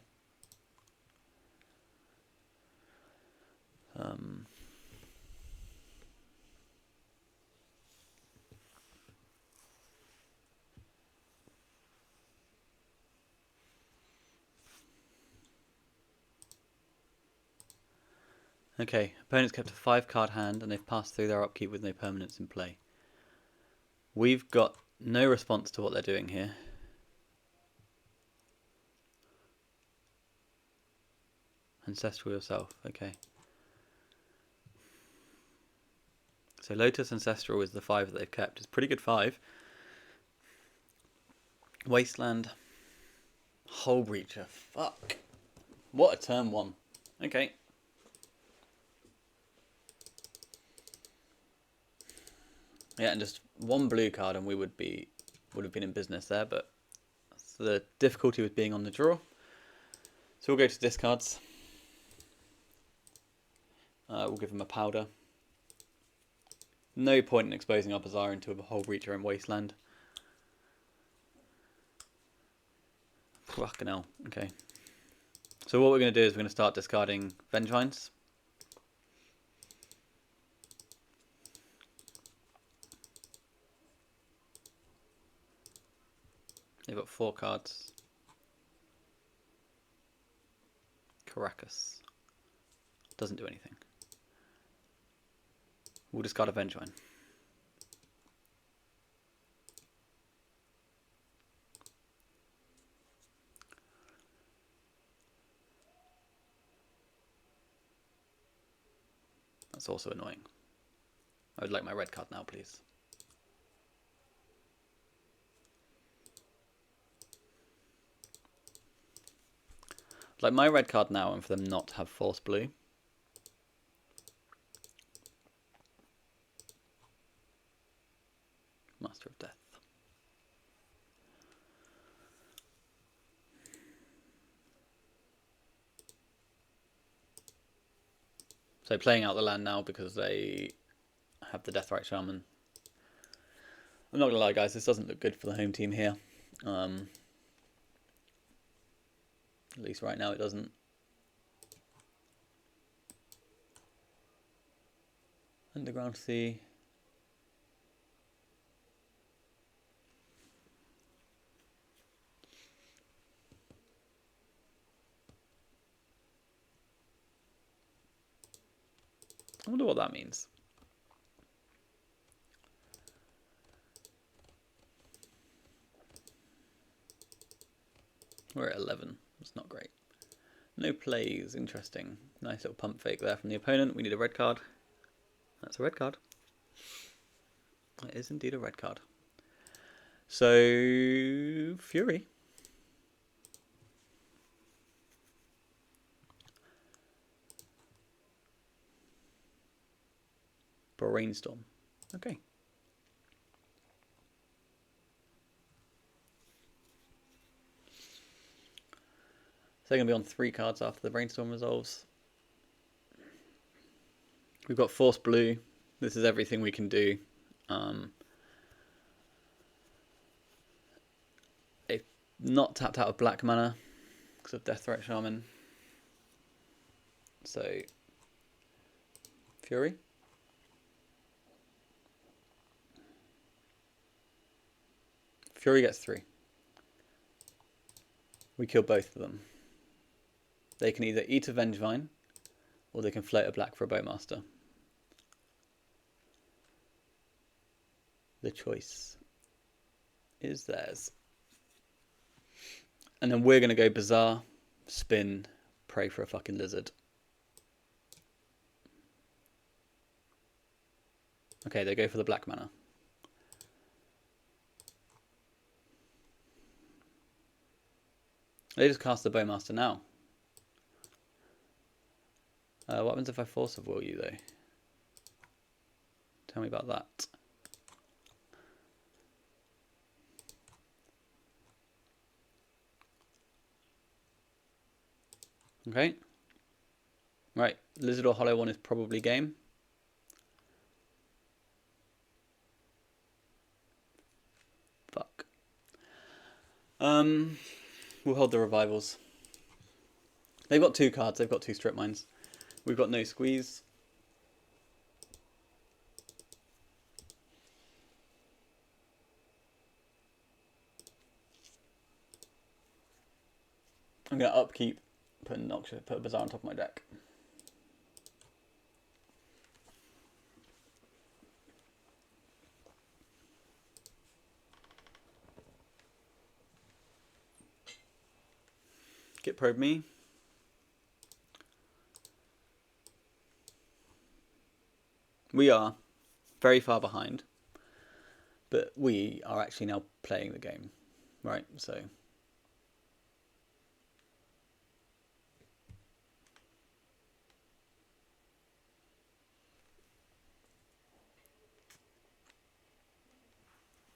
Okay, opponents kept a 5-card hand and they've passed through their upkeep with no permanents in play. We've got no response to what they're doing here. Ancestral yourself, okay. So Lotus Ancestral is the 5 that they've kept. It's a pretty good 5. Wasteland. Hull Breacher. Fuck. What a turn 1. Okay. Yeah, and just one blue card and we would have been in business there, but that's the difficulty with being on the draw. So we'll go to discards. We'll give them a powder. No point in exposing our Bazaar into a Hull Breacher and Wasteland. Fucking hell. Okay. So what we're going to do is we're going to start discarding Vengevines. They've got 4 cards. Caracas. Doesn't do anything. We'll discard a Vengevine. That's also annoying. I would like my red card now, please. Like my red card now, and for them not to have force blue. Master of Death. So playing out the land now because they have the Deathrite Shaman. I'm not gonna lie, guys, this doesn't look good for the home team here. At least right now it doesn't. Underground Sea. I wonder what that means. We're at 11. That's not great. No plays. Interesting. Nice little pump fake there from the opponent. We need a red card. That's a red card. It is indeed a red card. So, Fury. Brainstorm. Okay. So they're going to be on 3 cards after the Brainstorm resolves. We've got Force Blue. This is everything we can do. They've not tapped out of black mana because of Deathrite Shaman. So, Fury. Fury gets 3. We kill both of them. They can either eat a Vengevine, or they can float a black for a Bowmaster. The choice is theirs. And then we're going to go Bazaar, spin, pray for a fucking lizard. Okay, they go for the black mana. They just cast the Bowmaster now. What happens if I force of will you though? Tell me about that. Okay. Right, Lizard or Hollow one is probably game. Fuck. We'll hold the revivals. They've got 2 cards, they've got 2 strip mines. We've got no squeeze. I'm going to upkeep, put a Bazaar on top of my deck. Get probe me. We are very far behind, but we are actually now playing the game, right? So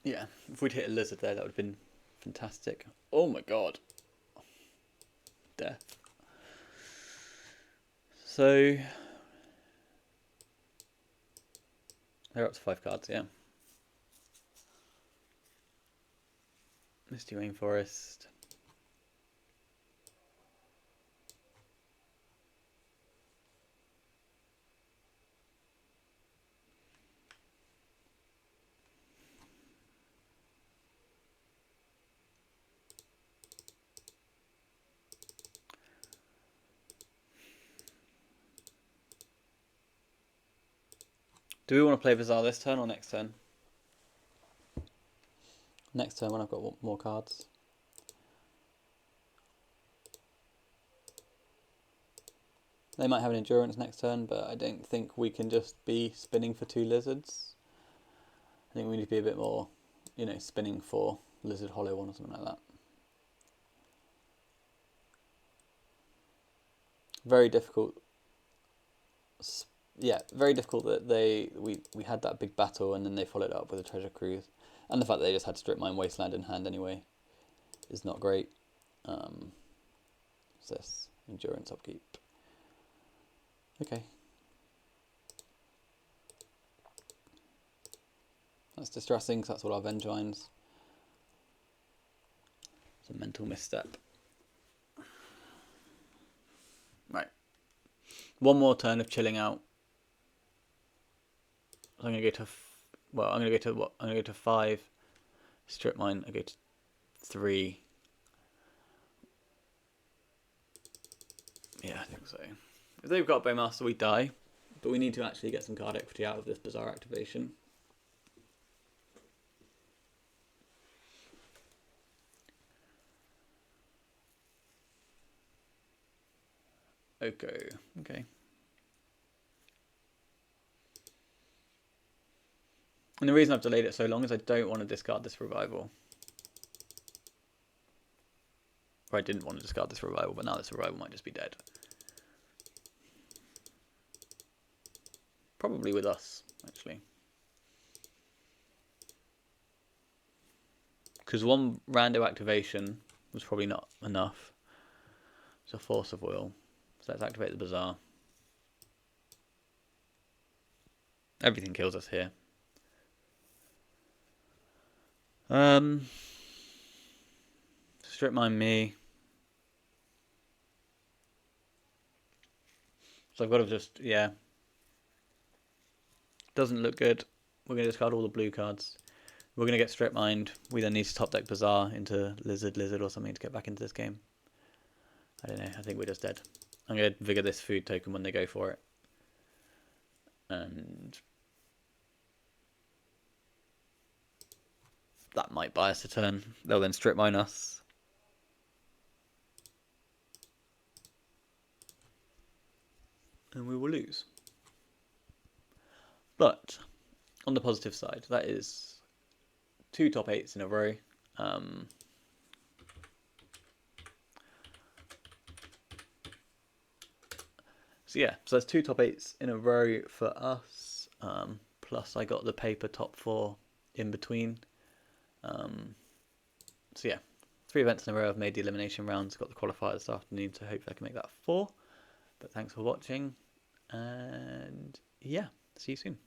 yeah, if we'd hit a lizard there, that would have been fantastic. Oh my god. Death. So they're up to 5 cards, yeah. Misty Rainforest. Do we want to play Bazaar this turn or next turn? Next turn when I've got more cards. They might have an endurance next turn, but I don't think we can just be spinning for 2 lizards. I think we need to be a bit more, you know, spinning for Lizard Hollow one or something like that. very difficult. Yeah, very difficult that we had that big battle and then they followed it up with a treasure cruise, and the fact that they just had Strip Mine Wasteland in hand anyway is not great. What's this? Endurance upkeep. Okay. That's distressing because that's all our Vengevines. It's a mental misstep. Right. One more turn of chilling out. So I'm gonna go to, well, I'm gonna go to what? I'm gonna go to 5. Strip Mine. I go to 3. Yeah, I think so. If they've got Bowmaster, we die, but we need to actually get some card equity out of this bizarre activation. Okay. And the reason I've delayed it so long is I don't want to discard this revival. Or I didn't want to discard this revival, but now this revival might just be dead. Probably with us, actually. Because one rando activation was probably not enough. It's a Force of Will. So let's activate the Bazaar. Everything kills us here. Strip Mine me. So I've got to just, yeah. Doesn't look good. We're going to discard all the blue cards. We're going to get Strip Mined. We then need to top deck Bazaar into Lizard or something to get back into this game. I don't know. I think we're just dead. I'm going to Vigor this food token when they go for it. And that might buy us a turn. They'll then Strip Mine us. And we will lose. But on the positive side, that is 2 top 8s in a row. So yeah, so that's 2 top 8s in a row for us. Plus I got the paper top 4 in between. So yeah, 3 events in a row. I've made the elimination rounds, got the qualifiers this afternoon, so hopefully I can make that 4. But thanks for watching, and yeah, see you soon.